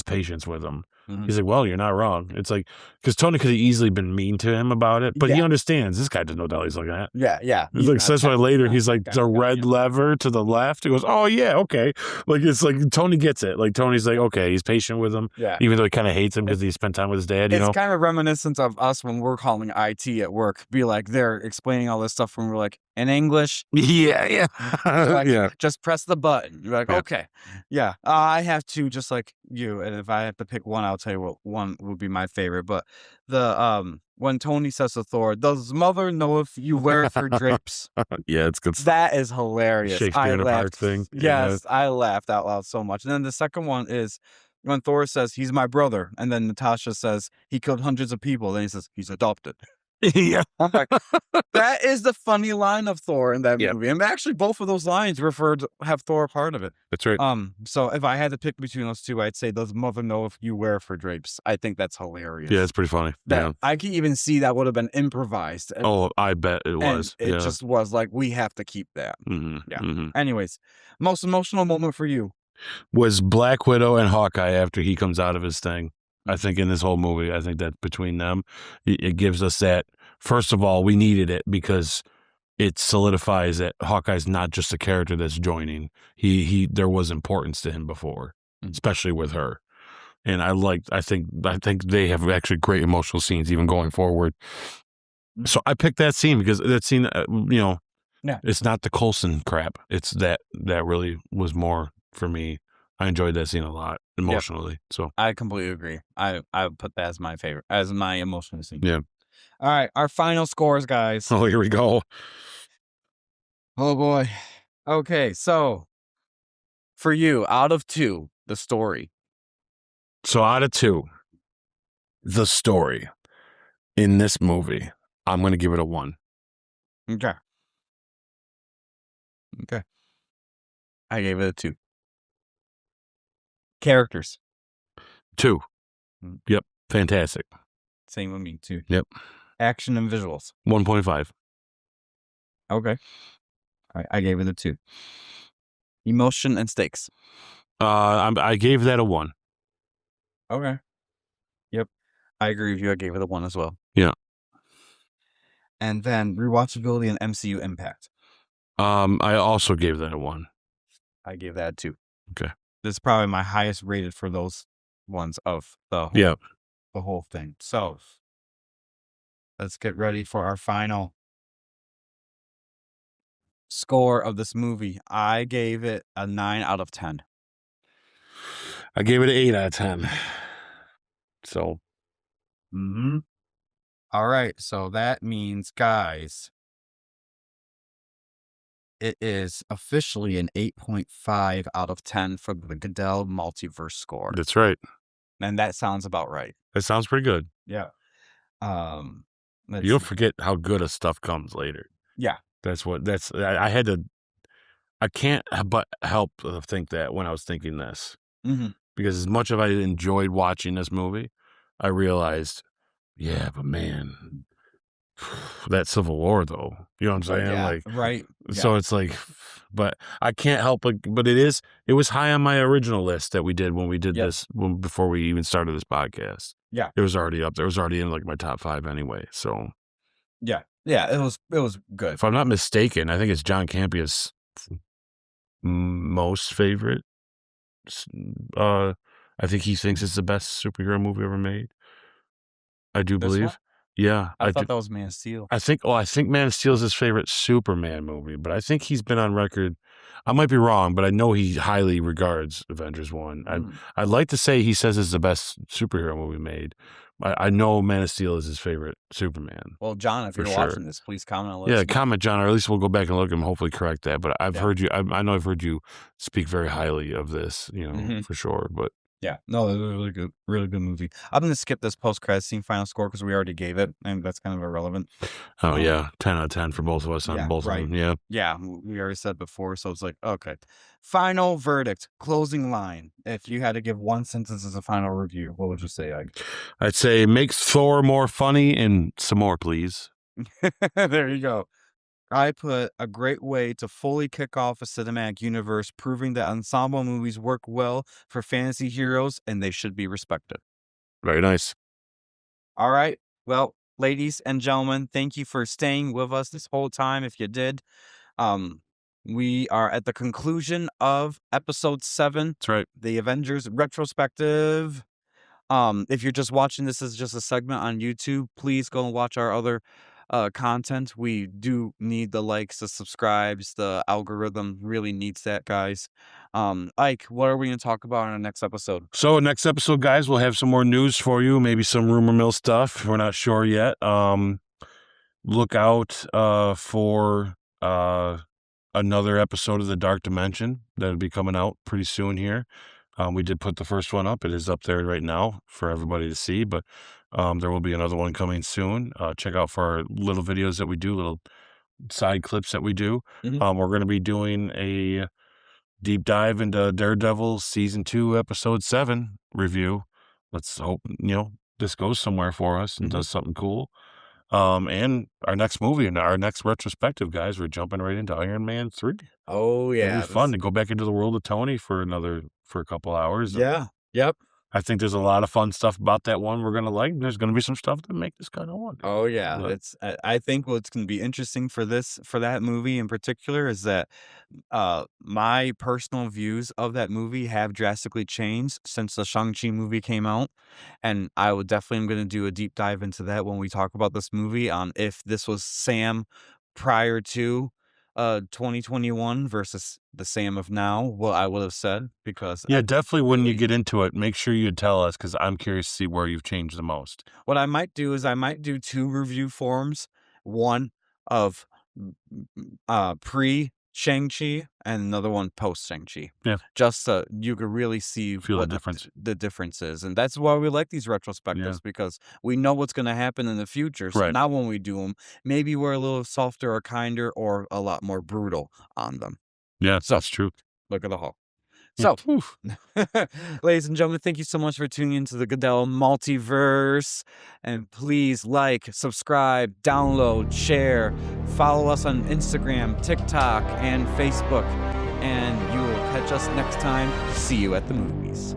patience with him. He's like, well, you're not wrong. It's like, because Tony could have easily been mean to him about it, but he understands this guy doesn't know what he's looking at. Yeah. It's like, so that's why later he's like, the red lever to the left. He goes, oh yeah, okay. Like, it's like Tony gets it. Like Tony's like, okay, he's patient with him. Yeah. Even though he kind of hates him because he spent time with his dad, It's kind of reminiscent of us when we're calling IT at work. Be like, they're explaining all this stuff when we're like, in English? Yeah. Like, just press the button. You're like, okay. Yeah. I have to, just like you. And if I have to pick one, I'll tell you what one would be my favorite. But the when Tony says to Thor, does mother know if you wear her drapes? Yeah, it's good. That is hilarious. Shakespeare in a Park thing. Yes, I laughed out loud so much. And then the second one is when Thor says, he's my brother. And then Natasha says, he killed hundreds of people. Then he says, he's adopted. Yeah. I'm like, that is the funny line of Thor in that movie. And actually, both of those lines have Thor a part of it. That's right. So if I had to pick between those two, I'd say, does mother know if you wear her drapes? I think that's hilarious. Yeah, it's pretty funny. I can even see that would have been improvised. Oh, I bet it was. It just was like, we have to keep that. Anyways, most emotional moment for you was Black Widow and Hawkeye after he comes out of his thing. I think in this whole movie, I think that between them, it gives us that. First of all, we needed it because it solidifies that Hawkeye's not just a character that's joining. There was importance to him before, especially with her. And I think they have actually great emotional scenes even going forward. So I picked that scene because that scene, it's not the Coulson crap. It's that really was more for me. I enjoyed that scene a lot emotionally. So I completely agree. I would put that as my favorite, as my emotional scene. Yeah. All right, our final scores, guys. Oh, here we go. Oh boy. Okay, so for you, out of 2, the story. So out of 2, the story in this movie, I'm going to give it a 1. Okay. I gave it a 2. Characters. 2. Yep. Fantastic. Same with me, 2. Yep. Action and visuals. 1.5. Okay. I gave it a 2. Emotion and stakes. I gave that a 1. Okay. Yep. I agree with you. I gave it a 1 as well. Yeah. And then rewatchability and MCU impact. I also gave that a 1. I gave that a 2. Okay. This is probably my highest rated for those ones of the whole thing. So let's get ready for our final score of this movie. I gave it a 9 out of 10. I gave it an 8 out of 10. So. All right. So that means, guys, it is officially an 8.5 out of 10 for the Goodell Multiverse score. That's right. And that sounds about right. That sounds pretty good. Yeah. You don't forget how good of stuff comes later. Yeah. I can't but help think that when I was thinking this. Because as much as I enjoyed watching this movie, I realized, yeah, but man, that Civil War though, you know what I'm saying? Yeah, like, right. So it's like, but I can't help but it was high on my original list that we did when we did this before we even started this podcast. Yeah, it was already up there. It was already in like my top 5 anyway. So yeah, it was good. If I'm not mistaken, I think it's John Campia's most favorite. I think he thinks it's the best superhero movie ever made. I do believe. Yeah. I thought that was Man of Steel. I think Man of Steel is his favorite Superman movie, but I think he's been on record. I might be wrong, but I know he highly regards Avengers 1. I'd like to say he says it's the best superhero movie made. I know Man of Steel is his favorite Superman. Well, John, if you're watching this, please comment on Yeah, comment, John, or at least we'll go back and look and hopefully correct that. But I've heard you. I know I've heard you speak very highly of this, for sure. But yeah, no, it was really good movie. I'm gonna skip this post-credit scene final score because we already gave it, and that's kind of irrelevant. Oh yeah, 10 out of 10 for both of us on both of them. Yeah, yeah, we already said before, so it's like okay. Final verdict, closing line. If you had to give one sentence as a final review, what would you say, Ike? I'd say make Thor more funny and some more, please. There you go. I put a great way to fully kick off a cinematic universe, proving that ensemble movies work well for fantasy heroes and they should be respected. Very nice. All right. Well, ladies and gentlemen, thank you for staying with us this whole time. If you did, we are at the conclusion of episode 7. That's right. The Avengers Retrospective. If you're just watching this as just a segment on YouTube, please go and watch our other content. We do need the likes, the subscribes, the algorithm really needs that, guys. Ike, what are we going to talk about in our next episode? So next episode, guys, we'll have some more news for you, maybe some rumor mill stuff. We're not sure yet. Look out for another episode of The Dark Dimension that'll be coming out pretty soon here. We did put the first one up. It is up there right now for everybody to see, but there will be another one coming soon. Check out for our little videos that we do, little side clips that we do. We're going to be doing a deep dive into Daredevil Season 2, Episode 7 review. Let's hope, this goes somewhere for us and does something cool. And our next movie and our next retrospective, guys, we're jumping right into Iron Man 3. Oh, yeah. It'll be fun to go back into the world of Tony for a couple hours. Yeah. Yep. I think there's a lot of fun stuff about that one we're going to like. There's going to be some stuff that make this kind of wonder. Oh, yeah. But I think what's going to be interesting for that movie in particular is that my personal views of that movie have drastically changed since the Shang-Chi movie came out. And I would definitely am going to do a deep dive into that when we talk about this movie on if this was Sam prior to 2021 versus the Sam of now, what I would have said, because definitely when you get into it, make sure you tell us, because I'm curious to see where you've changed the most. What I might do is I might do 2 review forms, one of pre Shang-Chi and another one post Shang-Chi. Yeah, just so you could really see what the difference is, and that's why we like these retrospectives, because we know what's going to happen in the future. So now when we do them, maybe we're a little softer or kinder or a lot more brutal on them. Yeah, that's true. Look at the whole. So, ladies and gentlemen, thank you so much for tuning into the Goodell Multiverse. And please like, subscribe, download, share, follow us on Instagram, TikTok, and Facebook. And you will catch us next time. See you at the movies.